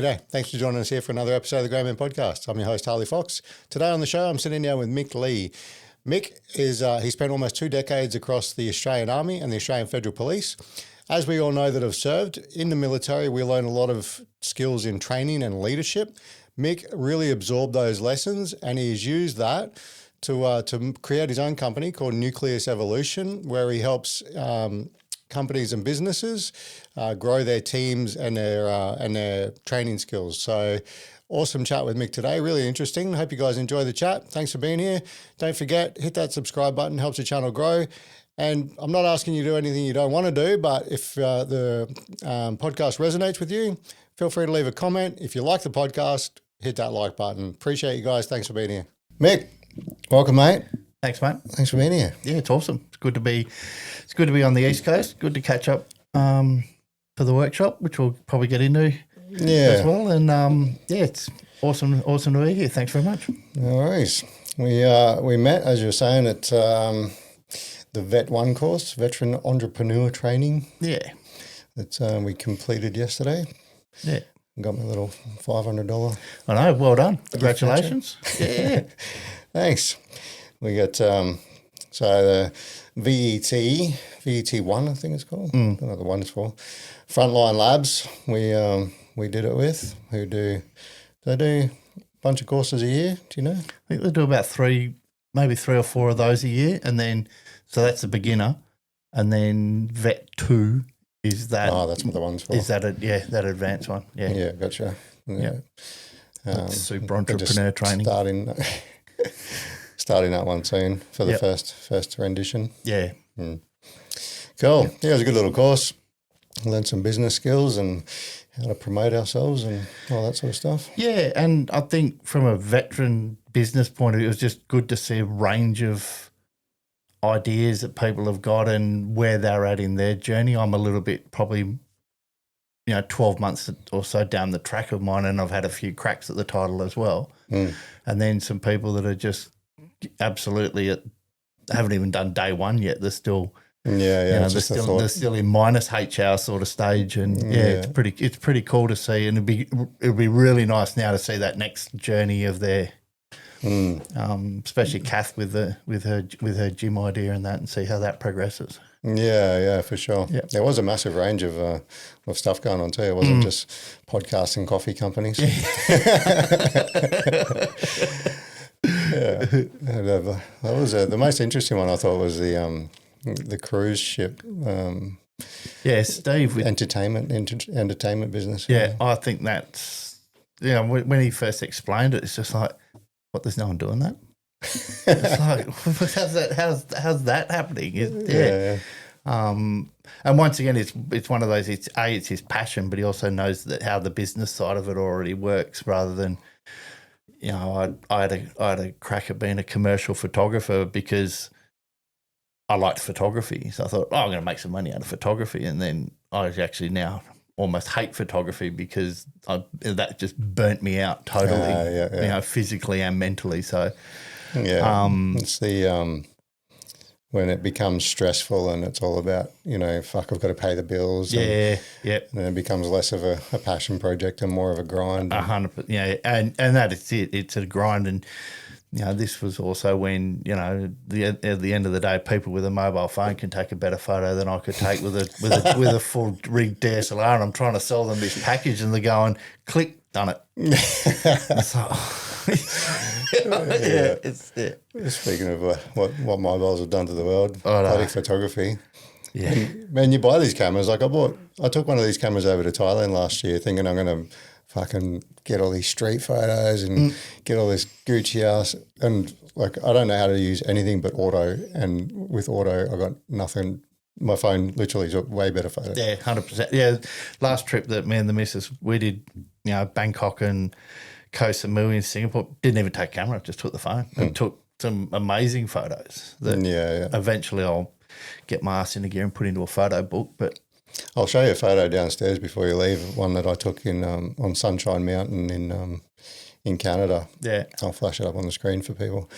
G'day. Thanks for joining us here for another episode of the Grey Man Podcast. I'm your host, Harley Fox. Today on the show, I'm sitting down with Mick Lee. Mick is he spent almost 2 decades across the Australian Army and the Australian Federal Police. As we all know that have served in the military, we learn a lot of skills in training and leadership. Mick really absorbed those lessons, and he's used that to create his own company called Nucleus Evolution, where he helps companies and businesses grow their teams and their training skills. So awesome chat with Mick today. Really interesting. Hope you guys enjoy the chat. Thanks for being here. Don't forget, hit that subscribe button. Helps the channel grow. And I'm not asking you to do anything you don't want to do, but if the podcast resonates with you, feel free to leave a comment. If you like the podcast, hit that like button. Appreciate you guys. Thanks for being here. Mick, welcome, mate. Thanks, mate. Thanks for being here. Yeah, it's awesome. It's good to be on the East Coast. Good to catch up for the workshop, which we'll probably get into as well. And it's awesome to be here. Thanks very much. No worries. We met, as you were saying, at the Vet 1 course, Veteran Entrepreneur Training. Yeah. That we completed yesterday. Yeah. Got my little $500. I know. Well done. Congratulations. Yeah. Thanks. We got so the VET1, I think it's called. I don't know what the one is for. Frontline Labs. We did it with. They do a bunch of courses a year. Do you know? I think they do about maybe 3 or 4 of those a year, and then so that's a beginner, and then Vet 2 is that. Oh, that's what the one's for. Is that that advanced one? Yeah. Yeah, gotcha. Yeah. That's super entrepreneur training. Starting that one soon for the first rendition. Yeah. Cool. Yeah, it was a good little course. Learned some business skills and how to promote ourselves and all that sort of stuff. Yeah, and I think from a veteran business point of view, it was just good to see a range of ideas that people have got and where they're at in their journey. I'm a little bit probably 12 months or so down the track of mine, and I've had a few cracks at the title as well. And then some people that are just absolutely haven't even done day one yet. They're still they're still in minus HR sort of stage, and it's pretty cool to see, and it'd be really nice now to see that next journey of their especially Kath with her gym idea and that, and see how that progresses. Yeah, for sure. Yep. There was a massive range of stuff going on too. It wasn't just podcasts and coffee companies. That was the most interesting one. I thought was the cruise ship. Steve with entertainment business. Yeah, I think that's when he first explained it, it's just like, what? There's no one doing that. It's like, how's that happening? And once again, it's one of those. It's his passion, but he also knows that how the business side of it already works, rather than. I had a crack at being a commercial photographer because I liked photography. So I thought, I'm going to make some money out of photography. And then I actually now almost hate photography because that just burnt me out totally, physically and mentally. So, it's the when it becomes stressful and it's all about, I've got to pay the bills. And then it becomes less of a passion project and more of a grind. 100%. And that is it. It's a grind. And, this was also when, at the end of the day, people with a mobile phone can take a better photo than I could take with a full rig DSLR. And I'm trying to sell them this package and they're going, click, done it. It's like, Speaking of what mobiles have done to the world, bloody photography. Yeah. And, man, you buy these cameras. Like I took one of these cameras over to Thailand last year thinking I'm going to fucking get all these street photos and get all this Gucci ass. And like, I don't know how to use anything but auto. And with auto, I got nothing. My phone literally took way better photos. Yeah, 100%. Yeah. Last trip that me and the missus, we did, Bangkok and Koh Samui in Singapore, didn't even take camera, just took the phone and took some amazing photos that eventually I'll get my ass into gear and put into a photo book. But I'll show you a photo downstairs before you leave, one that I took in on Sunshine Mountain in Canada. Yeah. I'll flash it up on the screen for people.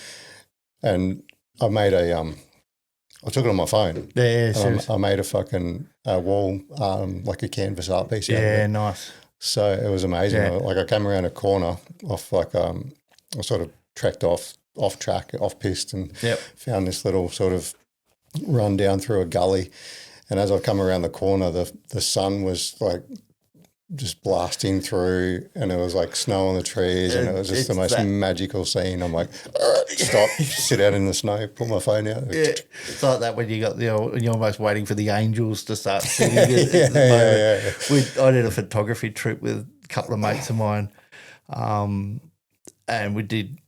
And I made I took it on my phone. Yeah, I made a fucking wall, like a canvas art piece. Yeah, nice. So it was amazing. Yeah. Like I came around a corner off I sort of trekked off track, off piste, and found this little sort of run down through a gully. And as I've come around the corner, the sun was like just blasting through, and it was like snow on the trees, and it was just the most magical scene. I'm like, stop, sit out in the snow, pull my phone out. Yeah, it's like that when you got you're almost waiting for the angels to start singing. Yeah. I did a photography trip with a couple of mates of mine, and we did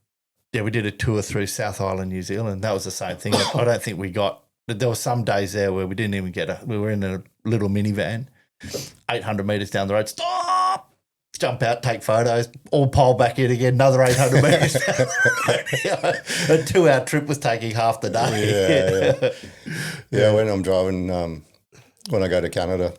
a tour through South Island, New Zealand. That was the same thing. I don't think we got. There were some days there where we didn't even get we were in a little minivan, 800 metres down the road. Stop! Jump out, take photos, all pile back in again, another 800 metres. A 2-hour trip was taking half the day. Yeah, when I'm driving, when I go to Canada,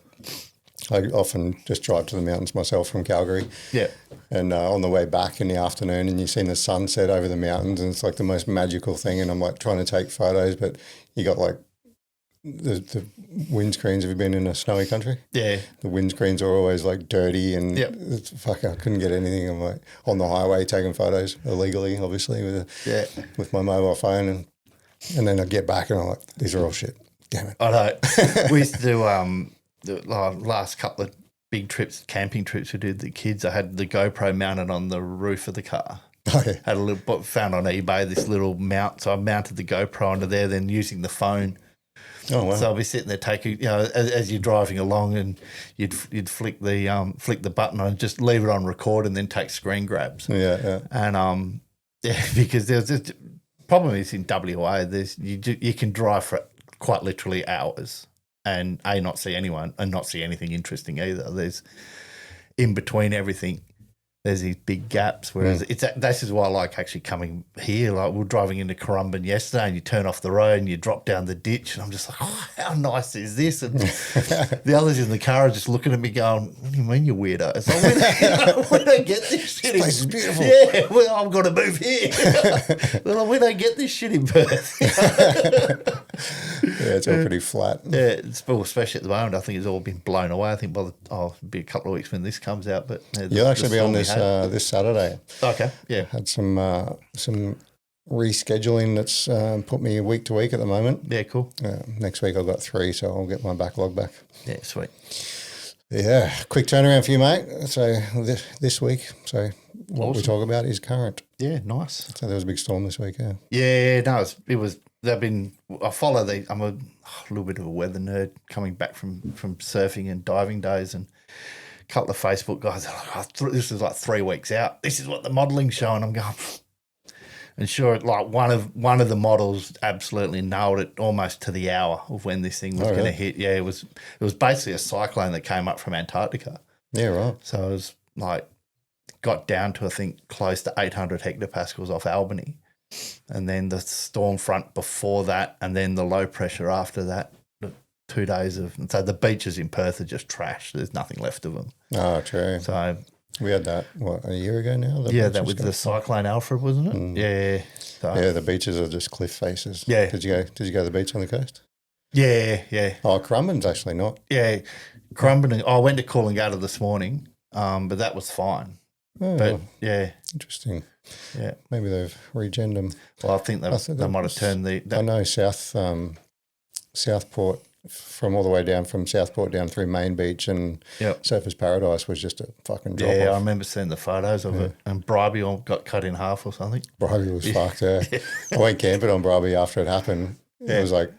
I often just drive to the mountains myself from Calgary. Yeah. And on the way back in the afternoon, and you've seen the sunset over the mountains, and it's like the most magical thing. And I'm like trying to take photos, but you got like the windscreens. Have you been in a snowy country? Yeah. The windscreens are always like dirty, and I couldn't get anything. I'm like on the highway taking photos illegally, obviously with my mobile phone, and then I get back and I'm like, these are all shit. Damn it. I know. We used to do the last couple of big trips, camping trips we did with the kids. I had the GoPro mounted on the roof of the car. Oh, yeah. Had a little, found on eBay this little mount, so I mounted the GoPro onto there, then using the phone. Oh wow! So I'll be sitting there taking, as you're driving along, and you'd flick the button on, just leave it on record, and then take screen grabs. Yeah. And because there's this problem is in WA, you can drive for quite literally hours and not see anyone and not see anything interesting either. There's in between everything. There's these big gaps, whereas this is why I like actually coming here. Like we were driving into Currumbin yesterday, and you turn off the road and you drop down the ditch, and I'm just like, oh, how nice is this? And the others in the car are just looking at me going, what do you mean, you weirdo? So we don't get this shit. This place is beautiful. Yeah, well, I'm going to move here. Well, we don't get this shit in Perth. Yeah, it's all pretty flat. Yeah, especially at the moment, I think it's all been blown away. I think it'll be a couple of weeks when this comes out. But you'll actually be on this Saturday. Okay, yeah. Had some rescheduling that's put me week to week at the moment. Yeah, cool. Next week I've got 3, so I'll get my backlog back. Yeah, sweet. Yeah, quick turnaround for you, mate. So this week, what we talk about is current. Yeah, nice. So there was a big storm this week. Yeah. Yeah, no, it was. I follow I'm a little bit of a weather nerd coming back from surfing and diving days, and a couple of Facebook guys are like, this is like 3 weeks out. This is what the modeling's showing. I'm going, and sure, like one of the models absolutely nailed it almost to the hour of when this thing was going to hit. Yeah, it was basically a cyclone that came up from Antarctica. Yeah, right. So it was like got down to I think close to 800 hectopascals off Albany. And then the storm front before that, and then the low pressure after that. 2 days so the beaches in Perth are just trash. There's nothing left of them. Oh, true. So we had that a year ago now. That was the Cyclone Alfred, wasn't it? Yeah. So, yeah, the beaches are just cliff faces. Yeah. Did you go to the beach on the coast? Yeah. Oh, Currumbin's actually not. Yeah, Currumbin. I went to Coolangatta this morning, but that was fine. Oh, but yeah, interesting. Yeah, maybe they've regened them. Well, I think they might have turned I know Southport, from all the way down from Southport down through Main Beach and Surfers Paradise was just a fucking drop off. Yeah, I remember seeing the photos of it. And Bribey got cut in half or something. Bribey was fucked, yeah. I went camping on Bribey after it happened. It was like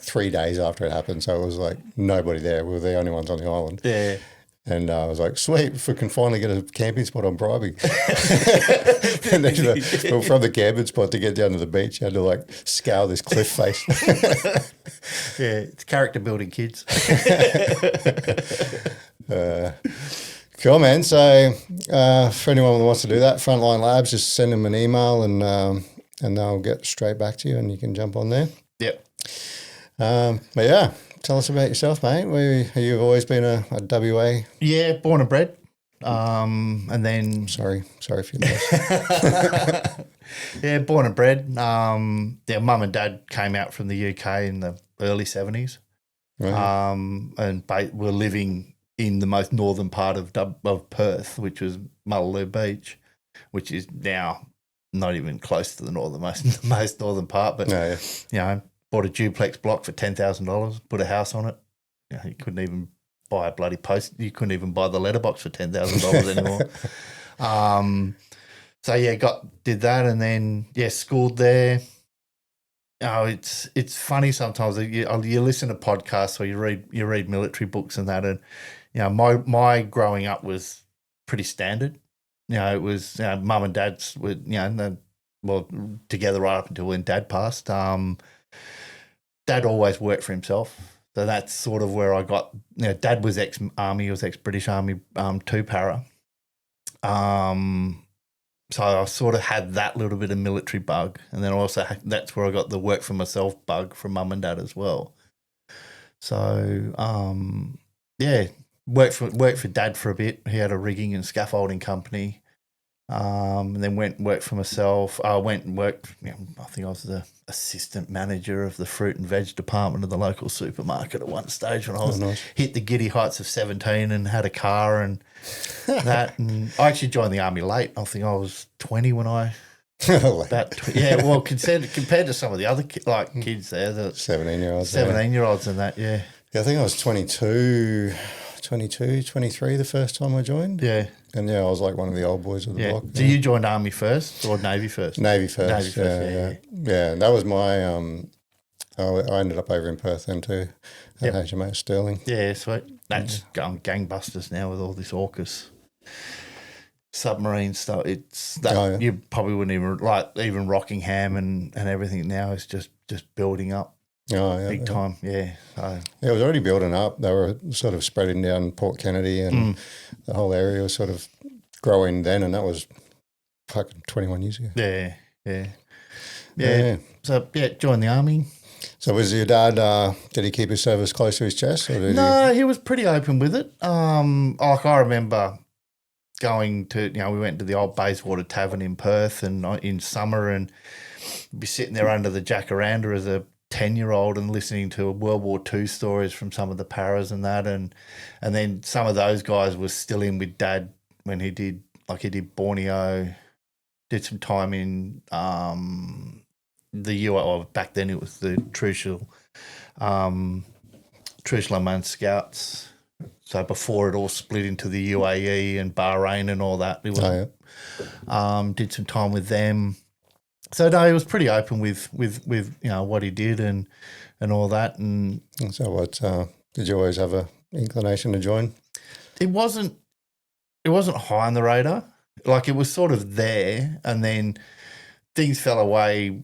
3 days after it happened, so it was like nobody there. We were the only ones on the island. Yeah. And I was like, sweet, if we can finally get a camping spot on Bribey. And then from the camping spot to get down to the beach, you had to like scale this cliff face. Yeah, it's character building, kids. Cool, man. So for anyone that wants to do that, Frontline Labs, just send them an email and they'll get straight back to you and you can jump on there. Yep. But yeah. Tell us about yourself, mate. You've always been a WA? Yeah, born and bred. And then... Sorry for your loss. Yeah, born and bred. Mum and dad came out from the UK in the early 70s. Right. And we're living in the most northern part of Perth, which was Mullaloo Beach, which is now not even close to the most northern part. But bought a duplex block for $10,000, put a house on it. You couldn't even buy a bloody post. You couldn't even buy the letterbox for $10,000 anymore. Did that, and then schooled there. Oh, it's funny sometimes. You listen to podcasts or you read military books and that, and my growing up was pretty standard. It was mum and dad's were together right up until when dad passed. Dad always worked for himself, so that's sort of where I got. Dad was ex-army, he was ex-British Army, 2 para. So I sort of had that little bit of military bug, and then also that's where I got the work for myself bug from mum and dad as well. So worked for dad for a bit. He had a rigging and scaffolding company, and then worked for myself. I went and worked. I think I was the assistant manager of the fruit and veg department of the local supermarket at one stage when I was hit the giddy heights of 17 and had a car and that. And I actually joined the army late. I think I was 20 when I compared to some of the other kids there, the 17-year-olds and that. Yeah, I think I was 22, 23 the first time I joined. Yeah. And I was like one of the old boys of the block. So you joined Army first or Navy first? Navy first, yeah. And that was my, I ended up over in Perth then too, at HMAS Stirling. Yeah, sweet. That's going gangbusters now with all this AUKUS submarine stuff. You probably wouldn't even, even Rockingham and everything now is just building up. Big time, yeah. So. It was already building up. They were sort of spreading down Port Kennedy and the whole area was sort of growing then, and that was fucking 21 years ago. Yeah. So, joined the army. So was your dad, did he keep his service close to his chest? Or he was pretty open with it. I remember going to, we went to the old Bayswater Tavern in Perth and in summer and be sitting there under the jacaranda as a 10-year-old and listening to World War II stories from some of the paras and that, and then some of those guys were still in with dad when he did Borneo, did some time in the UAE. Back then it was the Trucial Oman Scouts. So before it all split into the UAE and Bahrain and all that, it was, did some time with them. So no, he was pretty open with what he did and all that. And so what did you always have a inclination to join? It wasn't high on the radar. It was sort of there, and then things fell away.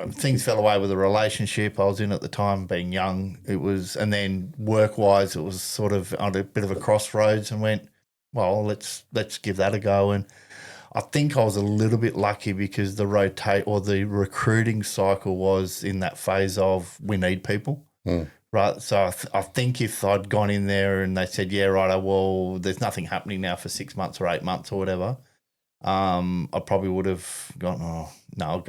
Things fell away with a relationship I was in at the time, being young. It was, and then work wise, it was sort of on a bit of a crossroads, and went, well, let's give that a go. And I think I was a little bit lucky because the recruiting cycle was in that phase of we need people, right? So I think if I'd gone in there and they said, yeah, right, well, there's nothing happening now for 6 months or 8 months or whatever, I probably would have gone, oh no,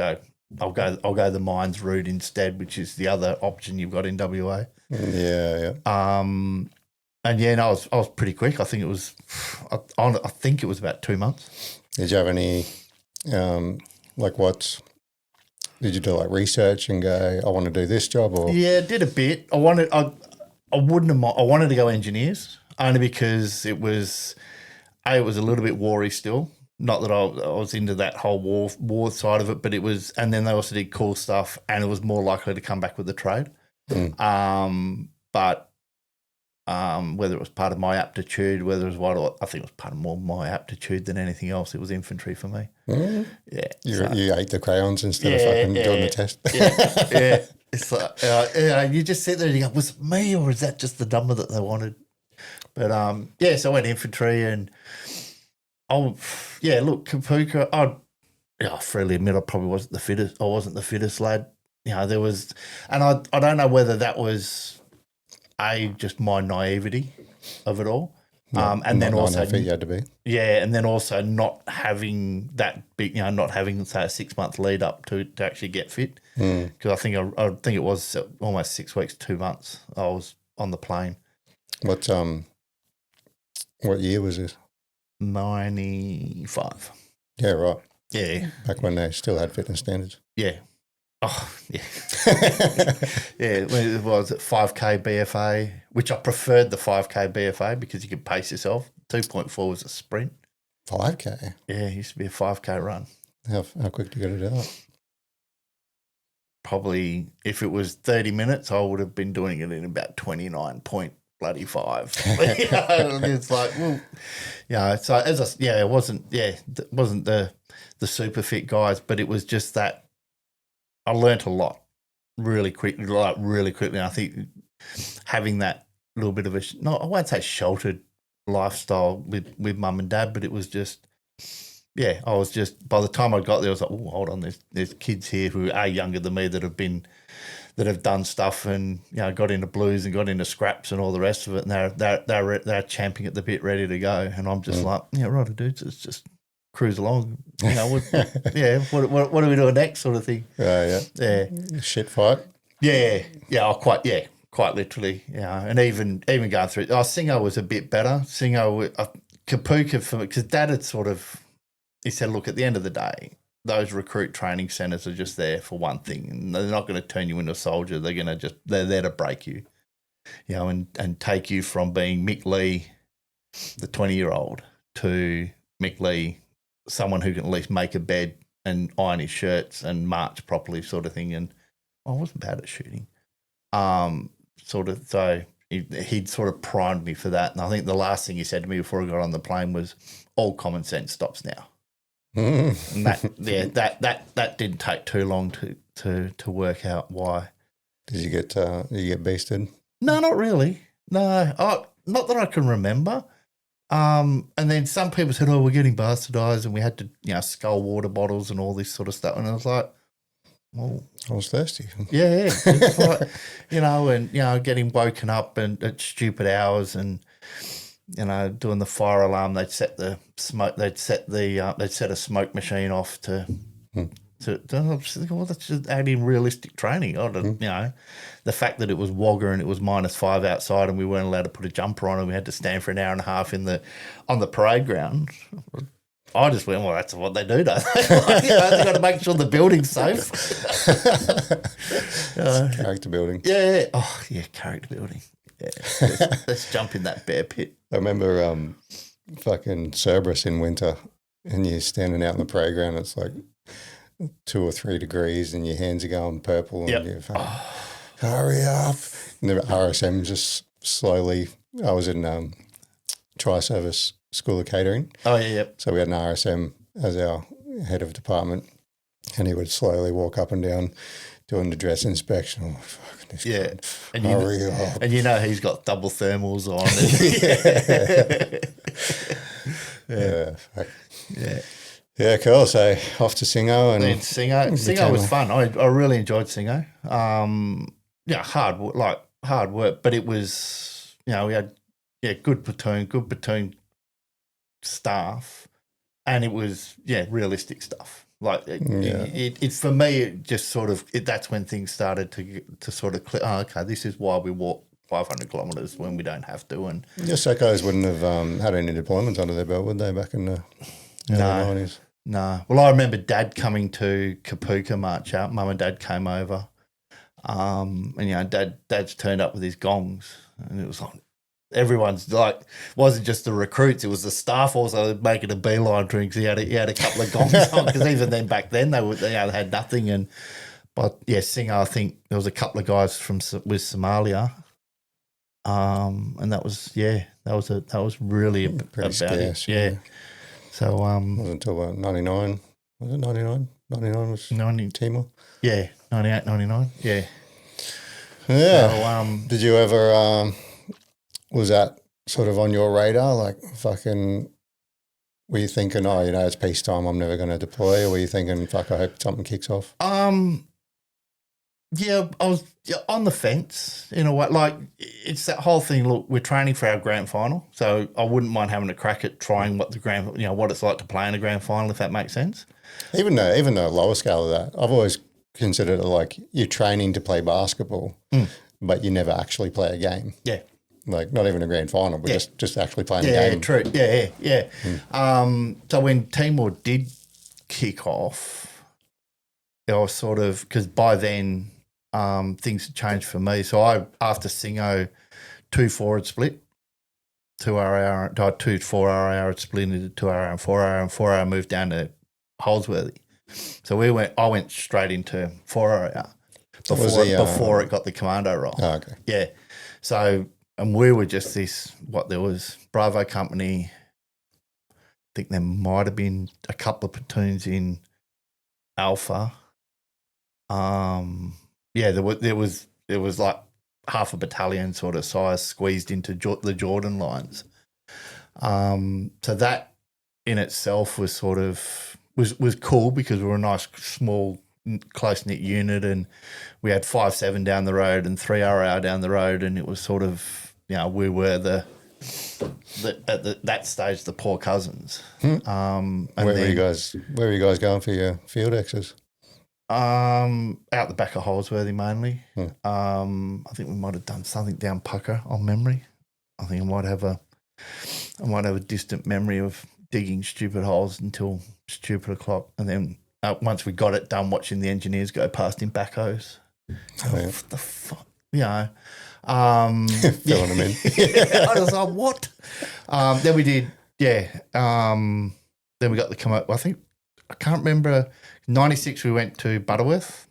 I'll go the mines route instead, which is the other option you've got in WA. Yeah. And I was pretty quick. I think it was about 2 months. Did you have any, did you do research and go, I want to do this job? Or yeah, did a bit. I wanted to go engineers only because it was a little bit war-y still. Not that I was into that whole war side of it, but it was, and then they also did cool stuff, and it was more likely to come back with the trade. But whether it was part of my aptitude, whether it was I think it was part of more my aptitude than anything else. It was infantry for me. Yeah. You ate the crayons instead of fucking doing the test. Yeah. It's like, you just sit there and you go, was it me or is that just the number that they wanted? But, so I went infantry and, Kapuka, I freely admit I probably wasn't the fittest. I wasn't the fittest lad. There was, and I don't know whether that was just my naivety of it all. And then also you had to be. Yeah, and then also not having that big, not having say a 6 month lead up to actually get fit. Because I think it was almost 6 weeks, 2 months. I was on the plane. What What year was this? 95. Yeah, right. Yeah. Back when they still had fitness standards. Yeah. Oh, yeah. Yeah, it was 5K BFA, which I preferred the 5K BFA because you could pace yourself. 2.4 was a sprint. 5K? Yeah, it used to be a 5K run. How quick do you got to do that? Probably, if it was 30 minutes, I would have been doing it in about 29.5. It's like, well, yeah. So it wasn't the super fit guys, but it was just that I learnt a lot really quickly. I think having that little bit of I won't say sheltered lifestyle with mum and dad, but it was just, yeah, I was just, by the time I got there, I was like, oh, hold on, there's kids here who are younger than me that have done stuff and, you know, got into blues and got into scraps and all the rest of it, and they're champing at the bit, ready to go, and I'm just like, yeah, right, dudes, it's just cruise along, you know. What are we doing next, sort of thing. Yeah. Shit fight. Yeah, quite literally, yeah. And even going through, Singo was a bit better. Kapuka, for me, because Dad had he said, look, at the end of the day, those recruit training centres are just there for one thing, and they're not going to turn you into a soldier. They're there to break you, you know, and take you from being Mick Lee, the 20-year-old, to Mick Lee, someone who can at least make a bed and iron his shirts and march properly, sort of thing. And I wasn't bad at shooting, so he'd sort of primed me for that. And I think the last thing he said to me before I got on the plane was, all common sense stops now. And that didn't take too long to work out why. Did you get beasted? No, not really. No, not that I can remember. And then some people said, "Oh, we're getting bastardized," and we had to, you know, scull water bottles and all this sort of stuff. And I was like, "Well, I was thirsty." Yeah. It's like, you know, and, you know, getting woken up and at stupid hours and, you know, doing the fire alarm. They'd set a smoke machine off to I'm just thinking, well, that's just adding realistic training. You know, the fact that it was Wagga and it was -5 outside and we weren't allowed to put a jumper on and we had to stand for an hour and a half on the parade ground. I just went, well, that's what they do, don't they? You know, they've got to make sure the building's safe. Character building. Yeah. Oh, yeah, character building. Yeah. Let's jump in that bear pit. I remember fucking Cerberus in winter and you're standing out in the parade ground. It's like 2 or 3 degrees and your hands are going purple and you're hurry up. And the RSM just slowly, I was in Tri-Service School of Catering. Oh, yeah, yep. So we had an RSM as our head of department and he would slowly walk up and down doing the dress inspection. Oh, fucking this yeah. And hurry up. And you know he's got double thermals on. Yeah. Yeah, cool. So off to Singo and Singo was fun. I really enjoyed Singo. Hard work, but it was, you know, we had good platoon staff, and it was realistic stuff. Like it for me, it just sort of that's when things started to sort of click. Oh, okay, this is why we walk 500 kilometres when we don't have to. And your Secos wouldn't have had any deployments under their belt, would they, back in the early 90s? No. Well, I remember Dad coming to Kapuka march out. Mum and Dad came over, and you know, Dad's turned up with his gongs, and it was like everyone's like, wasn't just the recruits, it was the staff also making a beeline to him because he had a couple of gongs on, because even then back then they had nothing. But Singo, I think there was a couple of guys with Somalia, and that was really pretty about scarce, it. Yeah. So it wasn't until about 99. Was it 99? 99 was 90, Timor. Yeah, 98, 99. Yeah. Yeah. So, did you ever? Was that sort of on your radar? Like, fucking, were you thinking, oh, you know, it's peacetime, I'm never going to deploy? Or were you thinking, fuck, I hope something kicks off? Yeah, I was on the fence in a way. Like, it's that whole thing, look, we're training for our grand final, so I wouldn't mind having a crack at trying what it's like to play in a grand final, if that makes sense. Even the lower scale of that, I've always considered it like you're training to play basketball, but you never actually play a game. Yeah. like not even a grand final, but just actually playing the Yeah, game. true. Yeah. So when Timor did kick off, I was sort of, because by then things had changed for me. So I, after Singo, 2 forward split, 2 RAR, 2 4 RAR split into 2 RAR and 4 RAR, and 4 RAR moved down to Holsworthy. So I went straight into 4 RAR before it got the commando role. Oh, okay. Yeah. So, and we were just there was Bravo Company. I think there might have been a couple of platoons in Alpha. There was like half a battalion sort of size squeezed into the Jordan lines. So that in itself was sort of was cool because we were a nice small close knit unit, and we had 5-7 down the road and 3 RAR down the road, and it was sort of, you know, we were at that stage the poor cousins. And where were you guys going for your field exes? Out the back of Holsworthy mainly. I think we might have done something down Pucker on memory. I think I might have a distant memory of digging stupid holes until stupid o'clock, and then once we got it done, watching the engineers go past in backhoes. What the fuck, you know? Filling them in. Yeah, I was like, what? Then we did, then we got the come up. I think I can't remember. 96 we went to Butterworth.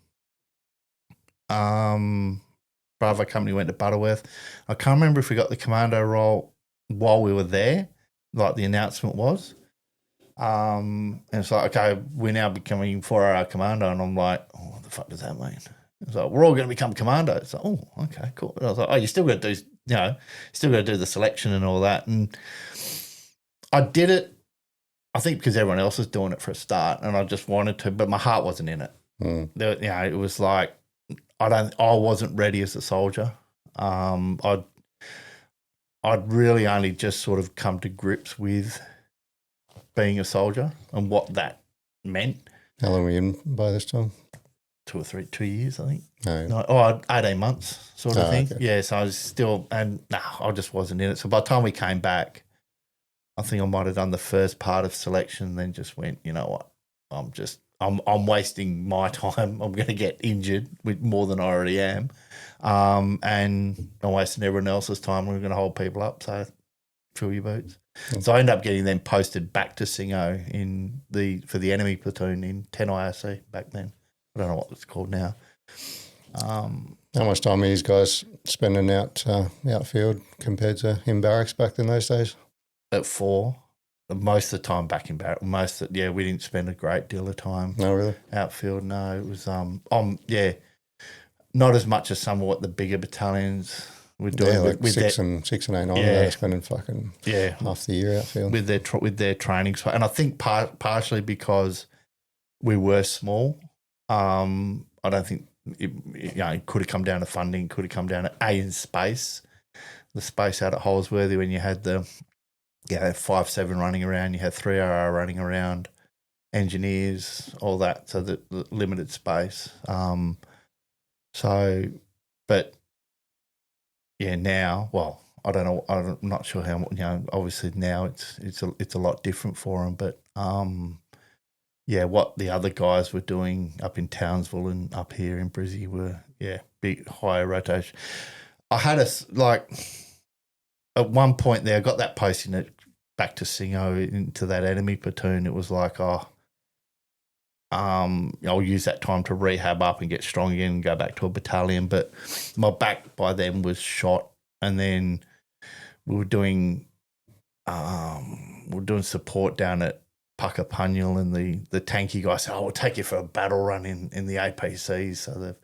Bravo Company went to Butterworth. I can't remember if we got the commando role while we were there, like the announcement was. And it's like, okay, we're now becoming 4-hour commando, and I'm like, oh, what the fuck does that mean? It's like, we're all going to become commando. It's like, oh, okay, cool. And I was like, oh, you still got to do, you know, still got to do the selection and all that. And I did it, I think, because everyone else was doing it for a start, and I just wanted to, but my heart wasn't in it. There, you know, it was like I wasn't ready as a soldier. I'd really only just sort of come to grips with being a soldier and what that meant. How long were you in by this time? 2 years, I think. Oh, yeah. 18 months sort of thing. Okay. Yeah, so I was still, I just wasn't in it. So by the time we came back, I think I might have done the first part of selection and then just went, you know what, I'm wasting my time. I'm going to get injured with more than I already am. And I'm wasting everyone else's time. We're going to hold people up. So fill your boots. So I ended up getting them posted back to Singo for the enemy platoon in 10 IRC back then. I don't know what it's called now. How much time are these guys spending outfield compared to in barracks back in those days? At 4, most of the time back in barracks. We didn't spend a great deal of time. No, really? Outfield, no. It was not as much as some of what the bigger battalions were doing. Yeah, like with 6 and 8 on. They're spending fucking half the year outfield with their training. And I think partially because we were small. I don't think it could have come down to funding. Could have come down to in space. The space out at Holsworthy when you had 5-7 running around, you had 3 RR running around, engineers, all that. So the limited space. Now, well, I don't know. I'm not sure how. Obviously now it's a lot different for them. But what the other guys were doing up in Townsville and up here in Brizzy were big higher rotation. I had at one point there, I got that posting back to Singo into that enemy platoon. It was like, I'll use that time to rehab up and get strong again and go back to a battalion. But my back by then was shot, and then we were doing support down at Puckapunyal, and the tanky guy said, we'll take you for a battle run in the APCs. So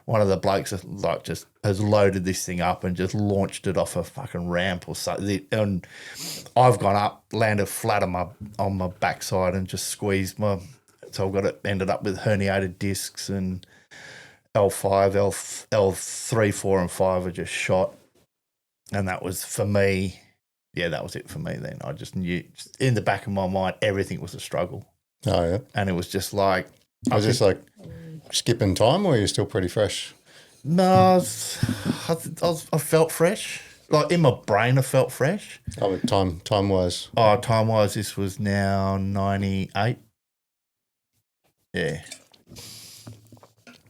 one of the blokes has loaded this thing up and just launched it off a fucking ramp or something. And I've gone up, landed flat on my backside and just squeezed so ended up with herniated discs, and L5, L3, 4 and 5 are just shot. And that was for me. Yeah, that was it for me then. I just knew in the back of my mind, everything was a struggle. Oh, yeah. And it was just like... Was this like skipping time, or are you still pretty fresh? No, I felt fresh. like in my brain, I felt fresh. Oh, but time wise. Oh, time wise, this was now 98. Yeah.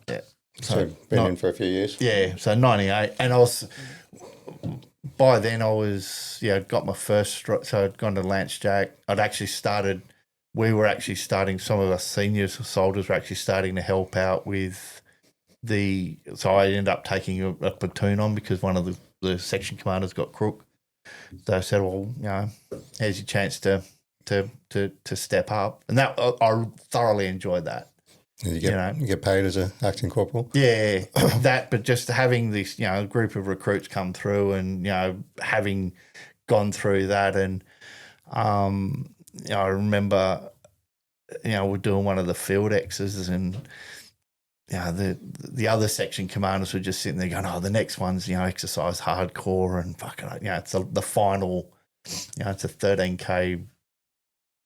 Yeah. So been in for a few years. Yeah. So 98. And by then I was, got my first, so I'd gone to Lance Jack. We were actually starting, some of us senior soldiers were actually starting to help out with so I ended up taking a platoon on because one of the section commanders got crook. So I said, well, here's your chance to step up. And that I thoroughly enjoyed that. You get paid as an acting corporal? Yeah, but just having this, group of recruits come through and, having gone through that. And I remember, we're doing one of the field X's and, the other section commanders were just sitting there going, oh, the next one's, exercise hardcore and fucking, it's the final, it's a 13K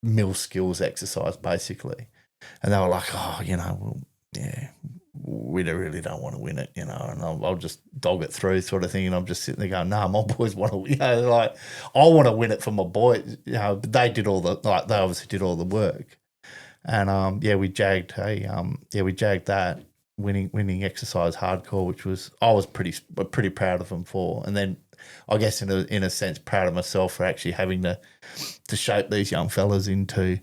mil skills exercise basically. And they were like, oh, we really don't want to win it, and I'll just dog it through sort of thing. And I'm just sitting there going, no, my boys want to, I want to win it for my boys, but they did they obviously did all the work. And, we jagged that. Winning exercise hardcore, which I was pretty proud of them for, and then I guess in a sense proud of myself for actually having to shape these young fellas into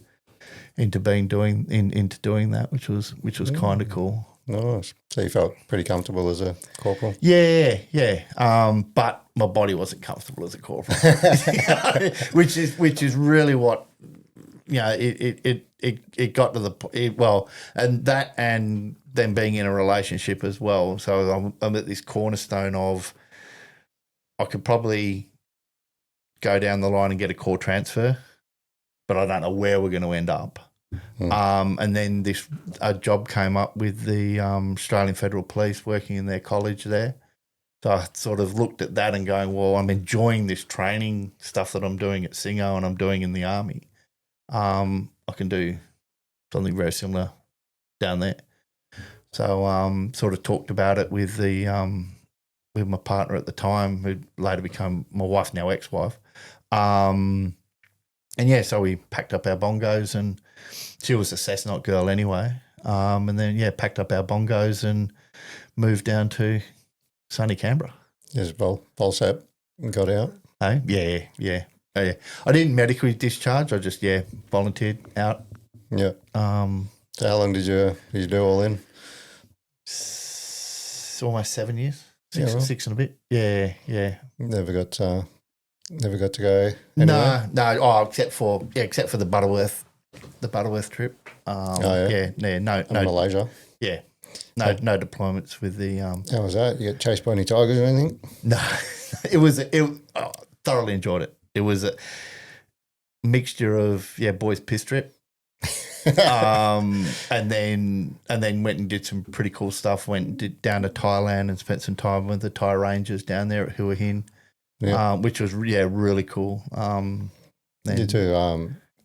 doing that, which was kind of cool. Nice. So you felt pretty comfortable as a corporal? Yeah. But my body wasn't comfortable as a corporal, which is really what it got to and then being in a relationship as well. So I'm at this cornerstone of I could probably go down the line and get a core transfer, but I don't know where we're going to end up. And then a job came up with the Australian Federal Police working in their college there. So I sort of looked at that and going, well, I'm enjoying this training stuff that I'm doing at Singo and I'm doing in the Army. I can do something very similar down there. So sort of talked about it with my partner at the time, who later became my wife, now ex-wife. And so we packed up our bongos, and she was a Cessnock girl anyway. And then packed up our bongos and moved down to sunny Canberra. Yes, Bolsap and got out. Hey, yeah. Oh, yeah. I didn't medically discharge. I just volunteered out. Yeah. So how long did you do all in? Almost 7 years. Six and a bit. Yeah. Never got to go anywhere? No. Oh, except for the Butterworth trip. No. Malaysia. Yeah. No deployments with the. How was that? You get chased by any tigers or anything? No, thoroughly enjoyed it. It was a mixture of boys piss trip. And then went and did some pretty cool stuff. Went down to Thailand and spent some time with the Thai Rangers down there at Hua Hin, which was really cool. You too.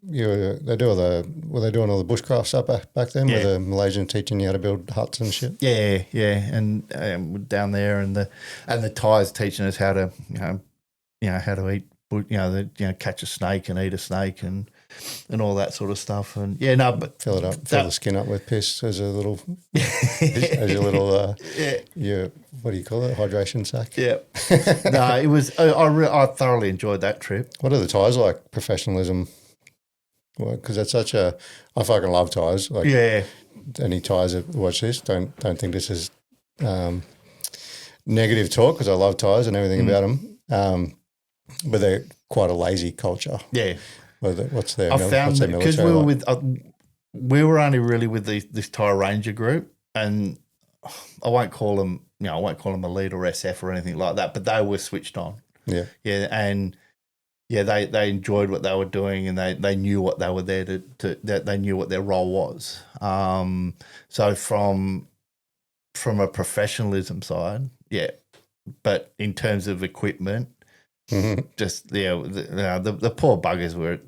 Were they doing all the bushcrafts up back then? Were the Malaysians teaching you how to build huts and shit? Yeah, and down there, and the Thais teaching us how to how to eat. Catch a snake and eat a snake and all that sort of stuff. And but fill the skin up with piss as a little, what do you call it? Hydration sack. Yeah. No, it was. I thoroughly enjoyed that trip. What are the Thais like? Professionalism. Because that's such a. I fucking love Thais. Like, any Thais that watch this, don't think this is negative talk, because I love Thais and everything about them. But they're quite a lazy culture. Yeah. What's their? I found that because we were we were only really with this Thai Ranger group, and I won't call them elite or SF or anything like that, but they were switched on. Yeah. Yeah, and they enjoyed what they were doing, and they knew what they were there that they knew what their role was. So from a professionalism side, but in terms of equipment. Just the poor buggers were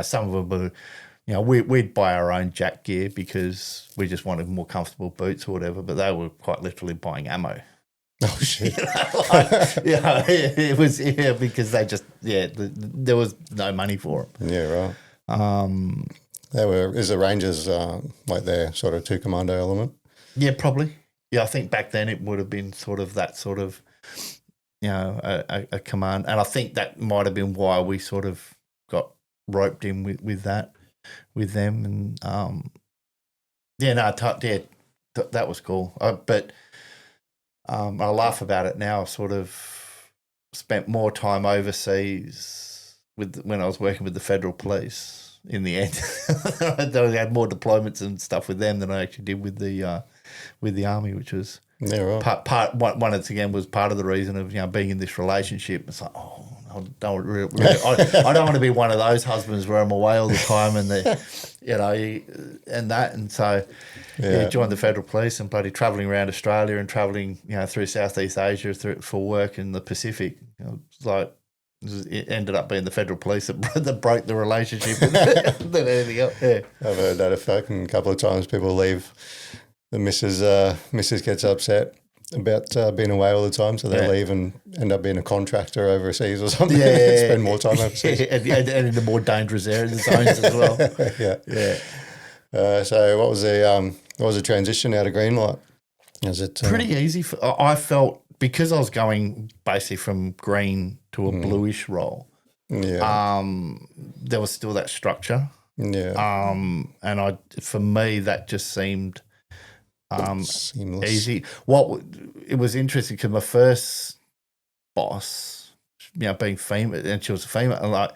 some of them were we'd buy our own jack gear because we just wanted more comfortable boots or whatever, but they were quite literally buying ammo. Oh shit! It was because they just there was no money for them. Yeah, right. Is the Rangers like their sort of 2 commando element? Yeah, probably. Yeah, I think back then it would have been sort of that sort of, a command. And I think that might have been why we sort of got roped in with that, with them. And, that was cool. But I laugh about it now. I sort of spent more time overseas when I was working with the federal police. In the end, I had more deployments and stuff with them than I actually did with the army, which was part once again was part of the reason of being in this relationship. It's like, I don't want to be one of those husbands where I'm away all the time and and so joined the federal police and bloody travelling around Australia and travelling through Southeast Asia for work in the Pacific. It's like. It ended up being the federal police that broke the relationship than anything else. Yeah. I've heard that effect, and a couple of times people leave. The missus gets upset about being away all the time, so they leave and end up being a contractor overseas or something. Spend more time overseas, and in the more dangerous areas and zones as well. So what was the transition out of green light? Is it pretty easy? I felt. Because I was going basically from green to a bluish role, there was still that structure. Yeah. And for me, that just seemed seamless. Easy. It was interesting because my first boss, being female, and she was a female,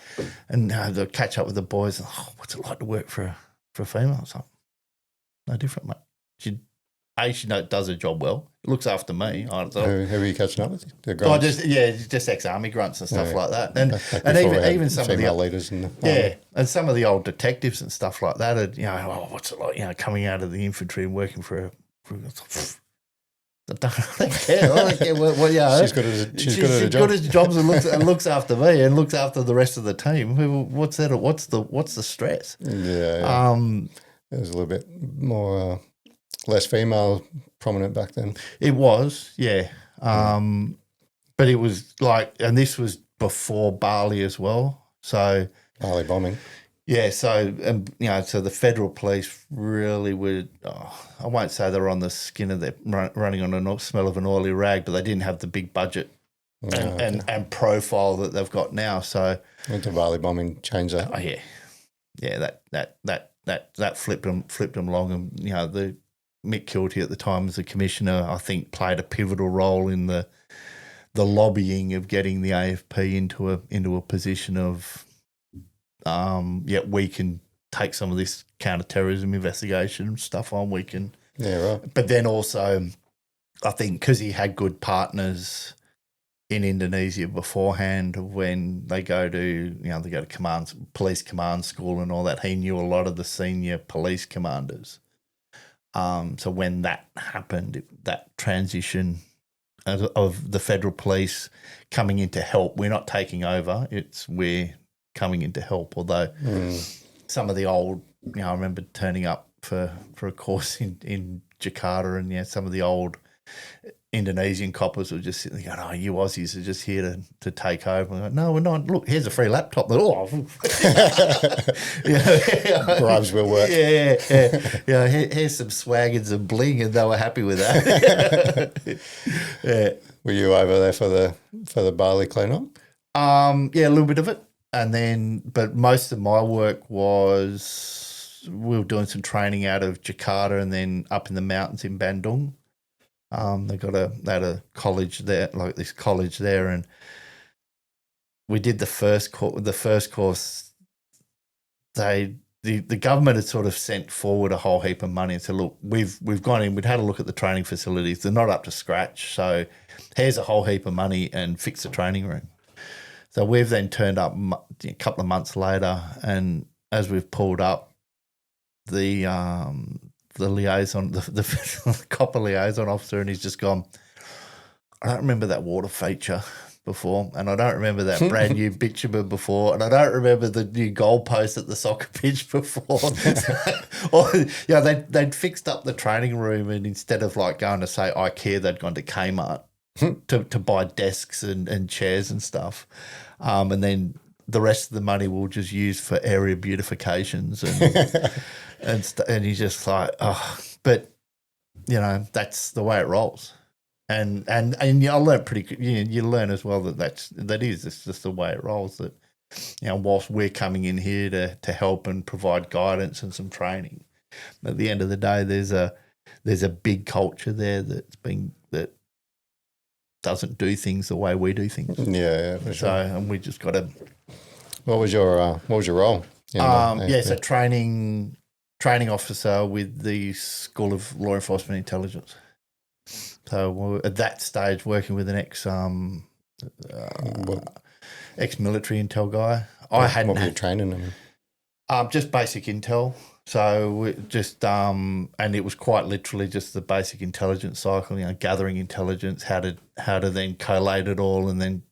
and the catch up with the boys. What's it like to work for a female? I was like, no different, mate. She does her job well. Looks after me. Who are you catching up with? Just ex-army grunts and stuff like that. And even some of the leaders and and some of the old detectives and stuff like that. What's it like? Coming out of the infantry and working for I don't care. She's good at her job. And looks after me and looks after the rest of the team. What's that? What's the stress? Yeah. It was a little bit more. Less female prominent back then. It was, yeah. But it was and this was before Bali as well. So Bali bombing. Yeah, so so the federal police really would. I won't say they were on the skin of their running on the smell of an oily rag, but they didn't have the big budget and profile that they've got now. So the Bali bombing changed that. Oh yeah. That flipped them along, and the. Mick Kilty at the time as a commissioner, I think, played a pivotal role in the lobbying of getting the AFP into a position of, we can take some of this counter-terrorism investigation stuff on. We can, right. But then also, I think because he had good partners in Indonesia beforehand, when they go to police command school and all that, he knew a lot of the senior police commanders. So when that happened, that transition of the federal police coming in to help, we're not taking over, we're coming in to help. Although some of the old, I remember turning up for a course in Jakarta, and some of the old Indonesian coppers were just sitting there going, you Aussies are just here to take over. I'm like, no, we're not. Look, here's a free laptop. Bribes will work. Yeah. Here's some swag and some bling, and they were happy with that. Were you over there for the Bali cleanup? A little bit of it. And then, but most of my work was, we were doing some training out of Jakarta and then up in the mountains in Bandung. They had a college there, like this college there, and we did the first course. The government had sort of sent forward a whole heap of money and said, look, we've gone in, we'd had a look at the training facilities. They're not up to scratch, so here's a whole heap of money and fix the training room. So we've then turned up a couple of months later, and as we've pulled up, the liaison, the copper liaison officer, and he's just gone, I don't remember that water feature before, and I don't remember that brand new bitumen before, and I don't remember the new goalpost at the soccer pitch before. They'd fixed up the training room, and instead of going to say IKEA, they'd gone to Kmart. to buy desks and chairs and stuff, and then the rest of the money we'll just use for area beautifications and he's just like, oh, but you know, that's the way it rolls. And I learned pretty good. You learn as well it's just the way it rolls. That, you know, whilst we're coming in here to help and provide guidance and some training, at the end of the day, there's a big culture there that doesn't do things the way we do things. Yeah, for sure. So, and we just got to. What was your role? So training officer with the School of Law Enforcement Intelligence. So we're at that stage working with an ex-military intel guy. What were you training? Just basic intel. So and it was quite literally just the basic intelligence cycle. You know, gathering intelligence, how to then collate it all, and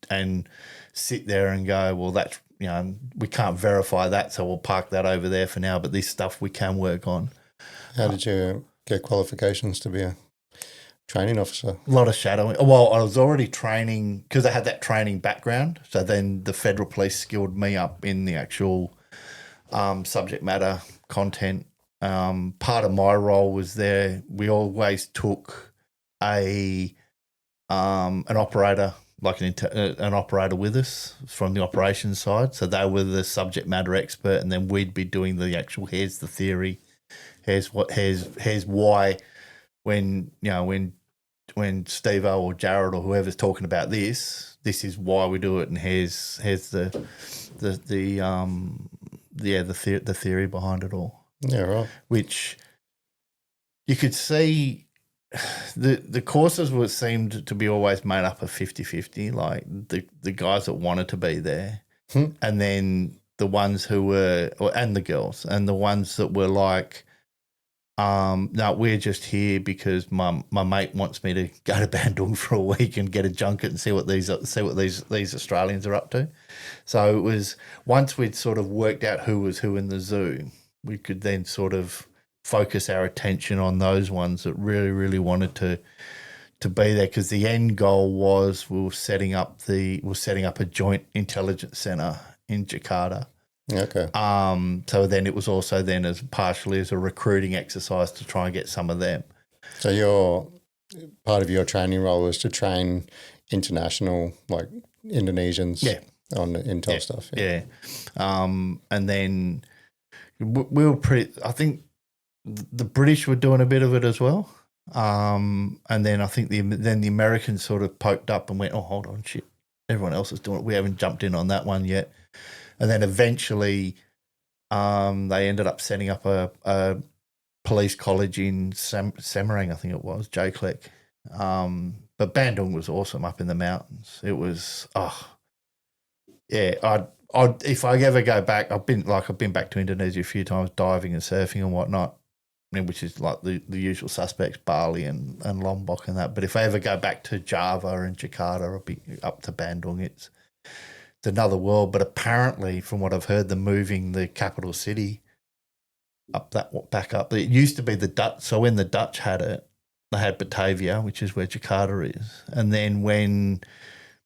sit there and go, well, that's, you know, we can't verify that, so we'll park that over there for now. But this stuff we can work on. How did you get qualifications to be a training officer? A lot of shadowing. Well, I was already training because I had that training background. So then the federal police skilled me up in the actual subject matter content. Part of my role was there. We always took an operator, like an operator with us from the operations side. So they were the subject matter expert, and then we'd be doing the actual, here's the theory, here's why. When Steve-O or Jared or whoever's talking about this is why we do it, and here's the theory behind it all. Yeah, right. Which you could see the courses seemed to be always made up of 50-50, like the guys that wanted to be there, and then the ones who were, and the girls, and the ones that were like, no, we're just here because my mate wants me to go to Bandung for a week and get a junket and see what these Australians are up to. So it was, once we'd sort of worked out who was who in the zoo, we could then sort of focus our attention on those ones that really, really wanted to be there, because the end goal was we were setting up a joint intelligence center in Jakarta. Okay. So then it was also then as partially as a recruiting exercise to try and get some of them. So part of your training role was to train international, like Indonesians, on the intel stuff. Yeah. And then we were I think the British were doing a bit of it as well. And then I think the Americans sort of poked up and went, oh, hold on, shit, everyone else is doing it. We haven't jumped in on that one yet. And then eventually they ended up setting up a police college in Semarang, I think it was, JCLEC. But Bandung was awesome up in the mountains. It was, if I ever go back, I've been back to Indonesia a few times, diving and surfing and whatnot, which is like the usual suspects, Bali and Lombok and that. But if I ever go back to Java and Jakarta, I'll be up to Bandung. It's another world. But apparently, from what I've heard, they're moving the capital city back up. It used to be the Dutch. So when the Dutch had it, they had Batavia, which is where Jakarta is. And then when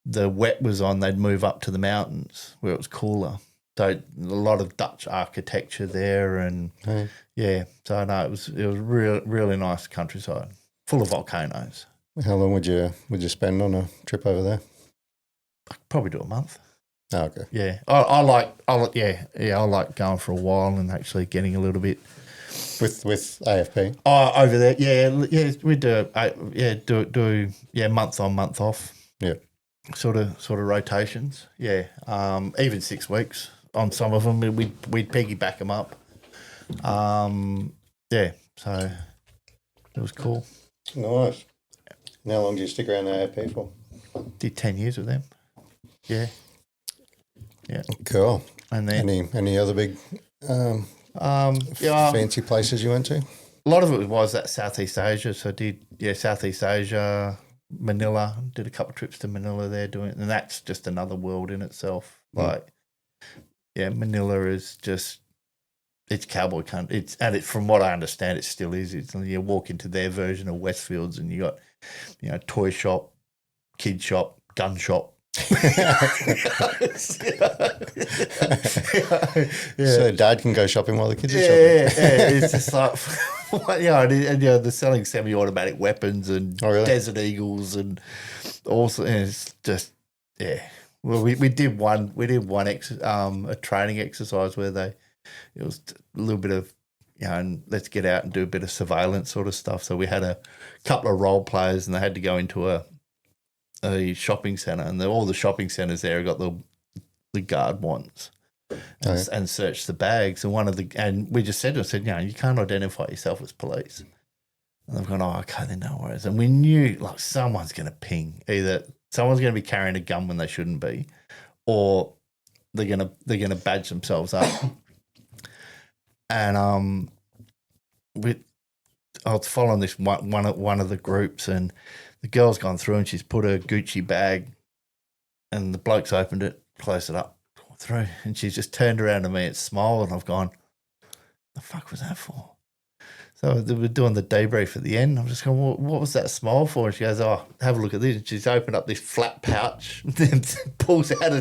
the wet was on, they'd move up to the mountains where it was cooler. So a lot of Dutch architecture there, and so no, it was really nice countryside, full of volcanoes. How long would you spend on a trip over there? I'd probably do a month. Oh, okay. Yeah, I like going for a while and actually getting a little bit with AFP. Oh, over there, we do month on, month off. Yeah, sort of rotations. Yeah, even 6 weeks on some of them. We'd piggyback them up. So it was cool. Nice. And how long do you stick around the AFP for? Did 10 years with them. Yeah. Yeah. Cool. And then any other big fancy places you went to? A lot of it was that Southeast Asia. So I did Southeast Asia, Manila. Did a couple of trips to Manila there and that's just another world in itself. Manila is just, it's cowboy country. From what I understand, it still is. You walk into their version of Westfields and you got, toy shop, kid shop, gun shop. So dad can go shopping while the kids are shopping. Yeah. It's just like, and they're selling semi-automatic weapons and Desert Eagles and also, and it's just, Well, we did one a training exercise where it was a little bit of, and let's get out and do a bit of surveillance sort of stuff. So we had a couple of role players and they had to go into a shopping centre, and all the shopping centres there got the guard wands and searched the bags. And we just said to them, you can't identify yourself as police. And they've gone, okay, then no worries. And we knew like someone's going to ping. Either someone's going to be carrying a gun when they shouldn't be, or they're gonna badge themselves up. And I was following this one of the groups, and the girl's gone through and she's put her Gucci bag, and the bloke's opened it, closed it up, gone through, and she's just turned around to me and smiled, and I've gone, the fuck was that for? So they were doing the debrief at the end. I'm just going, well, what was that smile for? And she goes, have a look at this. And she's opened up this flat pouch and pulls out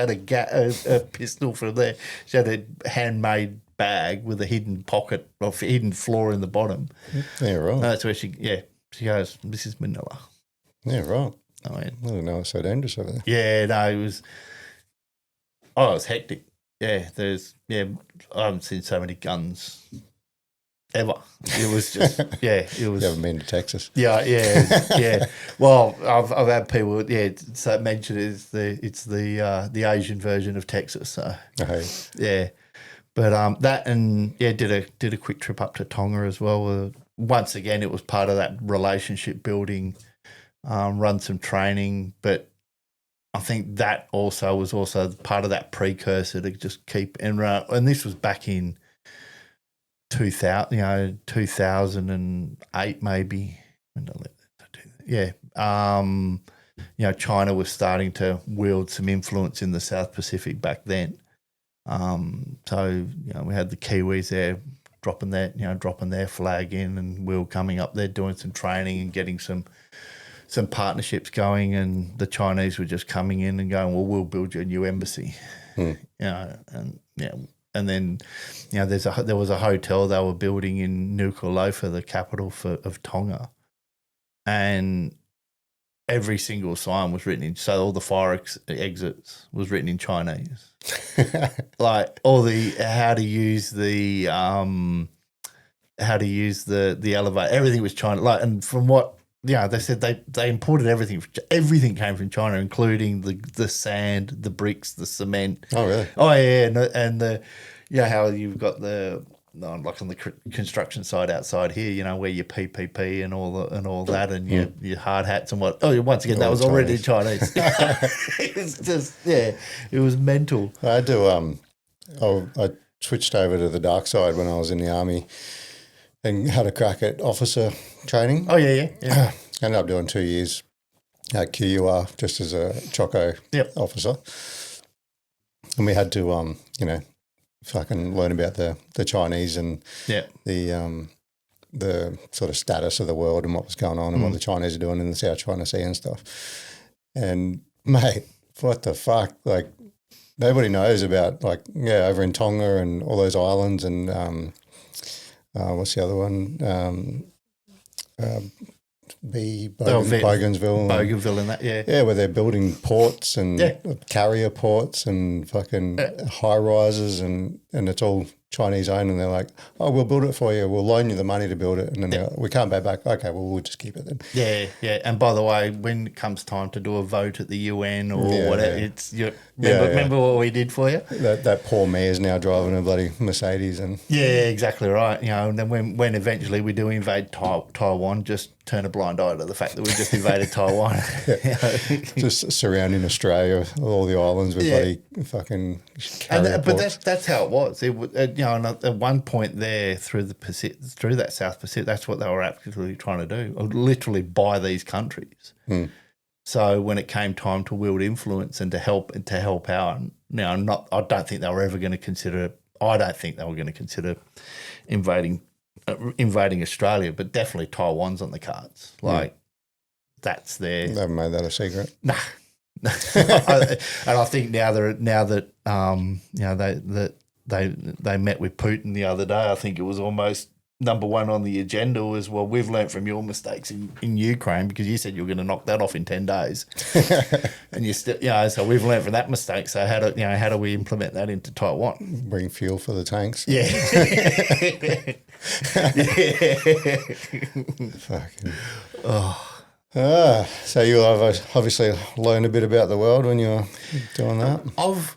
a pistol from there. She had a handmade bag with a hidden pocket or hidden floor in the bottom. Yeah, right. That's where she goes, this is Manila. Yeah, right. I didn't know it's so dangerous over there. Yeah, no, it was hectic. Yeah, I haven't seen so many guns ever. It was just, it was. You haven't been to Texas? Yeah. Well, I've had people, so mention it's the Asian version of Texas. So yeah, but that and did a quick trip up to Tonga as well. Once again, it was part of that relationship building, run some training, but I think that was also part of that precursor to just keep and this was back in 2008 maybe. China was starting to wield some influence in the South Pacific back then. So we had the Kiwis there dropping their flag in, and we were coming up there doing some training and getting some partnerships going, and the Chinese were just coming in and going, well, we'll build you a new embassy. And then, there was a hotel they were building in Nucleus, the capital of Tonga, and every single sign was written in. So all the fire exits was written in Chinese, like all the how to use the elevator. Everything was China. Like, and from what they said, they imported everything. Everything came from China, including the sand, the bricks, the cement. Oh, really? Oh, yeah, and the how you've got like on the construction site outside here, where your PPP and all that, and your hard hats and what. Oh, once again, that was already Chinese. It was just it was mental. I do. I switched over to the dark side when I was in the army, and had a crack at officer training. Oh yeah. Ended up doing 2 years at QUR just as a choco officer, and we had to fucking learn about the Chinese and the sort of status of the world and what was going on and what the Chinese are doing in the South China Sea and stuff. And mate, what the fuck? Like, nobody knows about over in Tonga and all those islands and what's the other one? Bougainville and that, yeah, where they're building ports and carrier ports and fucking high rises and it's all Chinese owned, and they're like, oh, we'll build it for you, we'll loan you the money to build it, and then we can't pay back. Okay, well, we'll just keep it then. Yeah. And by the way, when it comes time to do a vote at the UN or whatever, it's remember what we did for you? That poor mayor's now driving a bloody Mercedes and exactly right. And then when eventually we do invade Taiwan, just turn a blind eye to the fact that we just invaded Taiwan. Just surrounding Australia, all the islands with bloody fucking carrier ports. But that's how it was. It was, and at one point there through that South Pacific, that's what they were actually trying to do, literally buy these countries. So when it came time to wield influence and to help out, I don't think they were ever going to consider. I don't think they were going to consider invading Australia, but definitely Taiwan's on the cards. that's their. They haven't made that a secret. Nah. And I think now that they met with Putin the other day, I think it was almost number one on the agenda was, well, we've learned from your mistakes in Ukraine, because you said you were going to knock that off in 10 days. And you still, so we've learned from that mistake. So how do we implement that into Taiwan? Bring fuel for the tanks. Yeah. Fucking. So you'll obviously learn a bit about the world when you're doing that. I've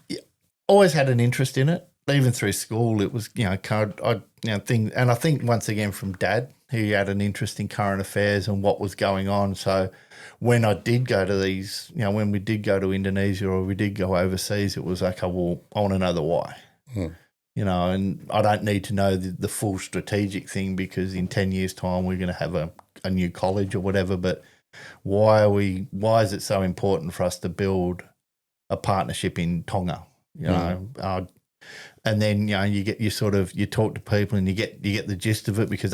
always had an interest in it. Even through school, it was, and I think once again from Dad, he had an interest in current affairs and what was going on. So when I did go to these, when we did go to Indonesia or we did go overseas, it was like, well, I want to know the why. And I don't need to know the full strategic thing, because in 10 years' time we're going to have a new college or whatever. But why is it so important for us to build a partnership in Tonga? And then you talk to people and you get the gist of it, because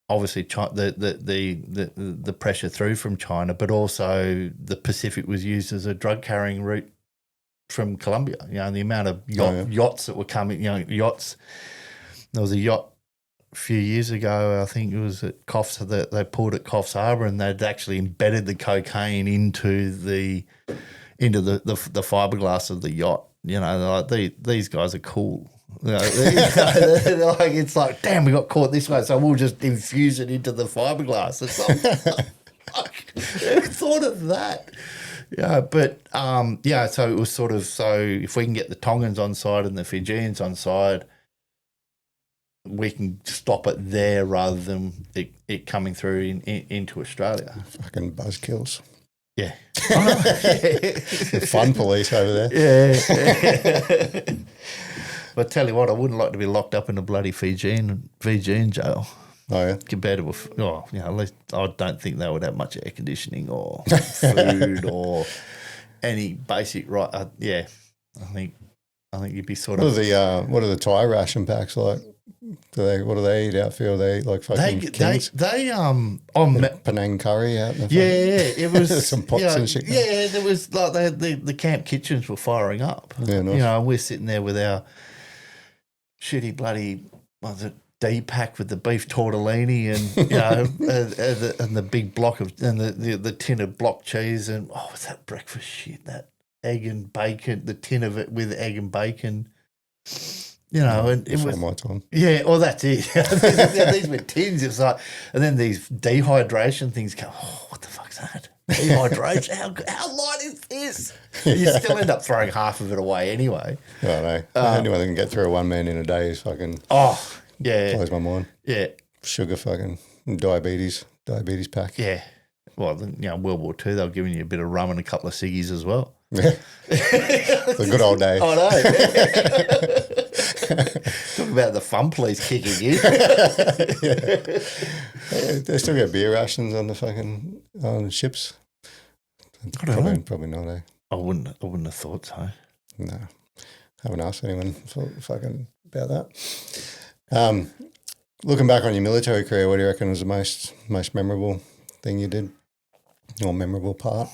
obviously the pressure through from China, but also the Pacific was used as a drug carrying route from Colombia. The amount of yachts that were coming. Yachts. There was a yacht a few years ago, I think it was at Coffs, that they pulled at Coffs Harbour, and they'd actually embedded the cocaine into the fiberglass of the yacht. These guys are cool. It's like, damn, we got caught this way, so we'll just infuse it into the fiberglass. It's like, who thought of that? So it was sort of, so if we can get the Tongans on side and the Fijians on side, we can stop it there rather than it coming through into Australia. Fucking buzzkills. Yeah. Fun police over there. Yeah. But tell you what, I wouldn't like to be locked up in a bloody Fijian jail. Oh, yeah? Compared to, at least I don't think they would have much air conditioning or food or any basic right. I think you'd be sort of. What are the Thai ration packs like? What do they eat out for? Are they like fucking kings? Penang curry out in the it was some pots and shit. Yeah, there was like the camp kitchens were firing up. Yeah, nice. We're sitting there with our shitty bloody D-pack with the beef tortellini and and the big block of the tin of block cheese and what's that breakfast shit, that egg and bacon, the tin of it with egg and bacon. And it was my time. Yeah, well, that's it. These were tins. It was like, and then these dehydration things come. Oh, what the fuck's that? Dehydration. How light is this? You still end up throwing half of it away anyway. I know. Anyone that can get through a one man in a day is fucking. Oh, yeah. Blows my mind. Yeah. Sugar fucking diabetes pack. Yeah. Well, World War II, they were giving you a bit of rum and a couple of ciggies as well. Yeah. The good old days. I know. Talk about the fun police kicking you. They still get beer rations on the fucking ships. Probably not, eh? I wouldn't have thought so. No. Haven't asked anyone fucking about that. Looking back on your military career, what do you reckon was the most memorable thing you did? Or memorable part?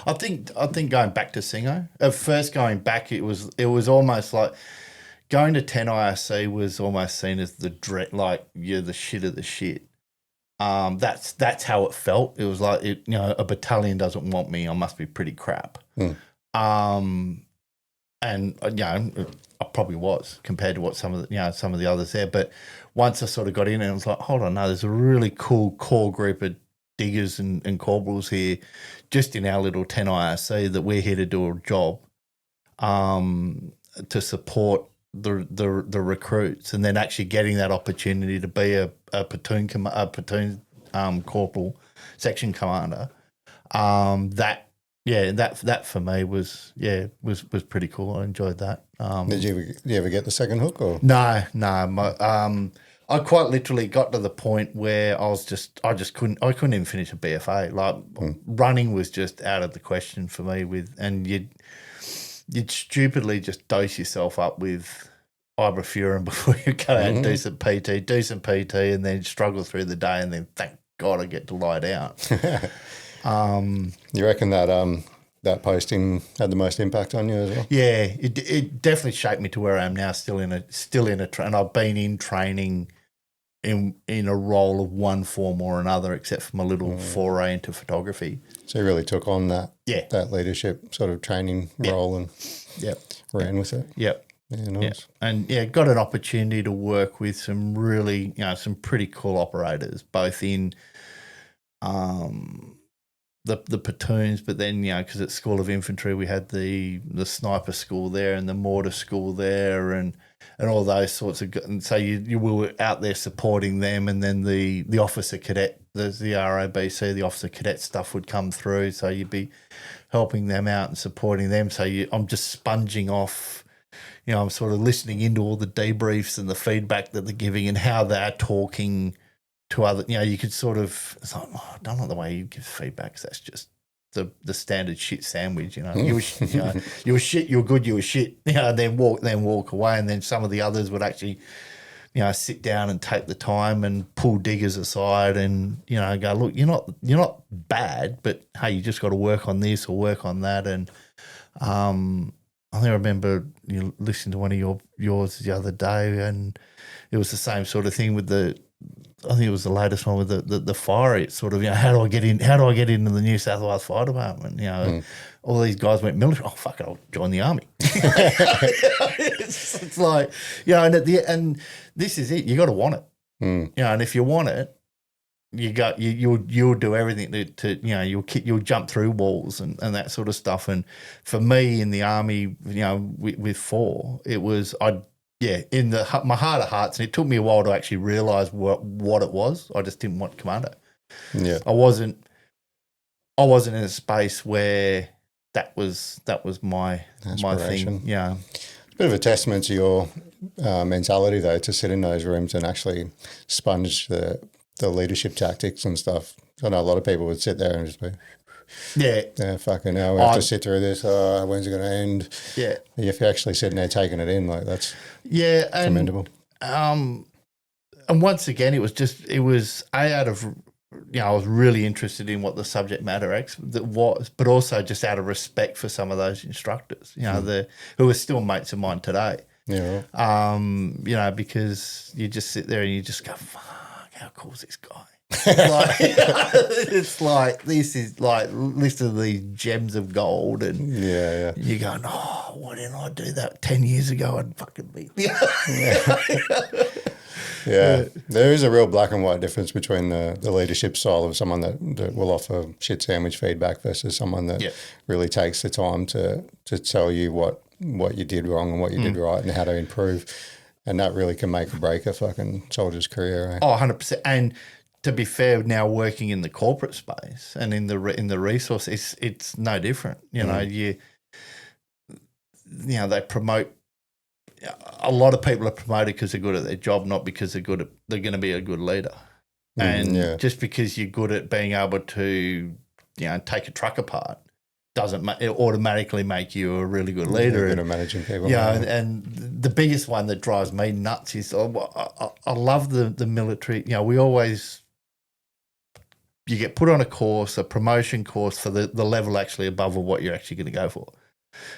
I think going back to Singo, at first going back, it was almost like going to 10 IRC was almost seen as the dread, like you're the shit of the shit. That's how it felt. It was like a battalion doesn't want me. I must be pretty crap. And I probably was compared to what some of the others there. But once I sort of got in, and I was like, hold on, no, there's a really cool core group of diggers and corporals here, just in our little 10 IRC, that we're here to do a job, to support the recruits, and then actually getting that opportunity to be a platoon corporal, section commander. That for me was pretty cool. I enjoyed that. Did you ever get the second hook or? No. I quite literally got to the point where I just couldn't even finish a BFA. Like running was just out of the question for me. And you'd stupidly just dose yourself up with ibuprofen before you go out and do some PT, and then struggle through the day, and then thank God, I get to lie down. You reckon that posting had the most impact on you as well? Yeah, it definitely shaped me to where I am now. Still in a and I've been in training in a role of one form or another, except for my little foray into photography. So you really took on that leadership sort of training role and ran with it. Yep. Yeah, nice. And got an opportunity to work with some really, some pretty cool operators, both in the platoons, but then, because at School of Infantry we had the sniper school there and the mortar school there and all those sorts of, and so you were out there supporting them, and then the officer cadet, the ROBC, the officer cadet stuff would come through, so you'd be helping them out and supporting them. So I'm just sponging off, I'm sort of listening into all the debriefs and the feedback that they're giving and how they're talking to other, you could sort of, it's like, I don't know the way you give feedback, 'cause that's just the standard shit sandwich, you were shit, you were good, you were shit, then walk away, and then some of the others would actually, sit down and take the time and pull diggers aside and, go, look, you're not bad, but hey, you just got to work on this or work on that. And I think I remember listening to one of yours the other day, and it was the same sort of thing with I think it was the latest one with the fire. It's sort of, how do I get into the New South Wales Fire Department? All these guys went military. Oh, fuck it, I'll join the army. it's like, and this is it. You got to want it. And if you want it, you'll do everything to you'll jump through walls and that sort of stuff. And for me in the army, with 4, it was in my heart of hearts, and it took me a while to actually realise what it was. I just didn't want commando. Yeah, I wasn't in a space where that was my thing. Yeah, it's a bit of a testament to your mentality though, to sit in those rooms and actually sponge the leadership tactics and stuff. I know a lot of people would sit there and just be, fucking hell, we have to sit through this. When's it going to end? Yeah. If you're actually sitting there taking it in, like that's commendable. And once again, it was out of, I was really interested in what the subject matter was, but also just out of respect for some of those instructors, who are still mates of mine today. Yeah. Right. Because you just sit there and you just go, fuck, how cool is this guy? It's like this is like listen to these gems of gold, and you go, oh, why didn't I do that 10 years ago? I'd fucking be. Yeah, there is a real black and white difference between the leadership style of someone that will offer shit sandwich feedback versus someone that really takes the time to tell you what you did wrong and what you did right and how to improve. And that really can make or break a fucking soldier's career. Oh, 100%. And to be fair, now working in the corporate space and in the resource, it's no different. They promote. A lot of people are promoted because they're good at their job, not because they're going to be a good leader. And just because you're good at being able to, take a truck apart doesn't automatically make you a really good leader. Good at managing people. And the biggest one that drives me nuts is I love the military. You get put on a course, a promotion course for the level actually above of what you're actually going to go for.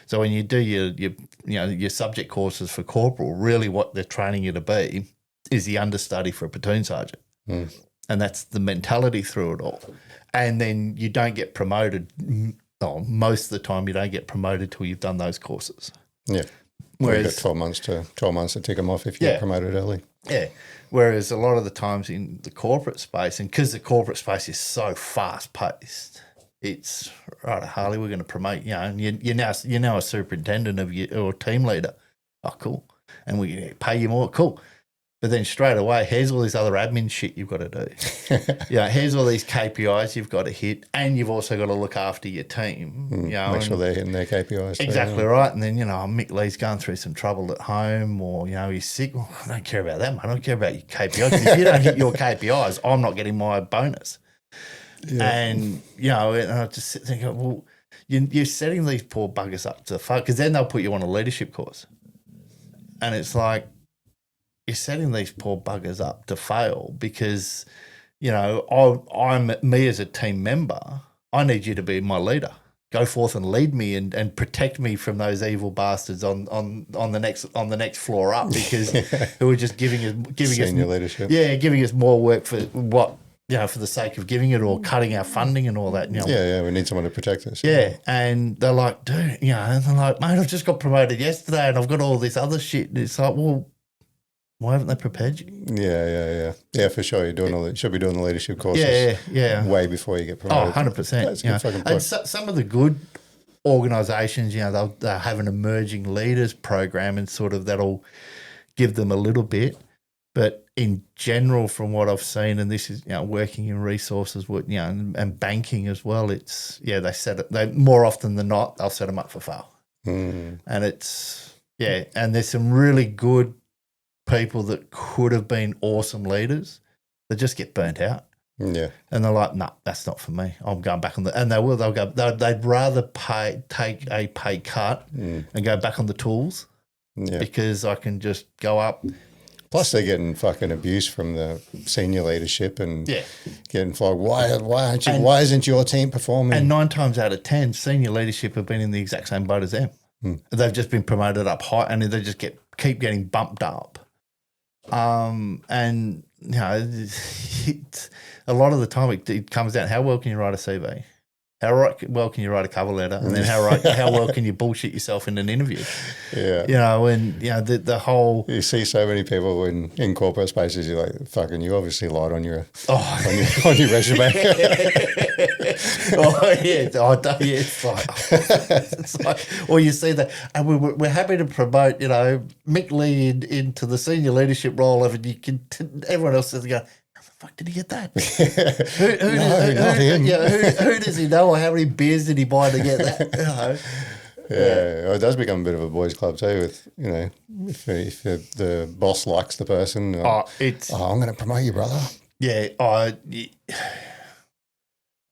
So when you do your subject courses for corporal, really what they're training you to be is the understudy for a platoon sergeant. And that's the mentality through it all. And then you don't get promoted. Most of the time you don't get promoted till you've done those courses. Yeah. Whereas you've got 12 months to tick them off if you get promoted early. Yeah. Whereas a lot of the times in the corporate space, and because the corporate space is so fast paced, it's right, Harley, we're going to promote you, and you're now a superintendent or team leader. Oh, cool. And we pay you more. Cool. But then straight away, here's all this other admin shit you've got to do. Here's all these KPIs you've got to hit, and you've also got to look after your team. Make sure they're hitting their KPIs. Exactly right. And then, Mick Lee's going through some trouble at home, or, he's sick. Well, I don't care about that, mate. I don't care about your KPIs. If you don't hit your KPIs, I'm not getting my bonus. Yeah. And, and I just sit there and go, well, you're setting these poor buggers up to fuck, because then they'll put you on a leadership course. And it's like, you're setting these poor buggers up to fail because, I'm me as a team member. I need you to be my leader. Go forth and lead me and protect me from those evil bastards on the next floor up, because who are just giving Senior us leadership. Yeah, giving us more work for what for the sake of giving it, or cutting our funding and all that. Yeah, we need someone to protect us. Yeah, and they're like, dude, and they're like, mate, I've just got promoted yesterday, and I've got all this other shit. And it's like, well, why haven't they prepared you? Yeah, for sure. Should be doing the leadership courses. Yeah. Way before you get promoted. 100%. That's a good fucking point. And some of the good organisations, they'll have an emerging leaders program, and sort of that'll give them a little bit. But in general, from what I've seen, and this is working in resources, and banking as well, it's they more often than not they'll set them up for fail, and and there's some really good people that could have been awesome leaders that just get burnt out. Yeah. And they're like, no, that's not for me. I'm going back on and they'd rather take a pay cut and go back on the tools because I can just go up. Plus they're getting fucking abuse from the senior leadership and getting flogged. Why isn't your team performing? And 9 times out of 10, senior leadership have been in the exact same boat as them. They've just been promoted up high, and they just keep getting bumped up. And a lot of the time it comes down, how well can you write a CV? How well can you write a cover letter? And then how well can you bullshit yourself in an interview? Yeah. The whole... You see so many people in corporate spaces, you're like, fucking, you obviously lied on your resume. It's like, or you see that, and we're happy to promote, Mick Lee into the senior leadership role, and everyone else is going, how the fuck did he get that? Who does he know, or how many beers did he buy to get that? Yeah, it does become a bit of a boys' club too. With if the boss likes the person, I'm going to promote you, brother. Yeah,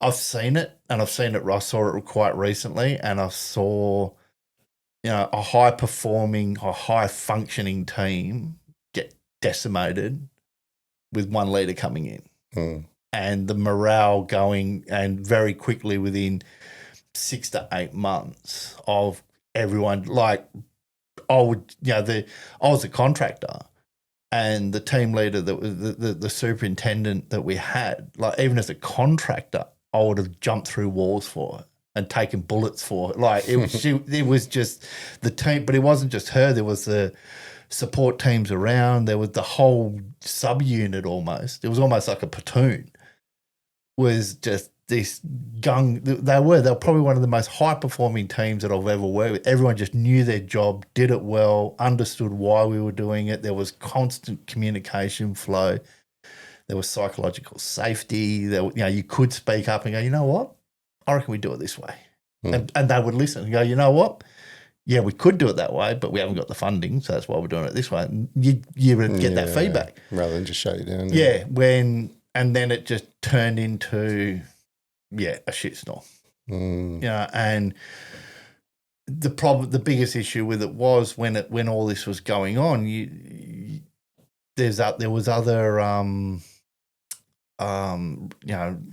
I've seen it, and I saw it quite recently, and I saw, a high-performing, a high-functioning team get decimated with one leader coming in, and the morale going, and very quickly within 6 to 8 months of everyone, like I was a contractor. And the team leader, that was the superintendent that we had, like even as a contractor, I would have jumped through walls for it and taken bullets for it. Like it was just the team, but it wasn't just her. There was the support teams around. There was the whole subunit almost. It was almost like a platoon. Was just this gung. They were probably one of the most high performing teams that I've ever worked with. Everyone just knew their job, did it well, understood why we were doing it. There was constant communication flow. There was psychological safety. You could speak up and go, you know what? I reckon we do it this way. And they would listen and go, you know what? Yeah, we could do it that way, but we haven't got the funding, so that's why we're doing it this way. And you would get that feedback. Rather than just shut you down. Yeah, and then it just turned into, a shitstorm. And the biggest issue with it was when all this was going on, there was other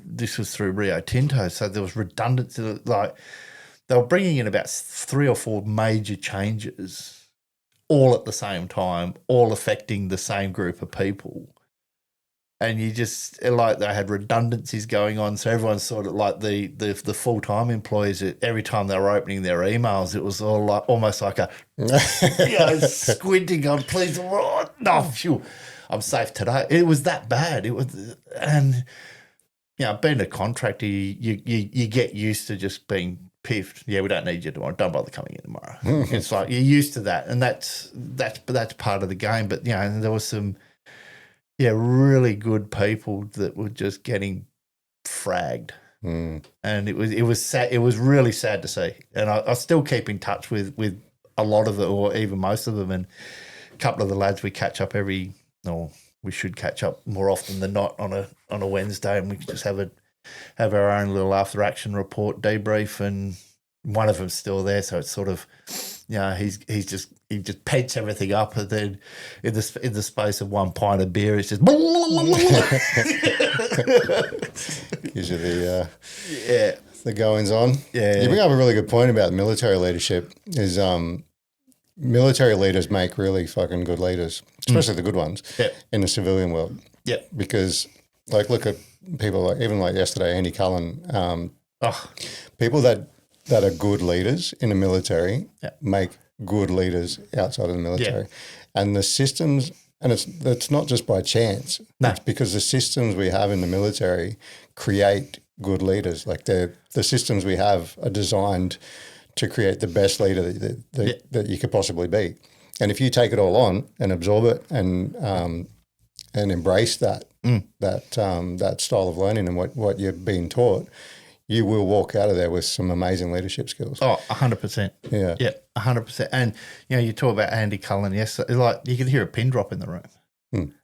this was through Rio Tinto, so there was redundancy. Like they were bringing in about 3 or 4 major changes, all at the same time, all affecting the same group of people. And you just, like, they had redundancies going on. So everyone's sort of like the full-time employees, every time they were opening their emails, it was all like almost like a, squinting on, please, phew, I'm safe today. It was that bad. It was, and, being a contractor, you get used to just being piffed. Yeah, we don't need you tomorrow. Don't bother coming in tomorrow. It's like you're used to that. And that's part of the game. But, there was some, really good people that were just getting fragged, and it was sad. It was really sad to see, and I still keep in touch with a lot of them, or even most of them, and a couple of the lads we catch up we should catch up more often than not on a Wednesday, and we just have our own little after action report debrief, and one of them's still there, so it's sort of he's just he just pets everything up, and then in the space of 1 pint of beer, it's just gives you the yeah. the goings on. Yeah. You bring up a really good point about military leadership. Is military leaders make really fucking good leaders, especially the good ones in the civilian world. Yeah. Because like look at people like even like yesterday, Andy Cullen. People that are good leaders in the military make good leaders outside of the military, and the systems. And it's not just by chance. No. It's because the systems we have in the military create good leaders. Like the systems we have are designed to create the best leader that you could possibly be. And if you take it all on and absorb it and embrace that style of learning and what you're being taught, you will walk out of there with some amazing leadership skills. Oh, 100%. Yeah. Yeah, 100%. And, you talk about Andy Cullen yesterday, like you could hear a pin drop in the room.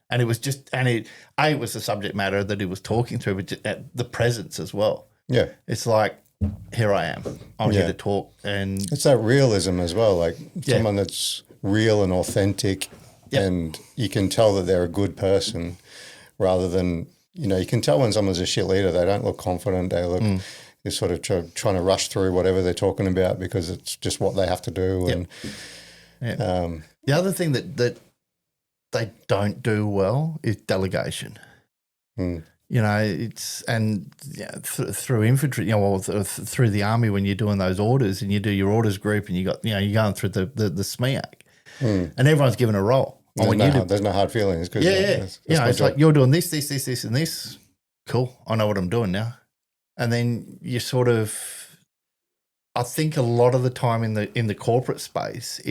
And it was just, it was the subject matter that he was talking through, but just, the presence as well. Yeah. It's like, here I am. I'm here to talk. And it's that realism as well, like someone that's real and authentic and you can tell that they're a good person rather than, you can tell when someone's a shit leader, they don't look confident. They look, they're sort of trying to rush through whatever they're talking about because it's just what they have to do. And the other thing that they don't do well is delegation. It's through infantry, through the army when you're doing those orders and you do your orders group and you got, you're going through the SMEAC and everyone's given a role. There's no hard feelings. Cause that's it's like you're doing this, and this. Cool. I know what I'm doing now. And then you sort of, I think a lot of the time in the corporate space,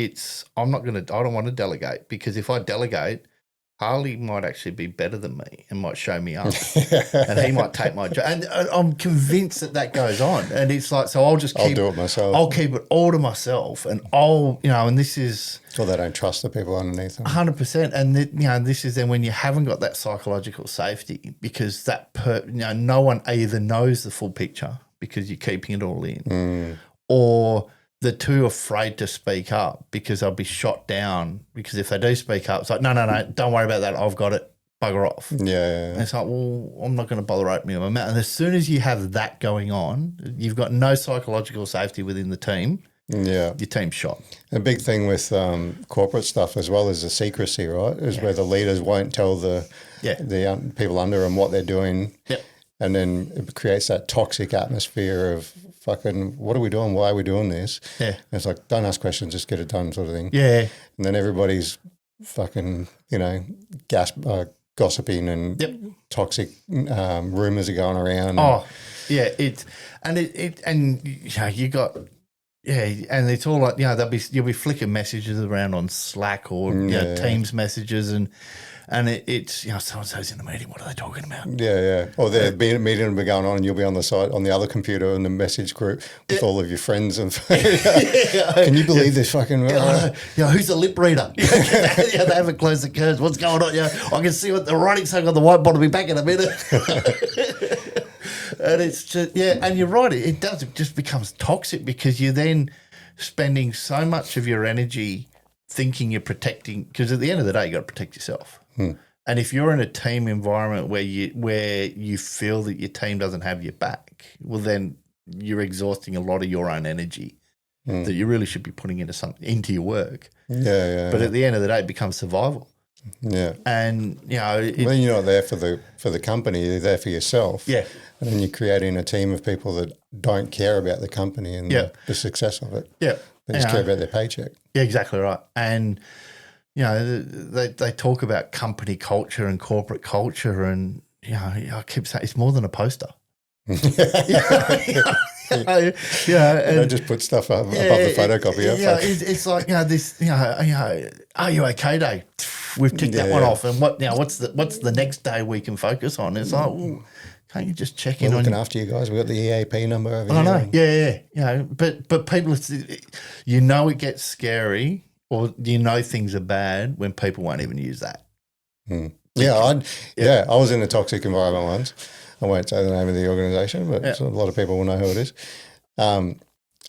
I don't want to delegate because if I delegate, Harley might actually be better than me and might show me up and he might take my job. And I'm convinced that goes on. And it's like, so I'll do it myself. I'll keep it all to myself and and this is. Well, they don't trust the people underneath them. 100%. And, this is then when you haven't got that psychological safety because no one either knows the full picture because you're keeping it all in or they're too afraid to speak up because they'll be shot down because if they do speak up, it's like, no, don't worry about that. I've got it. Bugger off. Yeah. And it's like, well, I'm not going to bother opening my mouth. And as soon as you have that going on, you've got no psychological safety within the team. Yeah. Your team's shot. A big thing with corporate stuff as well is the secrecy, right? Is where the leaders won't tell the people under them what they're doing. Yep. And then it creates that toxic atmosphere of fucking, what are we doing? Why are we doing this? Yeah. And it's like, don't ask questions, just get it done sort of thing. Yeah. And then everybody's fucking, gossiping and toxic rumours are going around. Oh, yeah. You got... Yeah, and it's all like you'll be flicking messages around on Slack or Teams messages, and it's so and so's in the meeting. What are they talking about? Yeah. Or the meeting will be going on, and you'll be on the side on the other computer in the message group with all of your friends. And can you believe this fucking? Who's the lip reader? They haven't closed the curtains. What's going on? I can see what the writing's saying on the whiteboard. I'll be back in a minute. And it's just, and you're right, it does. It just becomes toxic because you're then spending so much of your energy thinking you're protecting, because at the end of the day, you got to protect yourself. And if you're in a team environment where you feel that your team doesn't have your back, well, then you're exhausting a lot of your own energy that you really should be putting into your work. But at the end of the day, it becomes survival. Yeah. And, when you're not there for the company, you're there for yourself. Yeah. And then you're creating a team of people that don't care about the company and the success of it. Yeah. They just care about their paycheck. Yeah, exactly right. And, they talk about company culture and corporate culture and, I keep saying it's more than a poster. And just put stuff above the photocopier. It's like, this, are you okay day? We've ticked that one off. And what's the next day we can focus on? It's like, well, can't you just check in on looking after you guys? We've got the EAP number over here. I know. But people, it gets scary or things are bad when people won't even use that. I was in a toxic environment once. I won't say the name of the organisation, but a lot of people will know who it is. And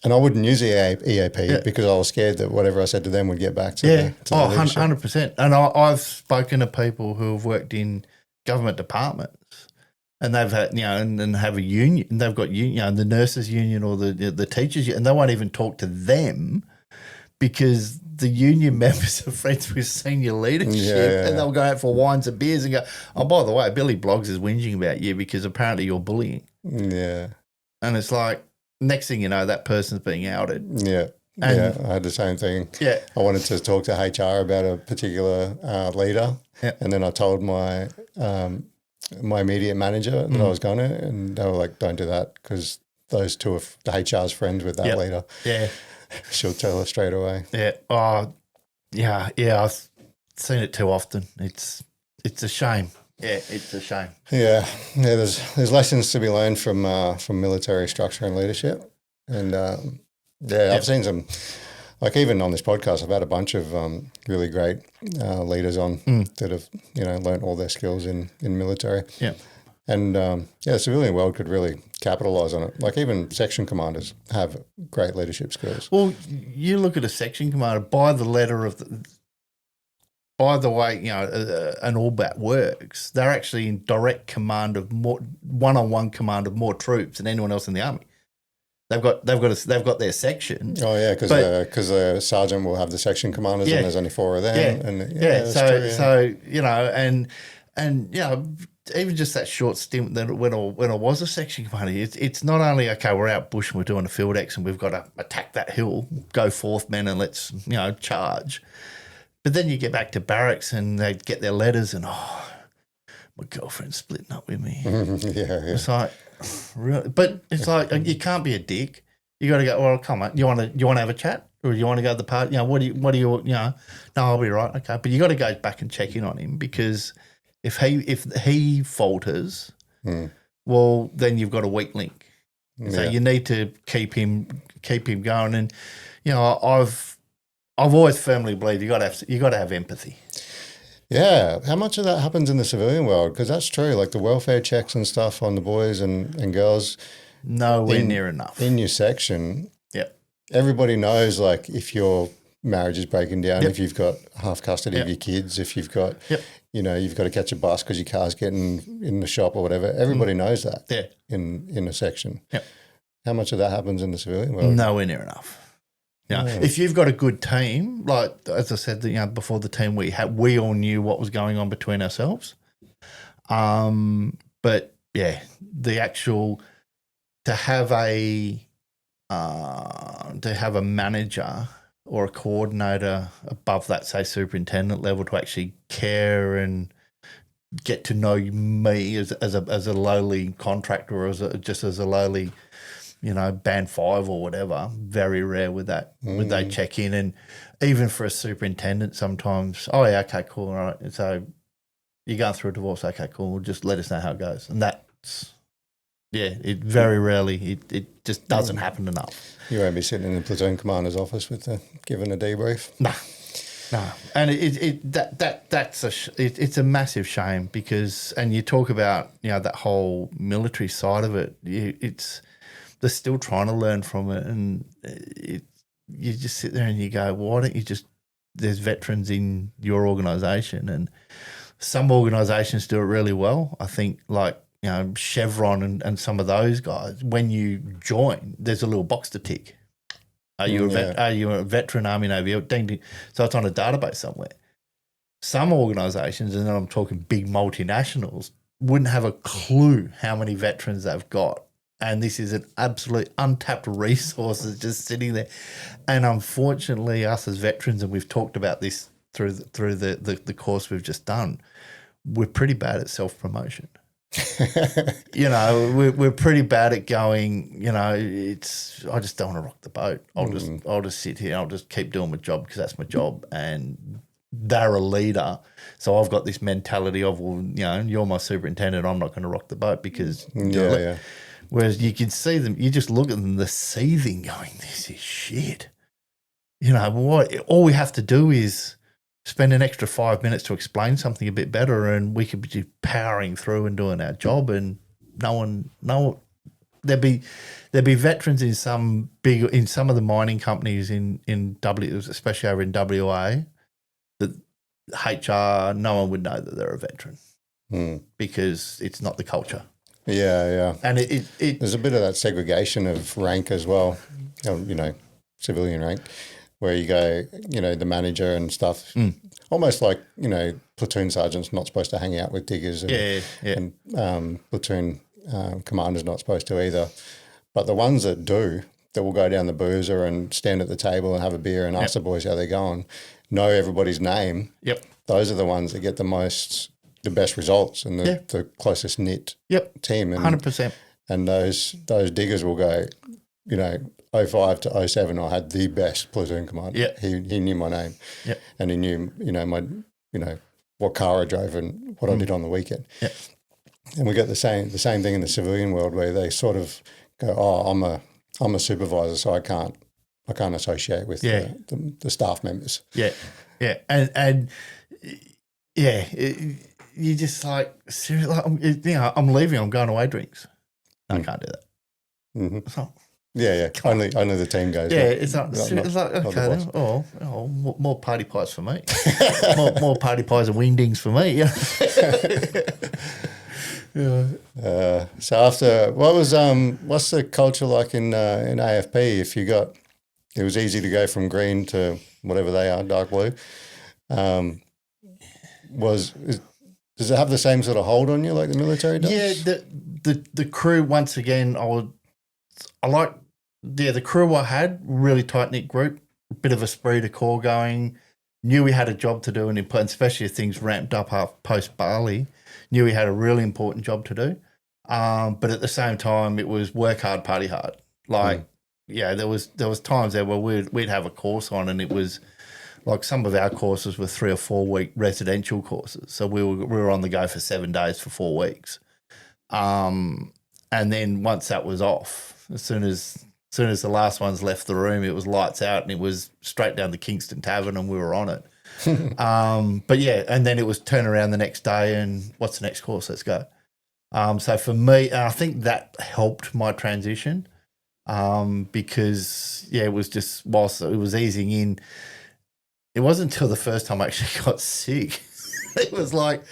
And I wouldn't use EAP because I was scared that whatever I said to them would get back to the leadership. 100%. And I've spoken to people who have worked in government departments, and they've had, and have a union, and they've got the nurses union or the teachers union, and they won't even talk to them because the union members are friends with senior leadership, and they'll go out for wines and beers and go, oh, by the way, Billy Bloggs is whinging about you because apparently you're bullying. Yeah. And it's like, next thing you know, that person's being outed. Yeah. I had the same thing. Yeah. I wanted to talk to HR about a particular leader, and then I told my my immediate manager that I was going to, and they were like, don't do that because those two are the HR's friends with that leader. Yeah. She'll tell us straight away. Yeah. Oh, yeah. I've seen it too often. It's a shame. Yeah, it's a shame. Yeah. There's lessons to be learned from military structure and leadership, and I've seen some. Like even on this podcast, I've had a bunch of really great leaders on that have learned all their skills in military. Yeah. And the civilian world could really capitalize on it. Like even section commanders have great leadership skills. Well, you look at a section commander by the letter of by the way, an all bat works. They're actually in direct command of more one-on-one command of more troops than anyone else in the army. They've got their section. Oh yeah, because the sergeant will have the section commanders, and there's only 4 of them. Yeah, and so and even just that short stint that when I was a section commander, it's not only okay, we're out bush and we're doing a field X and we've got to attack that hill, go forth, men, and let's charge. But then you get back to barracks and they get their letters and my girlfriend's splitting up with me. It's like, really? But it's like you can't be a dick. You got to go. Well, come on. You want to have a chat, or you want to go to the party? What do you? No, I'll be right. Okay, but you got to go back and check in on him because if he falters, well, then you've got a weak link. So you need to keep him going. And I've always firmly believed you got to have empathy. Yeah. How much of that happens in the civilian world? Because that's true. Like the welfare checks and stuff on the boys and girls. Nowhere near enough. In your section. Yeah. Everybody knows like if your marriage is breaking down, if you've got half custody of your kids, if you've got, you've got to catch a bus because your car's getting in the shop or whatever. Everybody knows that. Yeah. In a section. Yeah. How much of that happens in the civilian world? Nowhere near enough. If you've got a good team, like as I said, before the team we had, we all knew what was going on between ourselves. But yeah, the actual to have a manager or a coordinator above that, say superintendent level, to actually care and get to know me as a lowly contractor or as a lowly, band 5 or whatever, very rare with that. Would they check in? And even for a superintendent sometimes, oh yeah, okay, cool, all right. So you're going through a divorce, okay, cool, just let us know how it goes. And that's, it very rarely, it just doesn't happen enough. You won't be sitting in the platoon commander's office giving a debrief. No, and it's a massive shame because, and you talk about that whole military side of it. They're still trying to learn from it, and you just sit there and you go, why don't you just? There's veterans in your organisation, and some organisations do it really well. I think like Chevron and some of those guys. When you join, there's a little box to tick. Are you a veteran Army Navy? So it's on a database somewhere. Some organisations, and then I'm talking big multinationals, wouldn't have a clue how many veterans they've got. And this is an absolute untapped resource that's just sitting there. And unfortunately, us as veterans, and we've talked about this through the course we've just done, we're pretty bad at self-promotion. We're pretty bad at going, I just don't want to rock the boat. I'll just sit here. I'll just keep doing my job because that's my job. And they're a leader. So I've got this mentality of, well, you're my superintendent. I'm not going to rock the boat because Whereas you can see them, you just look at them, they're seething, going, this is shit. All we have to do is spend an extra 5 minutes to explain something a bit better, and we could be powering through and doing our job, and there'd be there'd be veterans in some of the mining companies in especially over in WA, that HR, no one would know that they're a veteran because it's not the culture. Yeah. And there's a bit of that segregation of rank as well, civilian rank, where you go, the manager and stuff, almost like, platoon sergeant's not supposed to hang out with diggers and platoon commander's not supposed to either. But the ones that do, that will go down the boozer and stand at the table and have a beer and ask the boys how they're going, know everybody's name. Yep. Those are the ones that get the best results and the closest knit team. And 100%. And those diggers will go, 05 to 07, I had the best platoon commander. Yep. He knew my name. Yep. And he knew, what car I drove and what I did on the weekend. Yep. And we get the same thing in the civilian world where they sort of go, I'm a supervisor, so I can't associate with the staff members. Yeah. Yeah. And you just like, seriously, I'm leaving, I'm going away drinks. No, I can't do that. Mm-hmm. So, yeah. Only the team goes. Yeah, it's like okay, then, more party pies for me. more party pies and wingdings for me. Yeah. So after, what's the culture like in AFP? If it was easy to go from green to whatever they are, dark blue. Does it have the same sort of hold on you like the military does? Yeah, the crew, once again, the crew I had, really tight-knit group, a bit of esprit de corps going, knew we had a job to do, and especially if things ramped up post-Bali, knew we had a really important job to do. But at the same time, it was work hard, party hard. There was times there where we'd have a course on, and it was like some of our courses were 3 or 4 week residential courses. So we were on the go for 7 days for 4 weeks. And then once that was off, as soon as the last ones left the room, it was lights out and it was straight down the Kingston Tavern and we were on it. But yeah, and then it was turn around the next day and what's the next course? Let's go. So for me, I think that helped my transition because, it was just whilst it was easing in, it wasn't until the first time I actually got sick. It was like,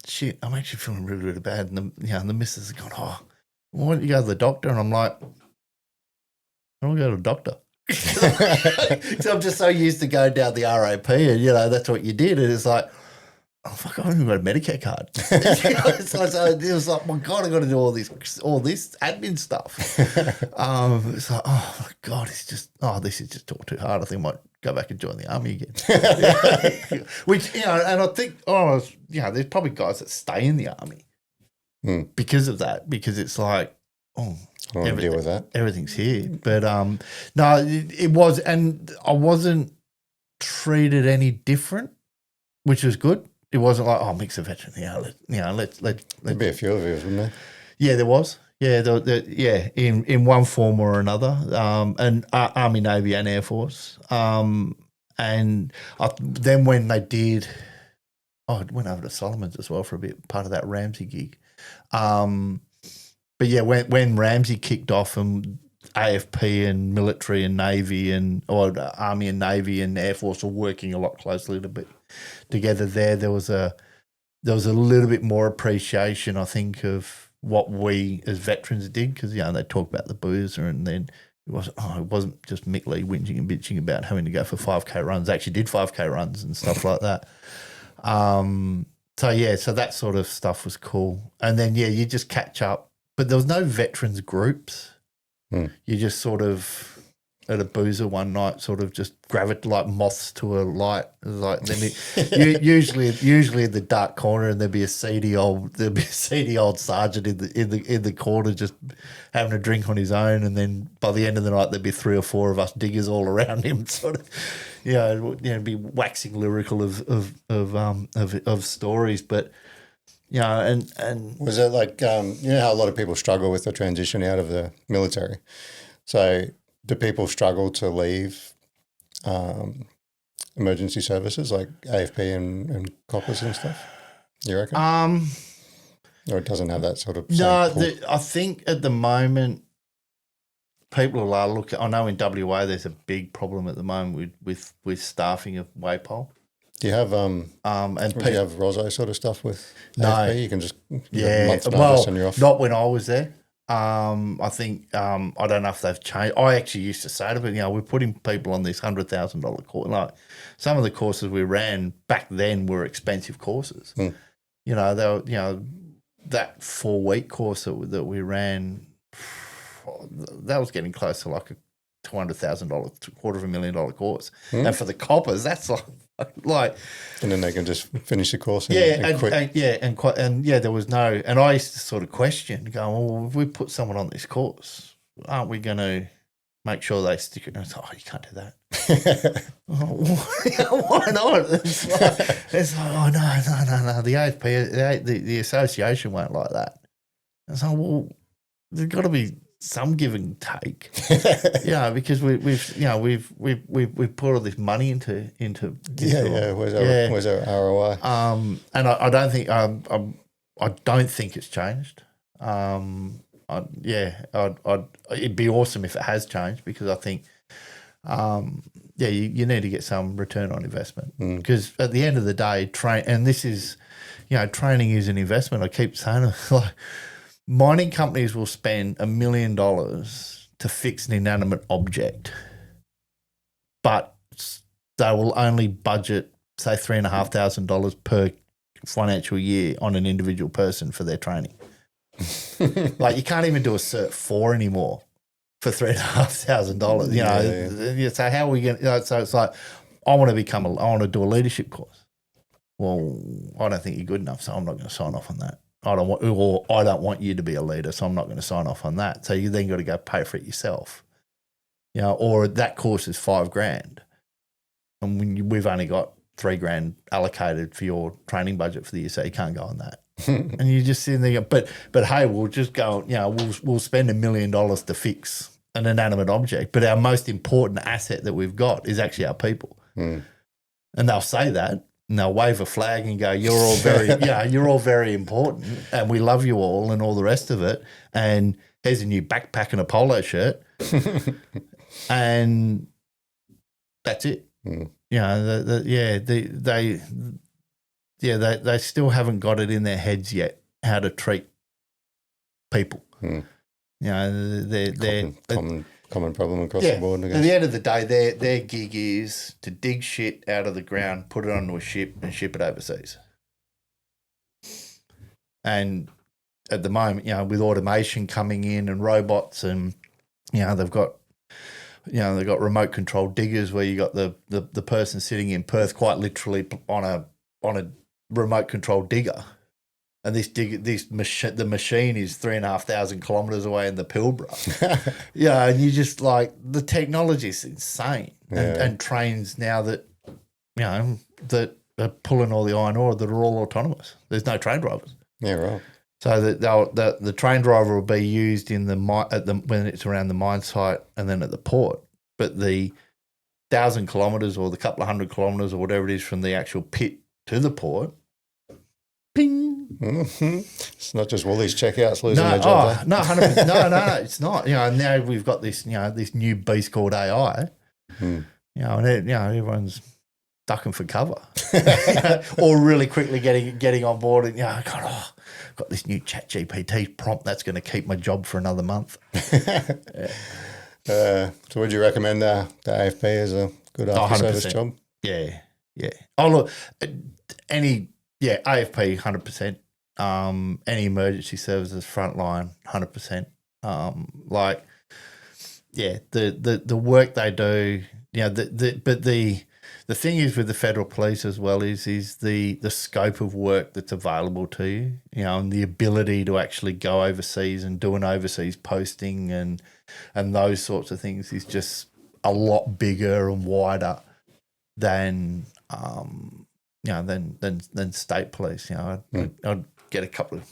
shit, I'm actually feeling really, really bad. And the missus has gone, why don't you go to the doctor? And I'm like, I don't go to the doctor. So I'm just so used to going down the RAP and, that's what you did. And it's like, oh, fuck, I haven't even got a Medicare card. So it was like, my God, I've got to do all this admin stuff. It's like, oh, my God, this is just talk too hard. I think I might go back and join the army again. Which, and I think, there's probably guys that stay in the army because of that, because it's like, I don't want to deal with that. Everything's here. But no, it was, and I wasn't treated any different, which was good. It wasn't like, Mick's a veteran. Let's. There'd be a few of you, wouldn't there? Yeah, there was. Yeah, in one form or another, and Army, Navy, and Air Force. And then when they did, I went over to Solomon's as well for a bit, part of that Ramsey gig. But yeah, when Ramsey kicked off and AFP and military and Navy or Army and Navy and Air Force were working a lot closely together there was a little bit more appreciation, I think, of what we as veterans did, because they talk about the boozer, and then it wasn't just Mick Lee whinging and bitching about having to go for 5K runs. They actually did 5K runs and stuff like that. So that sort of stuff was cool. And then you just catch up, but there was no veterans groups. You just sort of at a boozer one night, sort of just gravitate like moths to a light. Like then usually in the dark corner, and there'd be a seedy old sergeant in the corner just having a drink on his own. And then by the end of the night, there'd be 3 or 4 of us diggers all around him, sort of, be waxing lyrical of stories, but. And was it like how a lot of people struggle with the transition out of the military? So do people struggle to leave emergency services like AFP and coppers and stuff? You reckon? Or it doesn't have that sort of. No, I think at the moment people are looking. I know in WA there's a big problem at the moment with staffing of Waypole. Do you have and do you have Rosso sort of stuff with No. AFP? You can just Yeah, month's notice and you're off. not when I was there. I think I don't know if they've changed. I actually used to say to them, we're putting people on this $100,000 course. Like some of the courses we ran back then were expensive courses. They were, that 4-week course that we ran, that was getting close to like a $200,000, $250,000 course. And for the coppers, that's like, and then they can just finish the course and quit. There was no, and I used to sort of question, going, well, if we put someone on this course, aren't we going to make sure they stick it? And it's like, you can't do that. Why not? It's like, oh, no. The AFP, the association won't like that. And so, well, there's got to be some give and take, because we've put all this money into Where's our ROI? And I don't think I don't think it's changed. It'd be awesome if it has changed, because I think you need to get some return on investment, because at the end of the day, training is an investment. I keep saying it, like, mining companies will spend $1 million to fix an inanimate object, but they will only budget, say, $3,500 per financial year on an individual person for their training. Like, you can't even do a Cert 4 anymore for $3,500. So how are we going? So it's like, I want to do a leadership course. Well, I don't think you're good enough, so I'm not going to sign off on that. I don't want you to be a leader, so I'm not going to sign off on that. So you then got to go pay for it yourself, or that course is $5,000, and we've only got $3,000 allocated for your training budget for the year, so you can't go on that. And you just sit there, but hey, we'll just go, we'll spend $1 million to fix an inanimate object, but our most important asset that we've got is actually our people. And they'll say that. And they'll wave a flag and go, you're all very important, and we love you all, and all the rest of it. And here's a new backpack and a polo shirt, and that's it. They still haven't got it in their heads yet how to treat people. They're common problem across the board. I guess. At the end of the day, their gig is to dig shit out of the ground, put it onto a ship, and ship it overseas. And at the moment, with automation coming in and robots, and they've got remote control diggers where you got the person sitting in Perth quite literally on a remote control digger. And the machine is 3,500 kilometres away in the Pilbara. And you just like, the technology is insane. And trains now that that are pulling all the iron ore that are all autonomous. There's no train drivers. Yeah, right. So that the train driver will be used in when it's around the mine site and then at the port. But the 1,000 kilometres or the couple of 100 kilometres or whatever it is from the actual pit to the port, ping. Mm-hmm. It's not just Woolies checkouts losing their job. No, 100%. No, it's not. Now we've got this, this new beast called AI. And everyone's ducking for cover, or really quickly getting on board. And got this new ChatGPT prompt that's going to keep my job for another month. So would you recommend the AFP as a good after-service job? Yeah. Oh, look, AFP 100%. Any emergency services frontline 100%. The work they do. But the thing is with the federal police as well is the scope of work that's available to you. And the ability to actually go overseas and do an overseas posting and those sorts of things is just a lot bigger and wider than than state police. I'd get a couple of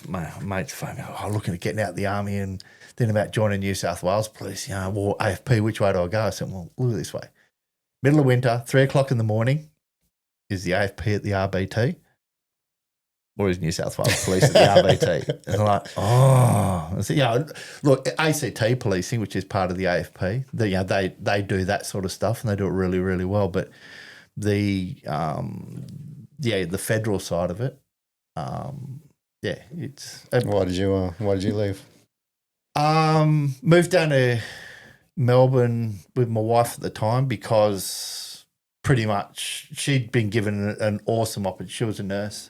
my mates phone me, looking at getting out of the army and then about joining New South Wales Police. Well, AFP, which way do I go? I said, well, look this way. Middle of winter, 3:00 in the morning is the AFP at the RBT. or is New South Wales Police at the RBT? And they're like, oh. I said, look, ACT policing, which is part of the AFP, they do that sort of stuff and they do it really, really well. But the federal side of it, it's. Why did you leave? Moved down to Melbourne with my wife at the time because pretty much she'd been given an awesome opportunity. She was a nurse,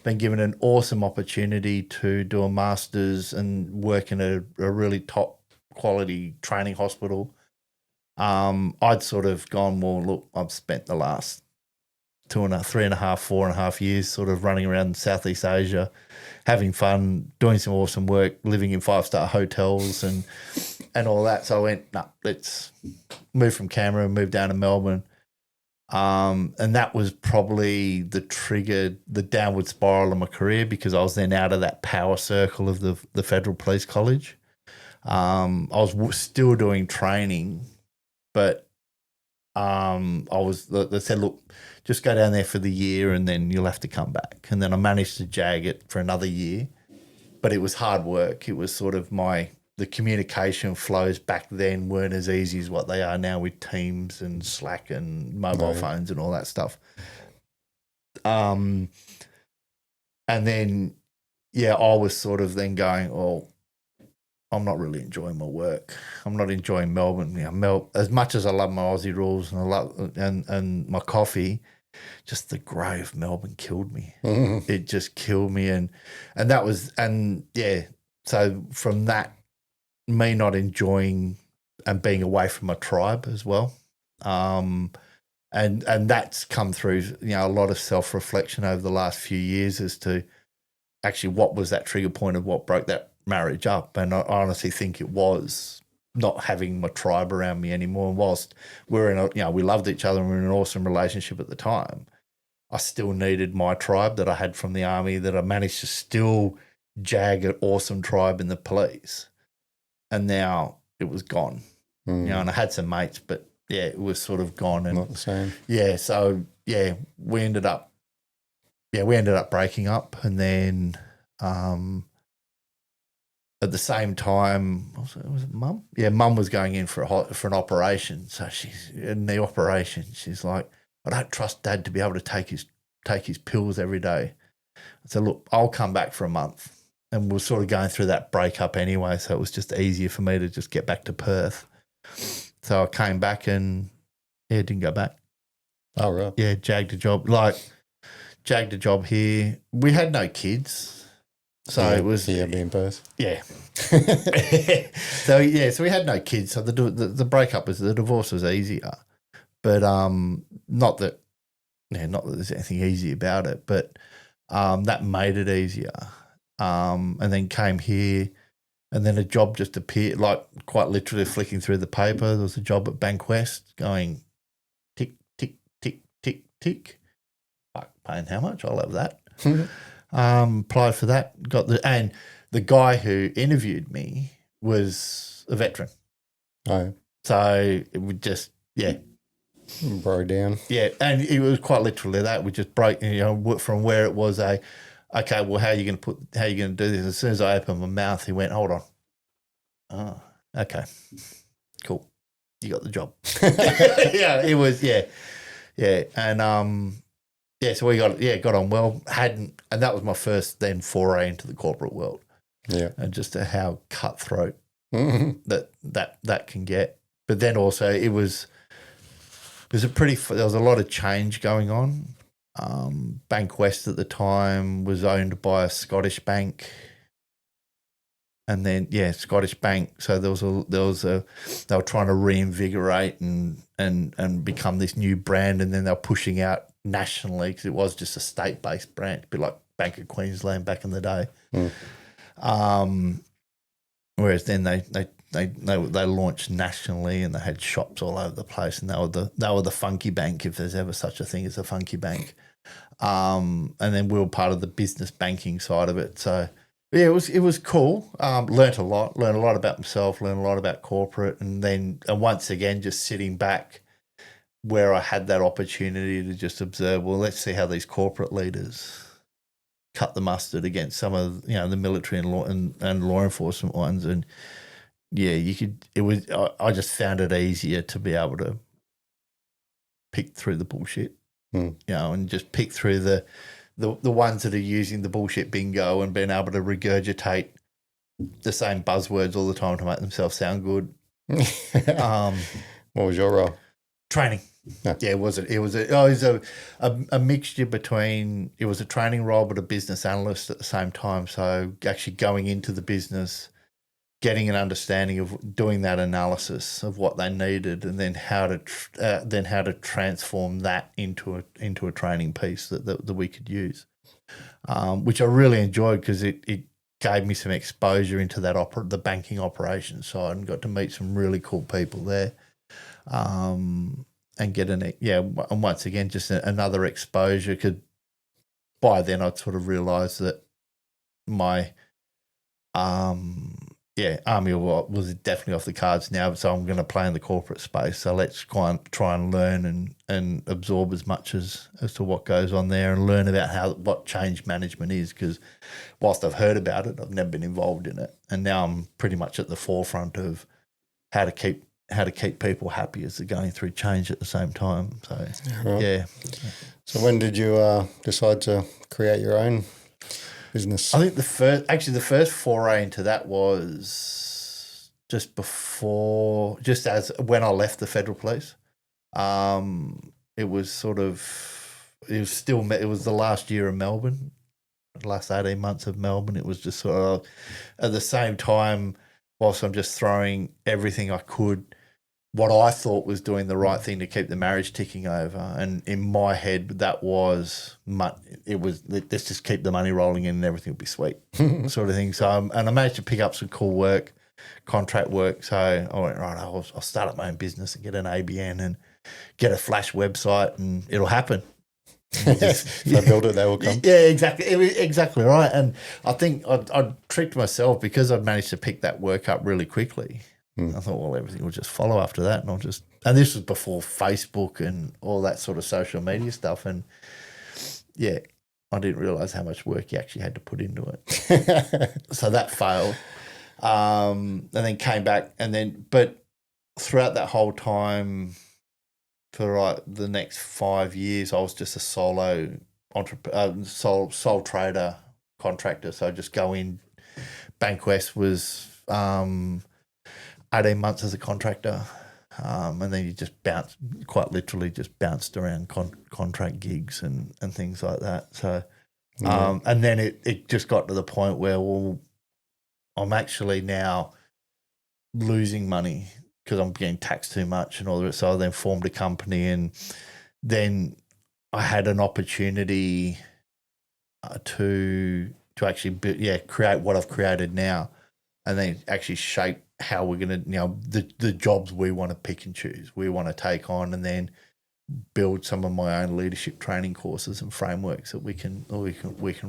been given an awesome opportunity to do a master's and work in a really top quality training hospital. I'd sort of gone, well, look, I've spent the last 4.5 years sort of running around Southeast Asia, having fun, doing some awesome work, living in 5-star hotels and all that. So I went, let's move from Canberra and move down to Melbourne. And that was probably the downward spiral of my career because I was then out of that power circle of the Federal Police College. I was still doing training, but they said, look, just go down there for the year and then you'll have to come back. And then I managed to jag it for another year, but it was hard work. It was sort of the communication flows back then weren't as easy as what they are now with Teams and Slack and mobile phones and all that stuff. And then, I was sort of then going, oh, I'm not really enjoying my work. I'm not enjoying Melbourne. As much as I love my Aussie rules and I love and my coffee, just the grey of Melbourne killed me. Mm-hmm. It just killed me, and that was So from that, me not enjoying and being away from my tribe as well, and that's come through a lot of self-reflection over the last few years as to actually what was that trigger point of what broke that marriage up. And I honestly think it was not having my tribe around me anymore. And whilst we're we loved each other and we were in an awesome relationship at the time, I still needed my tribe that I had from the army, that I managed to still jag an awesome tribe in the police. And now it was gone. And I had some mates, but it was sort of gone. And not the same. Yeah. So we ended up breaking up, and then, at the same time, was it Mum? Yeah, Mum was going in for an operation. So she's in the operation. She's like, I don't trust Dad to be able to take his pills every day. I said, look, I'll come back for a month. And we're sort of going through that breakup anyway, so it was just easier for me to just get back to Perth. So I came back and didn't go back. Oh, right. Yeah, jagged a job here. We had no kids. So it was being Perth. Yeah. So we had no kids. So the breakup the divorce was easier, but not that there's anything easy about it, but that made it easier. And then came here, and then a job just appeared, like quite literally flicking through the paper. There was a job at Bank West going tick tick tick tick tick. Fuck, paying how much? I'll have that. Applied for that, and the guy who interviewed me was a veteran. Oh. So it would just, broke down. Yeah, and it was quite literally that. We just broke, from where it was okay, well, how are you going to do this? As soon as I opened my mouth, he went, hold on. Oh, okay, cool. You got the job. It was, and so we got on well. And that was my first then foray into the corporate world. Yeah, and just how cutthroat that can get. But then also there was a lot of change going on. Bank West at the time was owned by a Scottish bank, and then Scottish bank. So they were trying to reinvigorate and become this new brand, and then they were pushing out nationally because it was just a state-based brand, a bit like Bank of Queensland back in the day. Whereas then they launched nationally, and they had shops all over the place, and they were the funky bank, if there's ever such a thing as a funky bank. And then we were part of the business banking side of it. So it was cool. Learned a lot about myself, learned a lot about corporate, and once again just sitting back where I had that opportunity to just observe, well, let's see how these corporate leaders cut the mustard against some of the military and law enforcement ones, and you could. It was I just found it easier to be able to pick through the bullshit, and just pick through the ones that are using the bullshit bingo and being able to regurgitate the same buzzwords all the time to make themselves sound good. What was your role? Training. No. Yeah, it was a mixture between, it was a training role but a business analyst at the same time. So actually going into the business, getting an understanding of doing that analysis of what they needed, and then how to transform that into a training piece that we could use, which I really enjoyed because it gave me some exposure into that the banking operations side, and got to meet some really cool people there, and get and once again just another exposure. Because by then I'd sort of realised that my Army was definitely off the cards now, so I'm going to play in the corporate space. So let's try and learn and absorb as much as to what goes on there, and learn about what change management is, because whilst I've heard about it, I've never been involved in it. And now I'm pretty much at the forefront of how to keep people happy as they're going through change at the same time. So, yeah. So when did you decide to create your own business? I think the first foray into that was just as when I left the Federal Police. It was the last year of Melbourne, the last 18 months of Melbourne. It was just sort of at the same time, whilst I'm just throwing everything I could, what I thought was doing the right thing to keep the marriage ticking over. And in my head, that was, let's just keep the money rolling in and everything will be sweet sort of thing. So, and I managed to pick up some cool work, contract work. So I went, right, I'll start up my own business and get an ABN and get a Flash website, and it'll happen. If I build it, they will come. Yeah, exactly. It was exactly right. And I think I'd tricked myself because I'd managed to pick that work up really quickly. I thought, well, everything will just follow after that. And this was before Facebook and all that sort of social media stuff. And yeah, I didn't realise how much work you actually had to put into it. So that failed. And then came back, but throughout that whole time, for the next 5 years, I was just a sole trader contractor. So I just go in. Bankwest was 18 months as a contractor, and then you just bounced around contract gigs and things like that. So, and then it just got to the point where, well, I'm actually now losing money because I'm getting taxed too much and all of it. So I then formed a company, and then I had an opportunity to actually create what I've created now, and then actually shape how we're going to, the jobs we want to pick and choose, we want to take on, and then build some of my own leadership training courses and frameworks that we can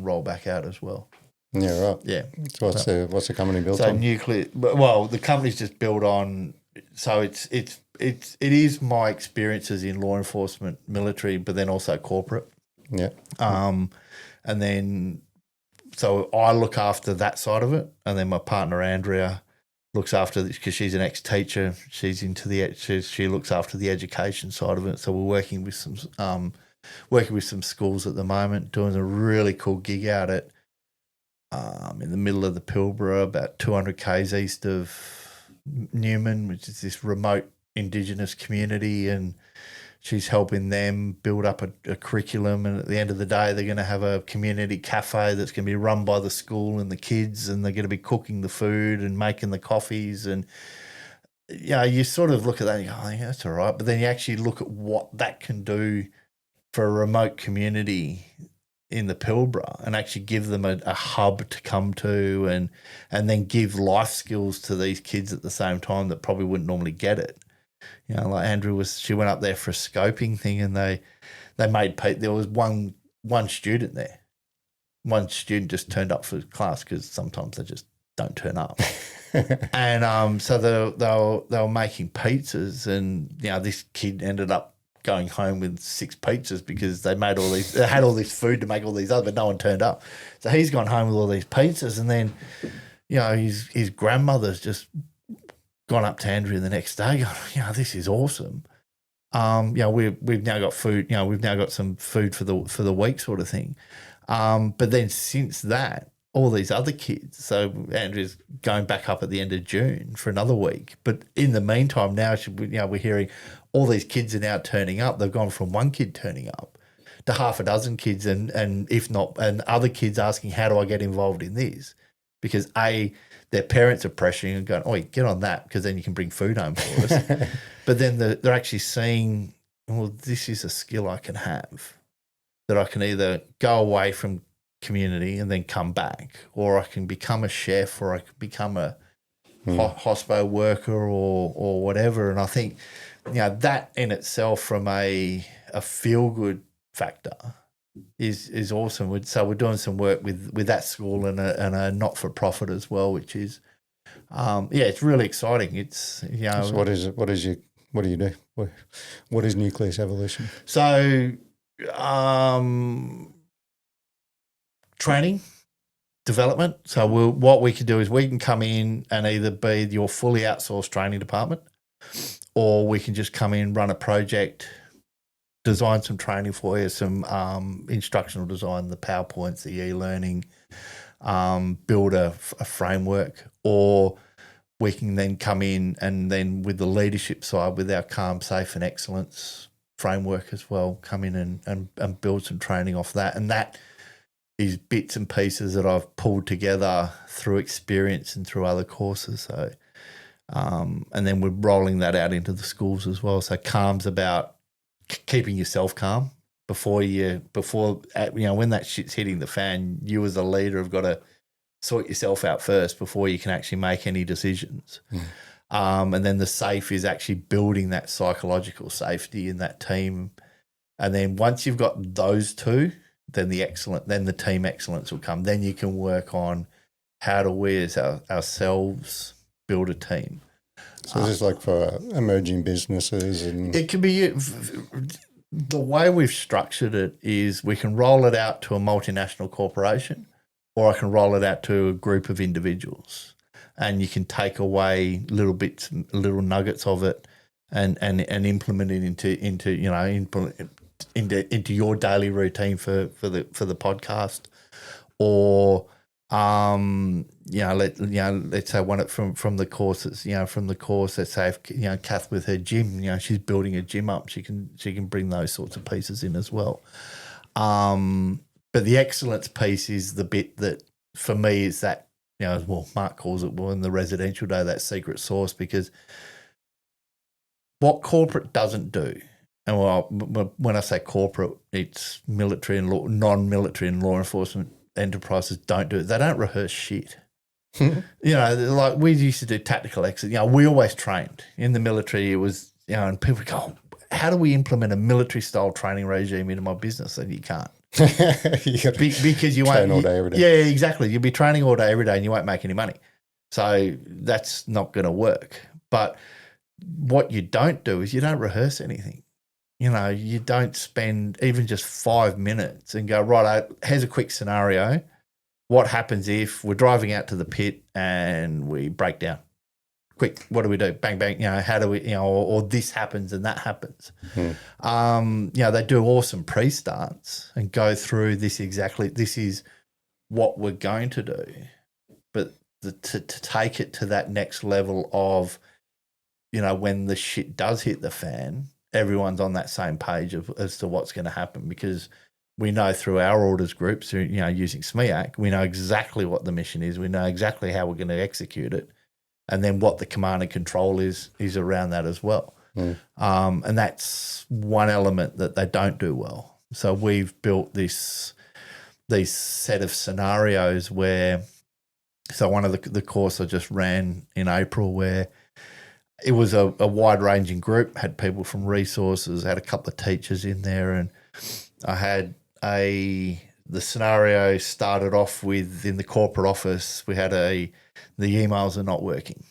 roll back out as well. Yeah, right. Yeah. So what's the company built on? Nucleus. Well, the company's just built on. So it is my experiences in law enforcement, military, but then also corporate. Yeah. And then so I look after that side of it, and then my partner Andrea looks after this because she's an ex-teacher. She's she looks after the education side of it. So we're working with some schools at the moment, doing a really cool gig out at in the middle of the Pilbara, about 200 k's east of Newman, which is this remote Indigenous community, and she's helping them build up a curriculum. And at the end of the day, they're going to have a community cafe that's going to be run by the school and the kids, and they're going to be cooking the food and making the coffees. And you sort of look at that and you go, oh, yeah, that's all right. But then you actually look at what that can do for a remote community in the Pilbara, and actually give them a hub to come to, and then give life skills to these kids at the same time that probably wouldn't normally get it. Like Andrew she went up there for a scoping thing, and they made there was one student there. One student just turned up for class because sometimes they just don't turn up. And so they were making pizzas, and this kid ended up going home with 6 pizzas because they had all this food to make all these other, but no one turned up. So he's gone home with all these pizzas, and then, his grandmother's just gone up to Andrea the next day going, this is awesome. We've now got food, we've now got some food for the week sort of thing. But then since that, all these other kids, so Andrea's going back up at the end of June for another week. But in the meantime, now we're hearing all these kids are now turning up. They've gone from 1 kid turning up to half a dozen kids, and if not, and other kids asking, how do I get involved in this? Because their parents are pressuring and going, oh, get on that, because then you can bring food home for us. But then they're actually seeing, well, this is a skill I can have, that I can either go away from community and then come back, or I can become a chef, or I can become a hospo worker or whatever. And I think, that in itself from a feel-good factor is awesome. So we're doing some work with that school and a not-for-profit as well, which is, it's really exciting. It's, So what is it? What do you do? What is Nucleus Evolution? So, training, development. So what we can do is we can come in and either be your fully outsourced training department, or we can just come in, run a project, design some training for you, some instructional design, the PowerPoints, the e-learning, build a framework, or we can then come in and then with the leadership side, with our calm, safe and excellence framework as well, come in and build some training off that. And that is bits and pieces that I've pulled together through experience and through other courses. So, and then we're rolling that out into the schools as well. So calm's about keeping yourself calm before when that shit's hitting the fan, you as a leader have got to sort yourself out first before you can actually make any decisions. And then the safe is actually building that psychological safety in that team. And then once you've got those two, then the team excellence will come. Then you can work on how do we as ourselves build a team. So this is like for emerging businesses, and it can be, the way we've structured it is we can roll it out to a multinational corporation, or I can roll it out to a group of individuals, and you can take away little bits, little nuggets of it, and implement it into your daily routine for the podcast, or let's say one from the courses, let's say if, Kath with her gym, she's building a gym up, she can bring those sorts of pieces in as well. But the excellence piece is the bit that for me is that, Mark calls it in the residential day, that secret sauce, because what corporate doesn't do, and when I say corporate, it's military and non-military and law enforcement enterprises don't do it. They don't rehearse shit. Like we used to do tactical exit. We always trained in the military. It was, and people go, how do we implement a military style training regime into my business? And you can't. Because you train won't all day every day. Yeah, exactly. You'll be training all day every day and you won't make any money. So that's not going to work. But what you don't do is you don't rehearse anything. You don't spend even just 5 minutes and go, right, here's a quick scenario. What happens if we're driving out to the pit and we break down? Quick, what do we do? Bang, bang. How do we, or this happens and that happens. They do awesome pre-starts and go through this exactly. This is what we're going to do. But to take it to that next level of, when the shit does hit the fan, everyone's on that same page as to what's going to happen, because we know through our orders groups, using SMEAC, we know exactly what the mission is. We know exactly how we're going to execute it, and then what the command and control is around that as well. And that's one element that they don't do well. So we've built these set of scenarios where, so one of the course I just ran in April, where it was a wide-ranging group, had people from resources, had a couple of teachers in there, and I had the scenario started off with, in the corporate office, we had the emails are not working.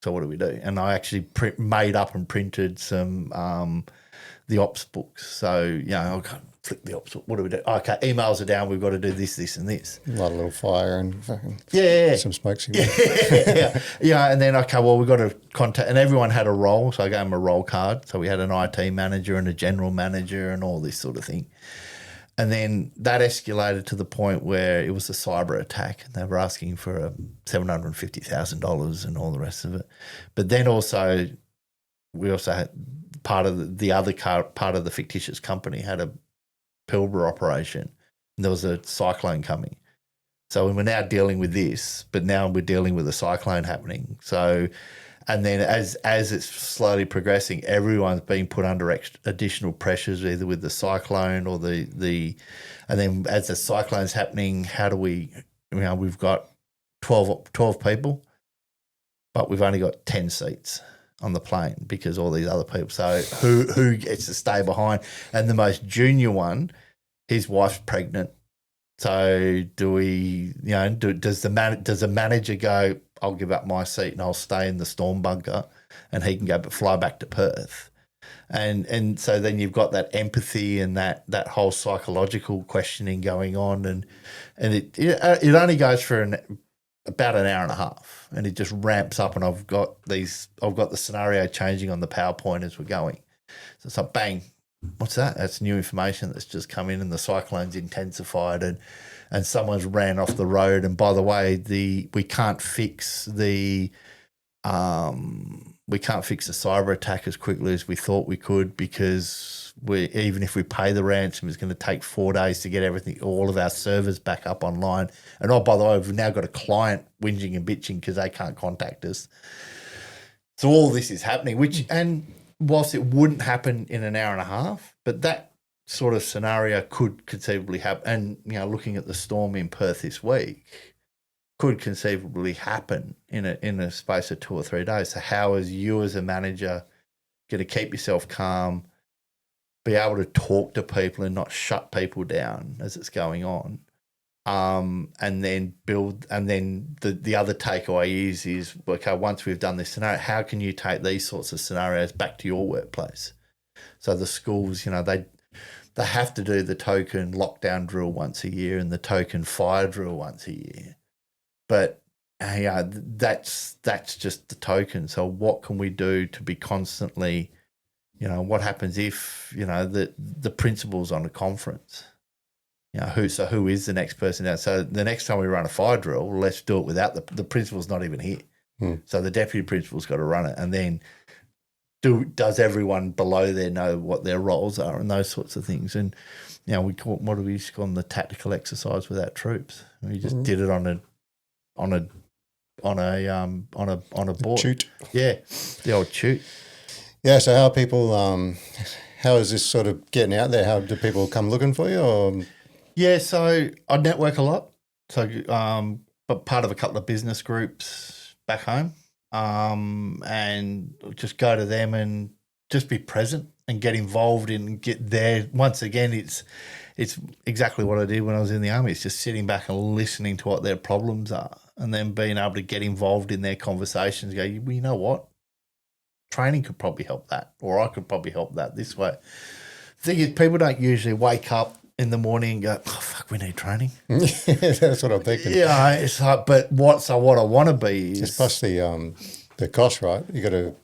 So what do we do? And I actually made up and printed some the ops books. So, I can't flick the ops book. What do we do? Okay, emails are down. We've got to do this, this, and this. Light a little fire and fucking some smoke signals. And then, okay, well, we've got to contact, and everyone had a role. So I gave them a role card. So we had an IT manager and a general manager and all this sort of thing. And then that escalated to the point where it was a cyber attack, and they were asking for $750,000 and all the rest of it. But then we also had part of part of the fictitious company had a Pilbara operation, and there was a cyclone coming. So we're now dealing with this, but now we're dealing with a cyclone happening. So, and then as it's slowly progressing, everyone's being put under additional pressures, either with the cyclone or and then as the cyclone's happening, how do we've got 12 people, but we've only got 10 seats on the plane because all these other people. So who gets to stay behind? And the most junior one, his wife's pregnant. So does the manager go, I'll give up my seat and I'll stay in the storm bunker, and he can fly back to Perth. And so then you've got that empathy and that whole psychological questioning going on, and it only goes for about an hour and a half, and it just ramps up, and I've got the scenario changing on the PowerPoint as we're going. So it's like, bang, what's that? That's new information that's just come in, and the cyclone's intensified, and someone's ran off the road. And by the way, we can't fix the cyber attack as quickly as we thought we could, because even if we pay the ransom, it's going to take 4 days to get all of our servers back up online. And by the way, we've now got a client whinging and bitching because they can't contact us. So all this is happening, and whilst it wouldn't happen in an hour and a half, but that sort of scenario could conceivably happen. And, looking at the storm in Perth this week, could conceivably happen in a space of 2 or 3 days. So how is you as a manager going to keep yourself calm, be able to talk to people and not shut people down as it's going on, and then build? And then the other takeaway is okay, once we've done this scenario, how can you take these sorts of scenarios back to your workplace? So the schools, they have to do the token lockdown drill once a year and the token fire drill once a year. But that's just the token. So what can we do to be constantly, what happens if, the principal's on a conference? Who is the next person out? So the next time we run a fire drill, let's do it without the principal's not even here. So the deputy principal's got to run it. And then does everyone below there know what their roles are and those sorts of things? And, we call them the tactical exercise without troops. We just did it on a board. Shoot. Yeah, the old shoot. Yeah, so how are people, how is this sort of getting out there? How do people come looking for you? Or? Yeah, so I network a lot. So, but part of a couple of business groups back home, and just go to them and just be present and get involved and get there. Once again, it's exactly what I did when I was in the army. It's just sitting back and listening to what their problems are, and then being able to get involved in their conversations. Go, well, you know what? Training could probably help that, or I could probably help that this way. The thing is, people don't usually wake up in the morning and go, oh, fuck, we need training. That's what I'm thinking. Yeah, it's like, but what I want to be is... It's plus the cost, right? You got to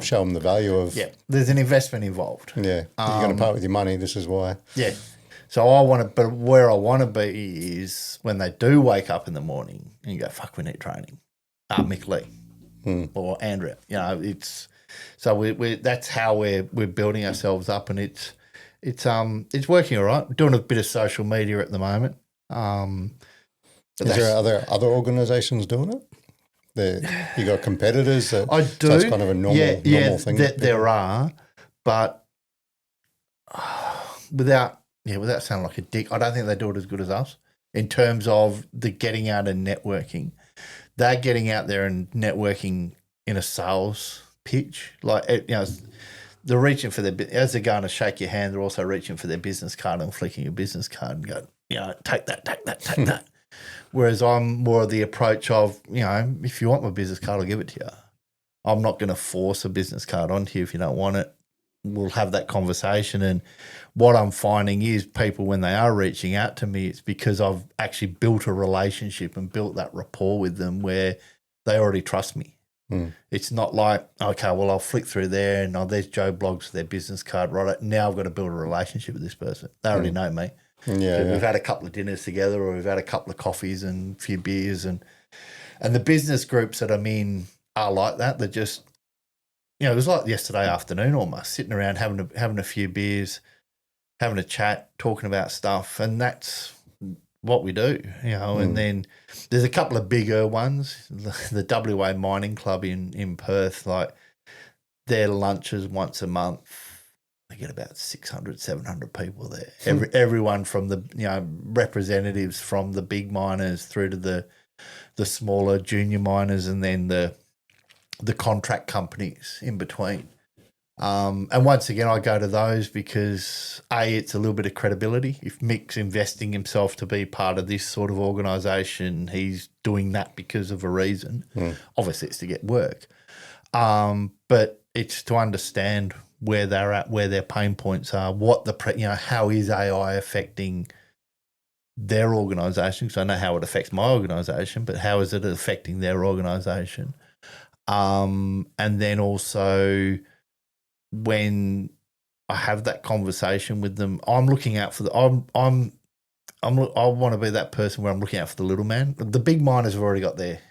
show them the value of... Yeah, there's an investment involved. Yeah, you're going to part with your money, this is why. Yeah. So I want to, but where I want to be is when they do wake up in the morning and you go, fuck, we need training. Mick Lee or Andrea, it's, so we that's how we're building ourselves up, and it's working all right. We're doing a bit of social media at the moment. Is there other organisations doing it? You got competitors that I do. So it's kind of a normal thing. There are, but without sounding like a dick, I don't think they do it as good as us in terms of the getting out and networking. They're getting out there and networking in a sales pitch, they're reaching for as they're going to shake your hand, they're also reaching for their business card and flicking your business card and go, take that, take that. Whereas I'm more of the approach of, if you want my business card, I'll give it to you. I'm not going to force a business card onto you if you don't want it. we'll have that conversation. And what I'm finding is people, when they are reaching out to me, it's because I've actually built a relationship and built that rapport with them where they already trust me. It's not like, okay, well, I'll flick through there and there's Joe Bloggs with their business card. Right, now I've got to build a relationship with this person. They already know me. Yeah, We've had a couple of dinners together, or we've had a couple of coffees and a few beers, and the business groups that I'm in are like that. They're just, it was like yesterday afternoon almost, sitting around having a few beers, having a chat, talking about stuff, and that's what we do, And then there's a couple of bigger ones, the WA Mining Club in Perth, like their lunches once a month. They get about 600, 700 people there. Everyone from the representatives from the big miners through to the smaller junior miners, and then the contract companies in between. And once again, I go to those because it's a little bit of credibility. If Mick's investing himself to be part of this sort of organisation, he's doing that because of a reason. Obviously, it's to get work, but it's to understand where they're at, where their pain points are, what how is AI affecting their organisation? Because I know how it affects my organisation, but how is it affecting their organisation? And then also, when I have that conversation with them, I'm looking out for I want to be that person where I'm looking out for the little man. The big miners have already got there.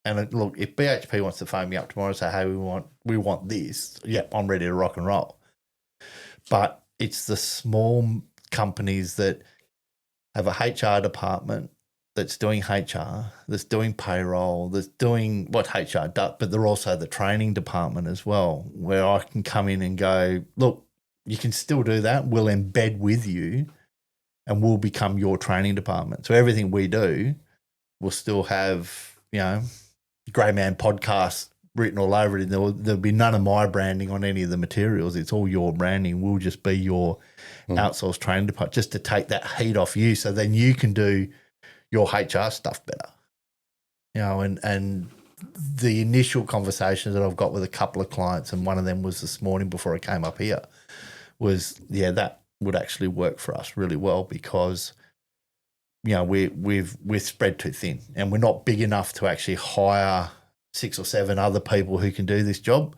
And look, if BHP wants to phone me up tomorrow and say, hey, we want this, I'm ready to rock and roll. But it's the small companies that have a HR department that's doing HR, that's doing payroll, that's doing what HR does, but they're also the training department as well, where I can come in and go, look, you can still do that. We'll embed with you and we'll become your training department. So everything we do will still have, Grey Man podcast written all over it. There'll be none of my branding on any of the materials. It's all your branding. We'll just be your outsourced training department, just to take that heat off you, so then you can do your HR stuff better. And the initial conversations that I've got with a couple of clients, and one of them was this morning before I came up here, was, that would actually work for us really well, because we're spread too thin and we're not big enough to actually hire 6 or 7 other people who can do this job.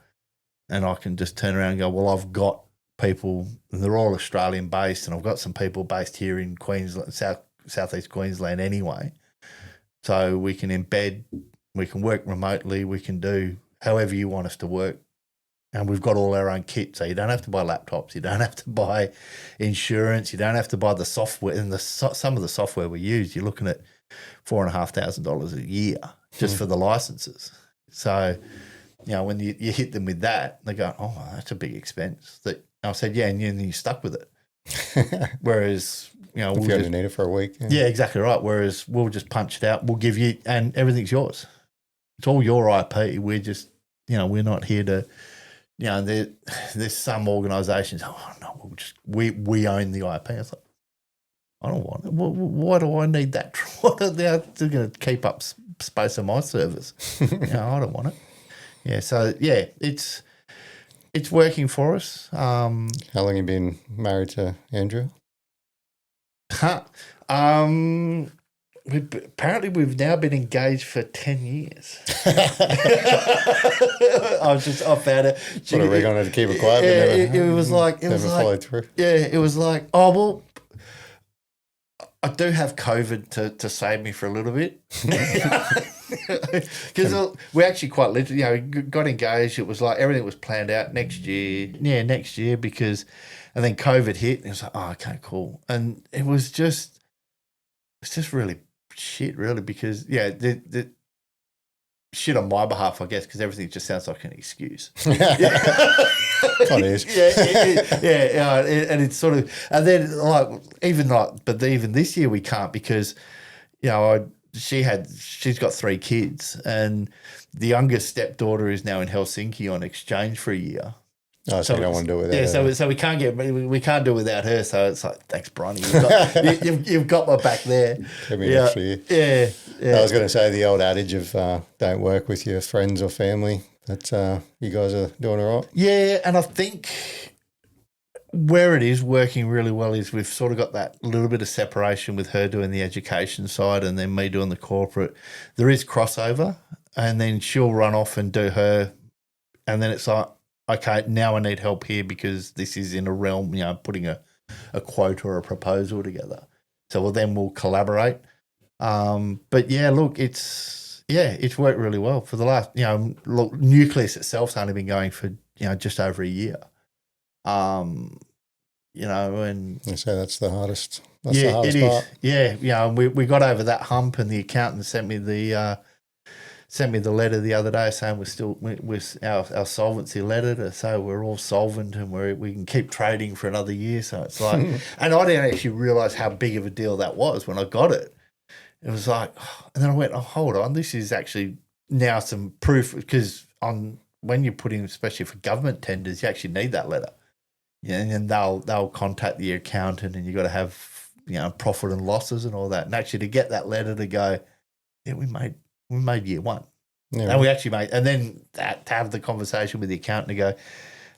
And I can just turn around and go, well, I've got people, and they're all Australian based, and I've got some people based here in Queensland, Southeast Queensland anyway. So we can embed, we can work remotely, we can do however you want us to work. And we've got all our own kit, so you don't have to buy laptops, you don't have to buy insurance, you don't have to buy the software. And some of the software we use, you're looking at $4,500 a year just for the licenses. So, when you hit them with that, they go, oh, that's a big expense. That I said, and you're stuck with it. Whereas, if you only need it for a week. Yeah, exactly right. Whereas we'll just punch it out, we'll give you, and everything's yours. It's all your IP. We're just, we're not here to. There's some organisations. Oh no, we own the IP. I was like, I don't want it. Why do I need that? What are they going to keep up space on my servers? I don't want it. Yeah, so it's working for us. How long have you been married to Andrew? Apparently we've now been engaged for 10 years. I found it. Put a ring on it to keep it quiet. It was like, followed through. Yeah, it was like, oh, well, I do have COVID to save me for a little bit. Because we actually quite literally, got engaged. It was like everything was planned out next year. Yeah, next year, because, and then COVID hit, and it was like, oh, okay, cool. And it's just really shit, really, because the shit on my behalf, I guess, because everything just sounds like an excuse. Kind of is. And it's sort of, and then but even this year we can't, because she's got 3 kids, and the youngest stepdaughter is now in Helsinki on exchange for a year. Oh, so you don't want to do it without her. Yeah, so we can't do it without her. So it's like, thanks, Bronny. You've got my back there. Give me an extra year. Yeah. I was going to say the old adage of don't work with your friends or family. That you guys are doing all right. Yeah, and I think where it is working really well is we've sort of got that little bit of separation with her doing the education side and then me doing the corporate. There is crossover, and then she'll run off and do her, and then it's like, okay, now I need help here because this is in a realm, putting a quote or a proposal together. So we'll collaborate. But yeah, look, it's worked really well for the last, look, Nucleus itself's only been going for, just over a year. And so that's the hardest. That's yeah, the hardest it is. part. Yeah, we got over that hump, and the accountant sent me the letter the other day saying we're our solvency letter, so we're all solvent and we can keep trading for another year. So it's like, and I didn't actually realise how big of a deal that was when I got it. It was like, and then I went, oh, hold on, this is actually now some proof, because when you're putting, especially for government tenders, you actually need that letter. Yeah, and then they'll contact the accountant, and you got to have profit and losses and all that. And actually, to get that letter to go, yeah, we made year one, and we actually made, and then to have the conversation with the accountant to go,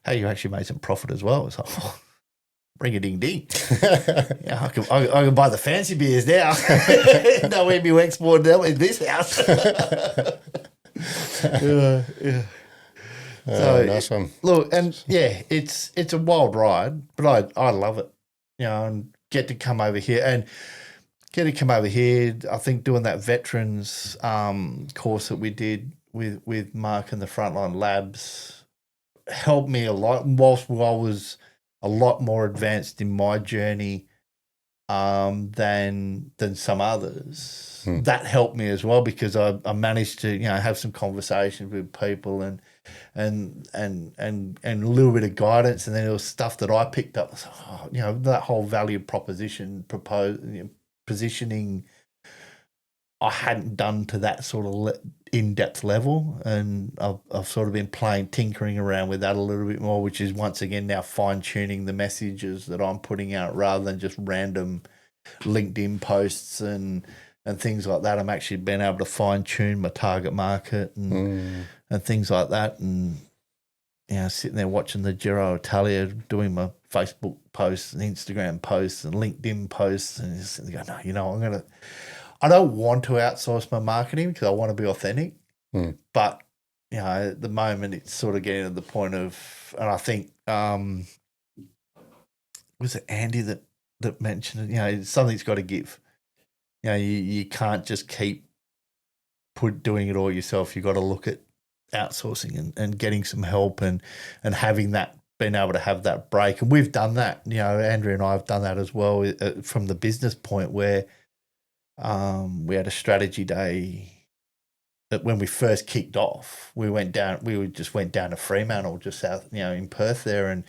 hey, you actually made some profit as well. It's like, oh, bring a ding ding. I can buy the fancy beers now. No EBU export in this house. Yeah. So, nice one. Look, and yeah, it's a wild ride, but I love it, and get to come over here. I think doing that veterans course that we did with Mark and the Frontline Labs helped me a lot. Whilst I was a lot more advanced in my journey than some others, that helped me as well, because I managed to have some conversations with people and a little bit of guidance, and then there was stuff that I picked up. That whole value proposition positioning, I hadn't done to that sort of in-depth level, and I've sort of been tinkering around with that a little bit more, which is once again now fine-tuning the messages that I'm putting out rather than just random LinkedIn posts and things like that. I'm actually been able to fine-tune my target market and things like that, and sitting there watching the Giro Italia doing my Facebook posts and Instagram posts and LinkedIn posts, and just go, no, I don't want to outsource my marketing because I want to be authentic. But at the moment it's sort of getting to the point of, and I think was it Andy that mentioned it? Something's got to give. You can't just keep doing it all yourself. You got to look at outsourcing and getting some help and having that, being able to have that break. And we've done that. Andrea and I have done that as well from the business point, where we had a strategy day that when we first kicked off, we just went down to Fremantle, just south, in Perth there, and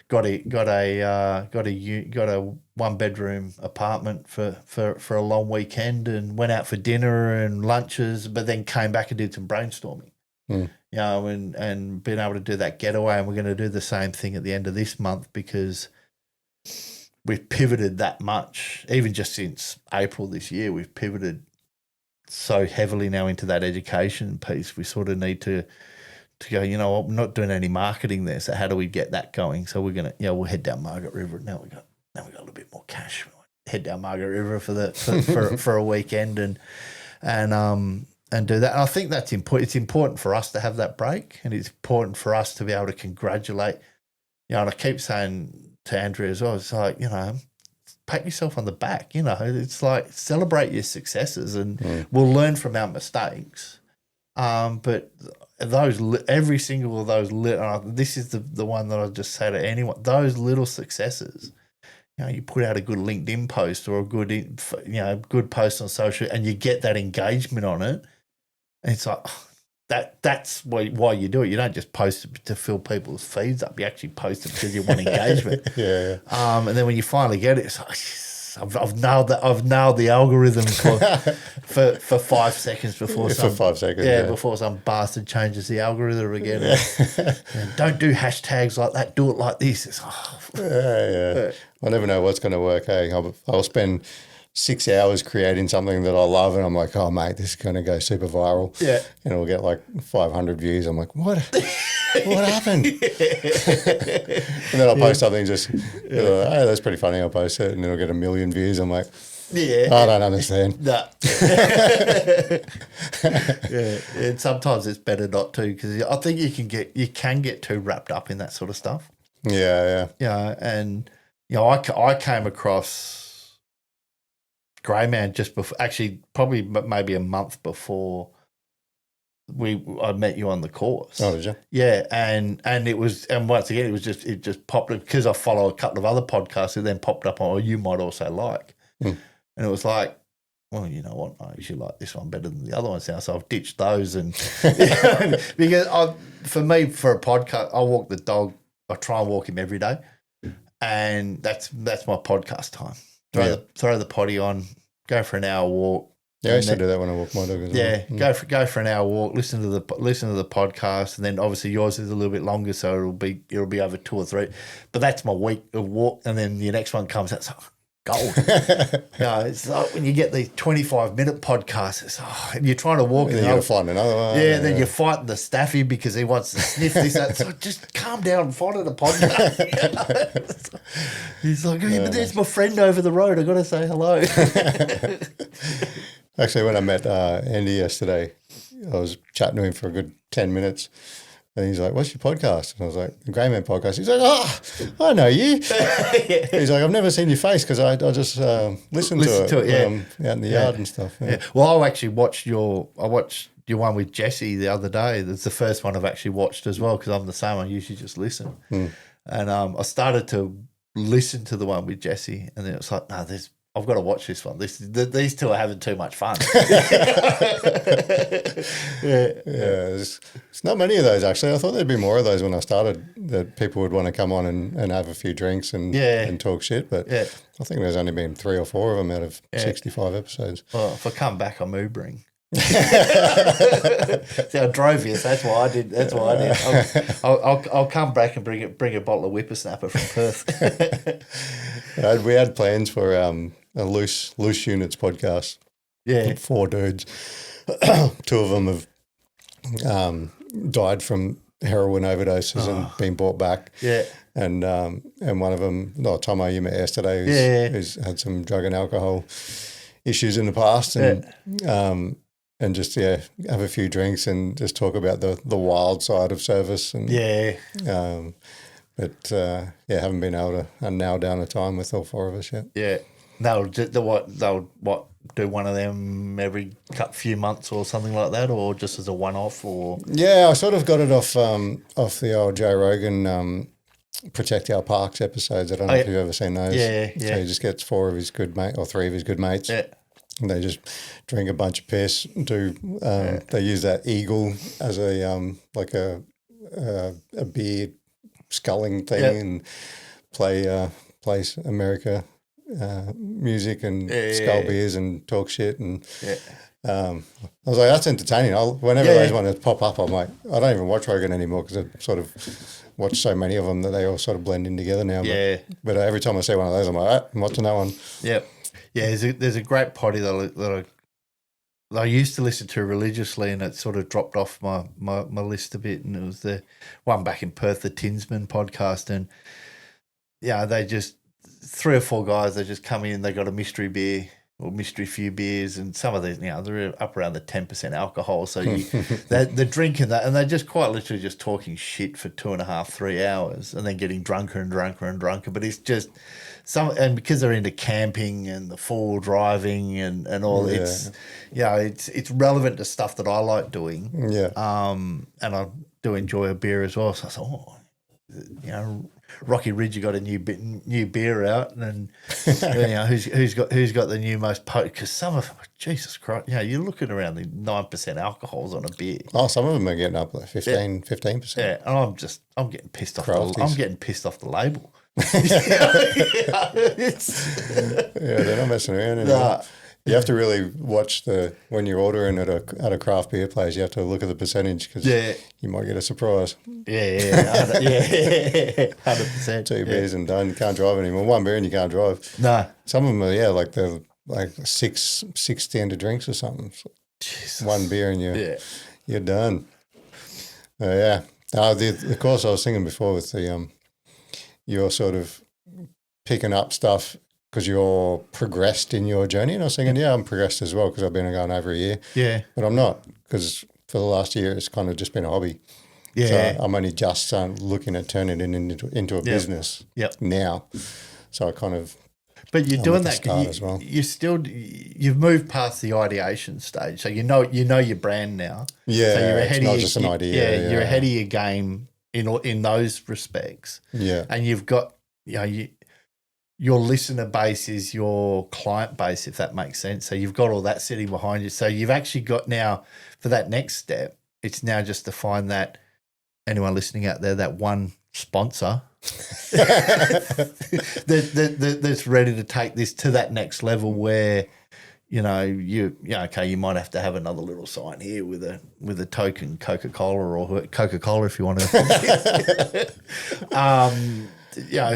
got a 1-bedroom apartment for a long weekend, and went out for dinner and lunches, but then came back and did some brainstorming. And being able to do that getaway, and we're going to do the same thing at the end of this month, because we've pivoted that much, even just since April this year. We've pivoted so heavily now into that education piece. We sort of need to go, what, we're not doing any marketing there, so how do we get that going? So we're gonna, we'll head down Margaret River. Now we got a little bit more cash. Head down Margaret River for a weekend and do that. And I think that's important. It's important for us to have that break, and it's important for us to be able to congratulate. And I keep saying to Andrea as well, it's like, pat yourself on the back. It's like, celebrate your successes, and we'll learn from our mistakes. But every single of those this is the one that I'll just say to anyone, those little successes. You put out a good LinkedIn post or a good post on social, and you get that engagement on it. And it's like, that's why you do it. You don't just post it to fill people's feeds up. You actually post it because you want engagement. Yeah. And then when you finally get it, it's like, I've nailed that. I've nailed the algorithm for 5 seconds before before some bastard changes the algorithm again. And don't do hashtags like that. Do it like this. It's I never know what's going to work. Hey, I'll spend 6 hours creating something that I love, and I'm like, oh mate, this is going to go super viral. Yeah, and it'll get like 500 views. I'm like, what? What happened? And then I'll post something just, hey, that's pretty funny. I'll post it and it'll get 1 million views. I'm like, I don't understand. No. And sometimes it's better not to, because I think you can get too wrapped up in that sort of stuff. Yeah. And I came across Grey Man just before, actually probably maybe a month before I met you on the course. Oh, did you? Yeah, and it was, and once again it just popped up because I follow a couple of other podcasts. It then popped up on, you might also like, and it was like, well, you know what, I usually like this one better than the other ones now, so I've ditched those. And because for me, for a podcast, I walk the dog. I try and walk him every day, and that's my podcast time. Throw the potty on, go for an hour walk. Yeah, I used to do that when I walk my dog as well. Go for an hour walk, listen to the podcast, and then obviously yours is a little bit longer, so it'll be over 2 or 3. But that's my week of walk, and then the next one comes out. It's like gold. It's like when you get these 25-minute podcasts, it's, and you're trying to walk, and you got to find another one. Yeah, then you're fighting the staffy because he wants to sniff this. So just calm down and find a podcast. He's like, but there's my friend over the road. I got to say hello. Actually, when I met Andy yesterday, I was chatting to him for a good 10 minutes. And he's like, what's your podcast? And I was like, the Grey Man podcast. He's like, I know you. He's like, I've never seen your face because I just listen to it out in the yard and stuff. Yeah. Well, I actually watched your one with Jesse the other day. That's the first one I've actually watched as well, because I'm the same. I usually just listen. And I started to listen to the one with Jesse, and then it was like, no, I've got to watch this one. These two are having too much fun. There's not many of those, actually. I thought there'd be more of those when I started, that people would want to come on and have a few drinks and talk shit. But I think there's only been 3 or 4 of them out of 65 episodes. Well, if I come back, I'm Ubering. See, I drove you, so that's why I did. I'll come back and bring a bottle of whippersnapper from Perth. We had plans for a loose units podcast. Yeah, 4 dudes. 2 of them have died from heroin overdoses and been brought back. Yeah, and one of them, Tomo, you met yesterday, who's had some drug and alcohol issues in the past, and just have a few drinks and just talk about the wild side of service. And haven't been able to nail down a time with all 4 of us yet. Yeah, they'll do one of them every few months or something like that, or just as a one-off, or I sort of got it off the old Joe Rogan Protect Our Parks episodes. I don't know if you've ever seen those. Yeah. So he just gets 4 of his good mates or 3 of his good mates. Yeah. And they just drink a bunch of piss. They use that eagle as a a beer sculling thing, and play America music and skull beers and talk shit. And I was like, that's entertaining. Whenever those ones pop up, I'm like, I don't even watch Rogan anymore because I sort of watch so many of them that they all sort of blend in together now. But every time I see one of those, I'm like, I'm watching that one. Yep. Yeah, there's a great potty that I used to listen to religiously, and it sort of dropped off my list a bit. And it was the one back in Perth, the Tinsman podcast. And they just 3 or 4 guys. They just come in. They got a mystery beer or mystery few beers, and some of these they're up around the 10% alcohol. So they're drinking that, and they're just quite literally just talking shit for 2.5, 3 hours, and then getting drunker and drunker and drunker. But it's just and because they're into camping and the 4-wheel driving and all, it's relevant to stuff that I like doing. And I do enjoy a beer as well. So I thought, Rocky Ridge, you got a new beer out, and who's got the new most potent? Because some of them, Jesus Christ, you're looking around the 9% alcohols on a beer. Oh, some of them are getting up like 15%. Yeah, and I'm getting pissed off. I'm getting pissed off the label. They're not messing around anymore. You have to really watch when you're ordering at a craft beer place. You have to look at the percentage because you might get a surprise. 100%. 2 beers and done. You can't drive anymore. 1 beer and you can't drive. No. Some of them are they're like 6 standard drinks or something. Jesus. 1 beer and you're done. The course I was thinking before with the you're sort of picking up stuff because you're progressed in your journey. And I was thinking, yeah, I'm progressed as well because I've been going over a year. Yeah. But I'm not, because for the last year it's kind of just been a hobby. Yeah. So I'm only just looking at turning it into a business now. So I kind of. But you're doing that as well. You've moved past the ideation stage, so you know your brand now. Yeah, so you're ahead it's not of just an idea. Yeah, you're ahead of your game in those respects. Yeah, and you've got your listener base is your client base, if that makes sense. So you've got all that sitting behind you. So you've actually got now for that next step. It's now just to find that anyone listening out there, that one sponsor. that's ready to take this to that next level where you might have to have another little sign here with a token Coca-Cola or Coca-Cola if you want to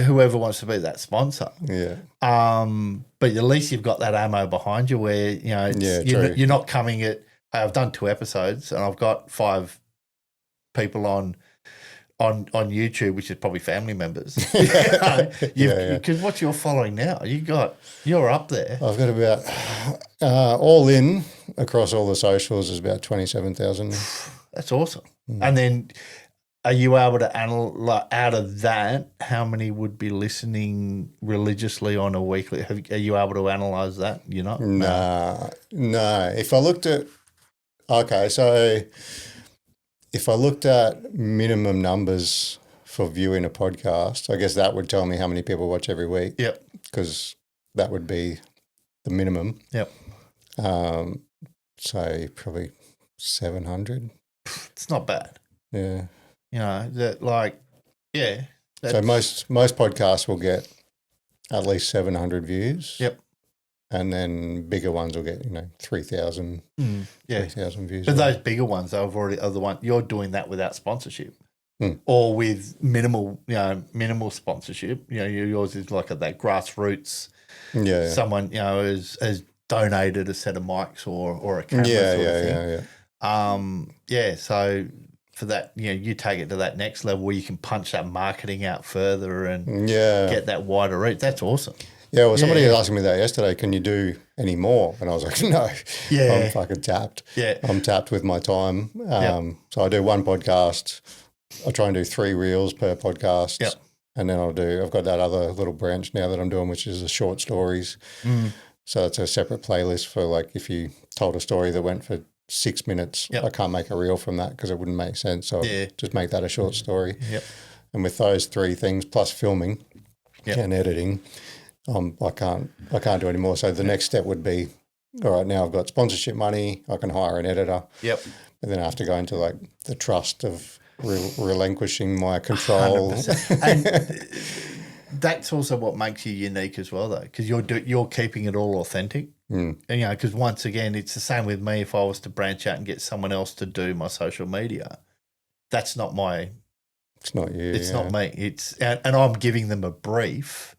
whoever wants to be that sponsor, but at least you've got that ammo behind you where you're not coming at, hey, I've done 2 episodes and I've got 5 people on YouTube, which is probably family members. Because what you're following now, you're up there. I've got about all in across all the socials is about 27,000. That's awesome. And then, are you able to analyze out of that how many would be listening religiously on a weekly? Are you able to analyze that? You're not. No. If I looked at If I looked at minimum numbers for viewing a podcast, I guess that would tell me how many people watch every week. Yep. Because that would be the minimum. Yep. So probably 700. It's not bad. Yeah. So most podcasts will get at least 700 views. Yep. And then bigger ones will get 3,000 views. But those bigger ones are the one you're doing that without sponsorship, or with minimal sponsorship. Yours is like that grassroots. Yeah. Someone has donated a set of mics or a camera. So for that, you take it to that next level where you can punch that marketing out further and get that wider reach. That's awesome. Yeah, well, somebody was asking me that yesterday, can you do any more? And I was like, no, I'm fucking tapped. Yeah. I'm tapped with my time. So I do 1 podcast. I try and do 3 reels per podcast. Yep. And then I've got that other little branch now that I'm doing, which is the short stories. So it's a separate playlist for like if you told a story that went for 6 minutes, I can't make a reel from that because it wouldn't make sense. So just make that a short story. Yep. And with those 3 things plus filming and editing, I can't do any more. So the next step would be, all right, now I've got sponsorship money, I can hire an editor. Yep. And then I have to go into like the trust of relinquishing my control. 100%. And that's also what makes you unique as well, though, because you're keeping it all authentic. And, because once again, it's the same with me. If I was to branch out and get someone else to do my social media, that's not my. It's not you. It's not me. And I'm giving them a brief.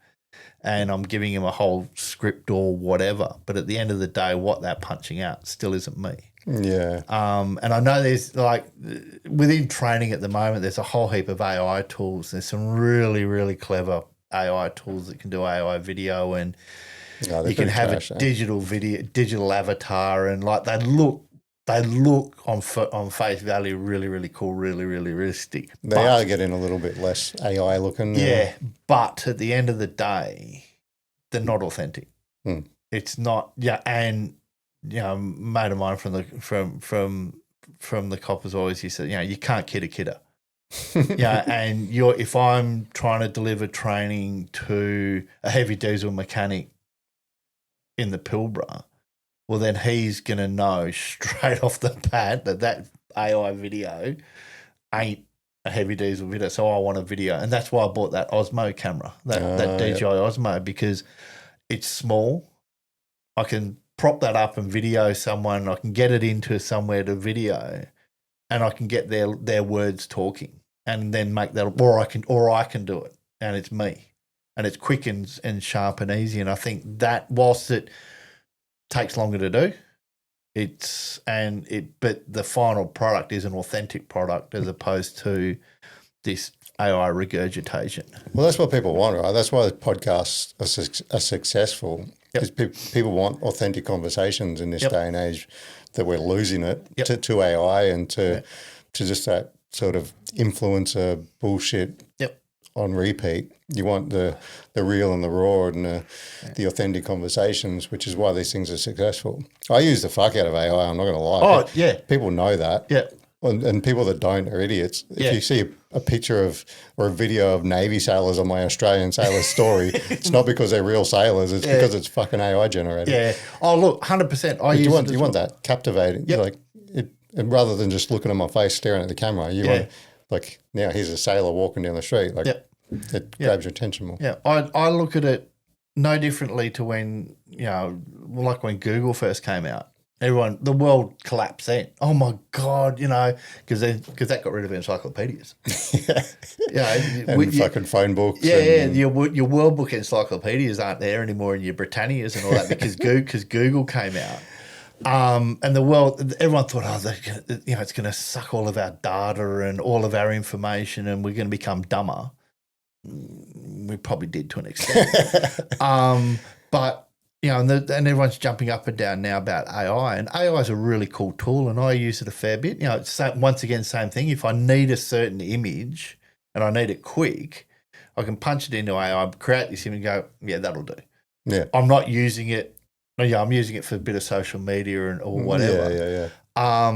And I'm giving him a whole script or whatever. But at the end of the day, what they're punching out still isn't me. Yeah. And I know there's within training at the moment, there's a whole heap of AI tools. There's some really, really clever AI tools that can do AI video and you can have a digital avatar and they look on face value really, really cool, really, really realistic. They are getting a little bit less AI looking. Yeah, but at the end of the day, they're not authentic. It's not. Yeah, and a mate of mine from the coppers always he said, you can't kid a kidder. And if I'm trying to deliver training to a heavy diesel mechanic in the Pilbara, well, then he's going to know straight off the bat that AI video ain't a heavy diesel video. So I want a video. And that's why I bought that Osmo camera, that DJI Osmo, because it's small. I can prop that up and video someone. I can get it into somewhere to video and I can get their words talking and then make that, or I can do it. And it's me. And it's quick and sharp and easy. And I think that whilst it takes longer to do, But the final product is an authentic product as opposed to this AI regurgitation. Well, that's what people want, right? That's why podcasts are successful. Because people want authentic conversations in this day and age, that we're losing it to AI and to just that sort of influencer bullshit on repeat. You want the real and the raw and the authentic conversations, which is why these things are successful. I use the fuck out of AI, I'm not going to lie. Oh, yeah. People know that. Yeah. And people that don't are idiots. If you see a picture of or a video of Navy sailors on my Australian sailor story, it's not because they're real sailors. It's because it's fucking AI generated. Yeah. Oh, look, 100%. You want that captivating. Yep. Like and rather than just looking at my face, staring at the camera, you want like now here's a sailor walking down the street. Like it grabs your attention more. Yeah. I look at it no differently to when like when Google first came out. The world collapsed then. Oh my God, because that got rid of encyclopedias. And fucking phone books. Your World Book encyclopedias aren't there anymore, and your Britannias and all that because Google came out. And the world, everyone thought, it's going to suck all of our data and all of our information, and we're going to become dumber. We probably did to an extent, but. And everyone's jumping up and down now about AI, and AI is a really cool tool, and I use it a fair bit. Once again, same thing. If I need a certain image and I need it quick, I can punch it into AI, create this image, and go, yeah, that'll do. Yeah, I'm not using it. Yeah, I'm using it for a bit of social media or whatever. Yeah. I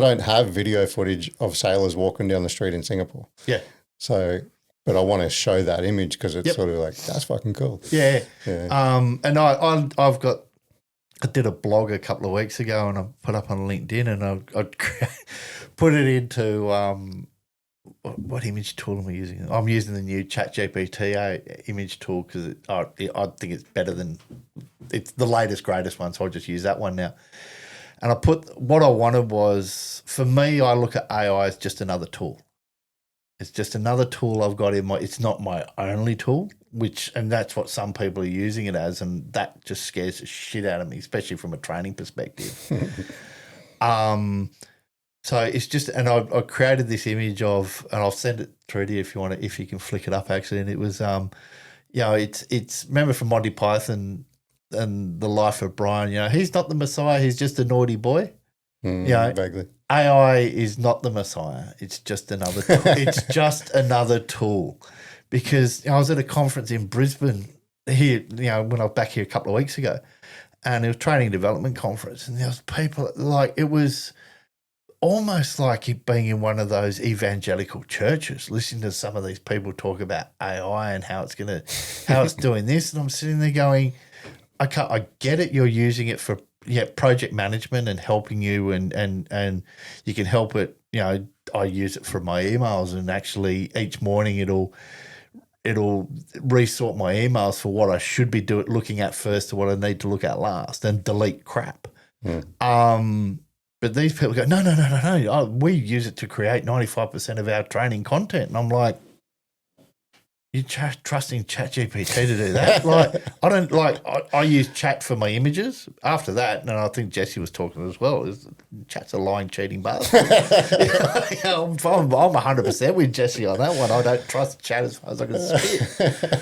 don't have video footage of sailors walking down the street in Singapore. Yeah. So. But I want to show that image because it's sort of like, that's fucking cool. Yeah. And I did a blog a couple of weeks ago and I put up on LinkedIn and I put it into, what image tool am I using? I'm using the new ChatGPT image tool because I think it's better than, it's the latest, greatest one. So I'll just use that one now. And what I wanted was, for me, I look at AI as just another tool. It's just another tool I've got it's not my only tool, and that's what some people are using it as, and that just scares the shit out of me, especially from a training perspective. So it's just, and I created this image of, and I'll send it through to you if you can flick it up actually, and it was, it's remember from Monty Python and The Life of Brian, he's not the Messiah, he's just a naughty boy. Vaguely. AI is not the Messiah. It's just another tool. It's just another tool. Because I was at a conference in Brisbane here, when I was back here a couple of weeks ago, and it was a training development conference, and there was people it was almost like it being in one of those evangelical churches, listening to some of these people talk about AI and how it's doing this, and I'm sitting there going, I get it. You're using it for project management and helping you, and you can help it. I use it for my emails, and actually each morning it'll resort my emails for what I should be looking at first to what I need to look at last, and delete crap. But these people go, no. We use it to create 95% of our training content, and I'm like, you're trusting ChatGPT to do that? I don't I use chat for my images. After that, and I think Jesse was talking as well, is chat's a lying, cheating bastard. I'm 100% with Jesse on that one. I don't trust chat as far as I can spit.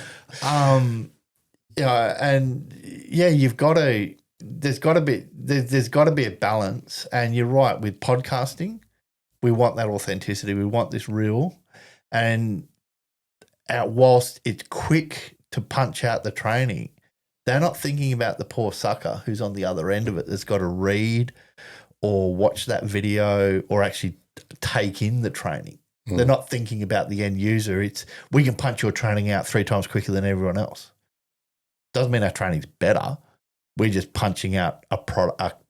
You've got to. There's got to be a balance, and you're right with podcasting. We want that authenticity. We want this real, and whilst it's quick to punch out the training, they're not thinking about the poor sucker who's on the other end of it that's got to read or watch that video or actually take in the training. They're not thinking about the end user. It's, we can punch your training out 3 times quicker than everyone else. Doesn't mean our training's better. We're just punching out a product,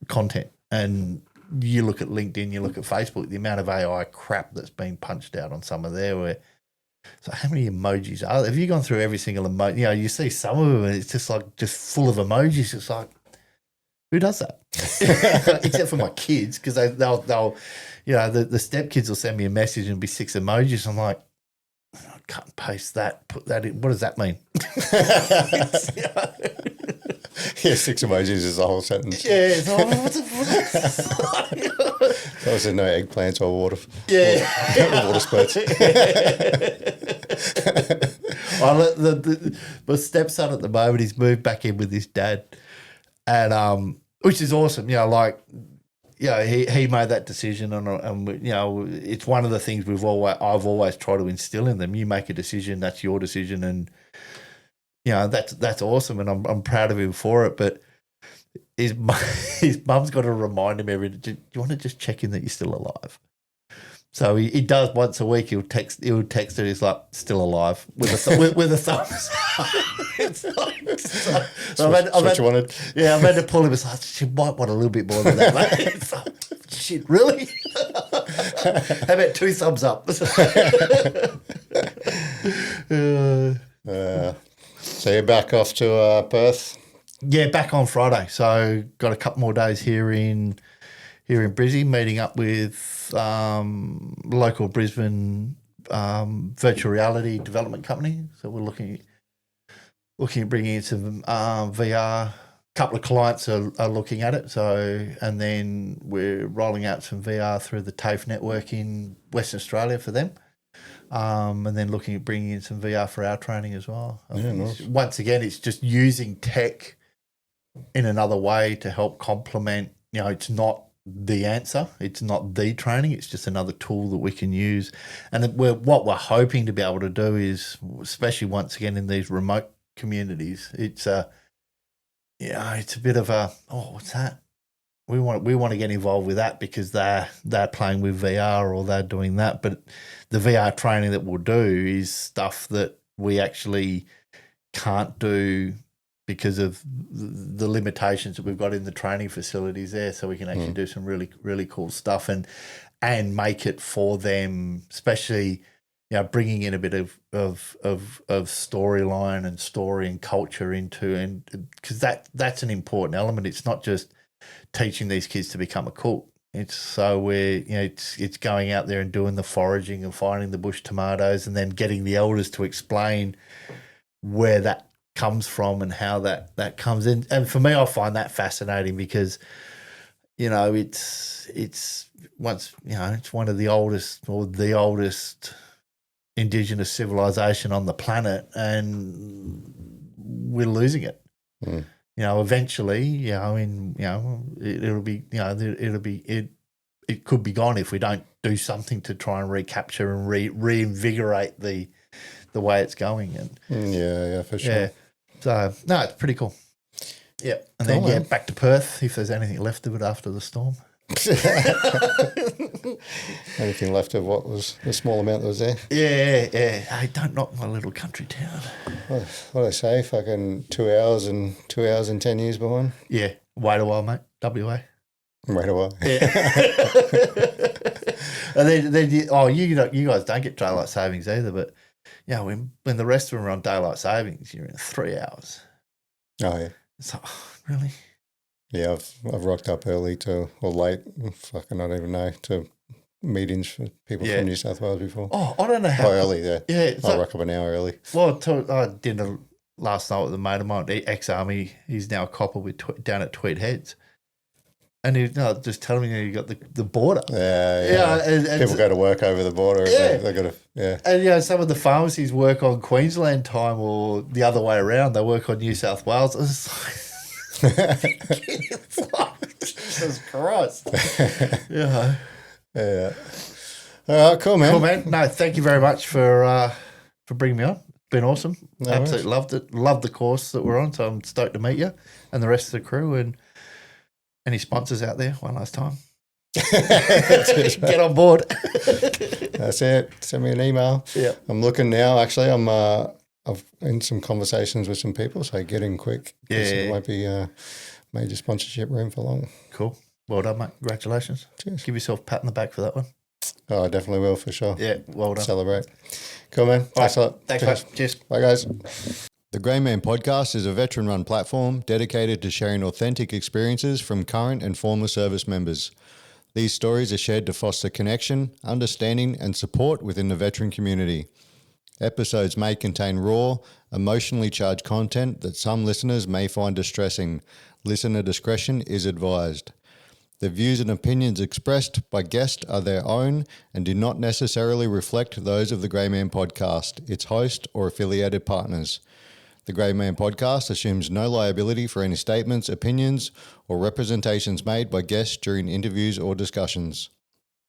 content. And you look at LinkedIn, you look at Facebook, the amount of AI crap that's being punched out on some of there. So how many emojis are there? Have you gone through every single emoji? You see some of them and it's just full of emojis. It's like, who does that? Except for my kids, because they'll the stepkids will send me a message and it'll be 6 emojis. I'm like, cut and paste that, put that in. What does that mean? Yeah, 6 emojis is the whole sentence. Yeah, it's like, what the fuck? That was no eggplants or water. Yeah. Water spurts. My stepson at the moment, he's moved back in with his dad, and which is awesome. You know, like, you know, he made that decision, and you know, it's one of the things I've always tried to instill in them. You make a decision, that's your decision, and you know, that's awesome, and I'm proud of him for it. But his mum's got to remind him every day, do you want to just check in that you're still alive? So he does once a week. He'll text her. He's like, still alive with a thumbs up. It's like, so what you wanted. Yeah, I've had to pull him. It's like, she might want a little bit more than that, mate. It's like, shit, really? How about 2 thumbs up? So you're back off to Perth? Yeah, back on Friday. So got a couple more days here in Brizzy, meeting up with local Brisbane virtual reality development company. So we're looking at bringing in some VR. A couple of clients are looking at it. So, and then we're rolling out some VR through the TAFE network in Western Australia for them. And then looking at bringing in some VR for our training as well. Nice. Once again, it's just using tech in another way to help complement. You know, it's not the answer. It's not the training. It's just another tool that we can use. And what we're hoping to be able to do is, especially once again in these remote communities, it's a bit of a, what's that? We want to get involved with that because they're playing with VR or they're doing that. But the VR training that we'll do is stuff that we actually can't do because of the limitations that we've got in the training facilities there. So we can actually do some really, really cool stuff and make it for them, especially, you know, bringing in a bit of storyline and story and culture into, and because that's an important element. It's not just teaching these kids to become a cook. It's it's going out there and doing the foraging and finding the bush tomatoes and then getting the elders to explain where that comes from and how that comes in. And for me, I find that fascinating because, you know, it's one of the oldest or the oldest indigenous civilization on the planet, and we're losing it. You know, eventually, you know, it could be gone if we don't do something to try and recapture and reinvigorate the way it's going. And yeah, for sure. Yeah. So no, it's pretty cool. Yeah, and cool, then back to Perth if there's anything left of it after the storm. Anything left of what was the small amount that was there? Yeah. Hey, don't knock my little country town. What do I say? Fucking 2 hours and 10 years behind. Yeah, wait a while, mate. WA. Wait a while. Yeah. And then you guys don't get daylight savings either, but yeah, when the rest of them are on daylight savings, you're in 3 hours. Oh yeah. It's like, really? Yeah, I've rocked up early or late. Fucking I don't even know, to meetings for people from New South Wales before. Oh, I don't know how early there. Yeah, I rock up an hour early. Well, I did last night with a mate of mine, ex-army. He's now a copper down at Tweed Heads. And he just telling me you got the border. Yeah. And people go to work over the border. Yeah. They got to, yeah. And, some of the pharmacies work on Queensland time or the other way around. They work on New South Wales. It's like Jesus Christ. Yeah. Yeah. All right, cool, man. Cool, man. No, thank you very much for bringing me on. It's been awesome. No Absolutely loved it. Loved the course that we're on. So I'm stoked to meet you and the rest of the crew and any sponsors out there one last time. Get on board. That's it. Send me an email. Yeah. I'm looking now. Actually, I've in some conversations with some people, so get in quick. Yeah. It won't be major sponsorship room for long. Cool. Well done, mate. Congratulations. Cheers. Give yourself a pat on the back for that one. Oh, I definitely will for sure. Yeah, well done. Celebrate. Cool, man. Thanks a lot. Thanks, mate. Cheers. Bye, guys. The Grey Man Podcast is a veteran-run platform dedicated to sharing authentic experiences from current and former service members. These stories are shared to foster connection, understanding, and support within the veteran community. Episodes may contain raw, emotionally charged content that some listeners may find distressing. Listener discretion is advised. The views and opinions expressed by guests are their own and do not necessarily reflect those of the Grey Man Podcast, its host, or affiliated partners. The Grey Man Podcast assumes no liability for any statements, opinions, or representations made by guests during interviews or discussions.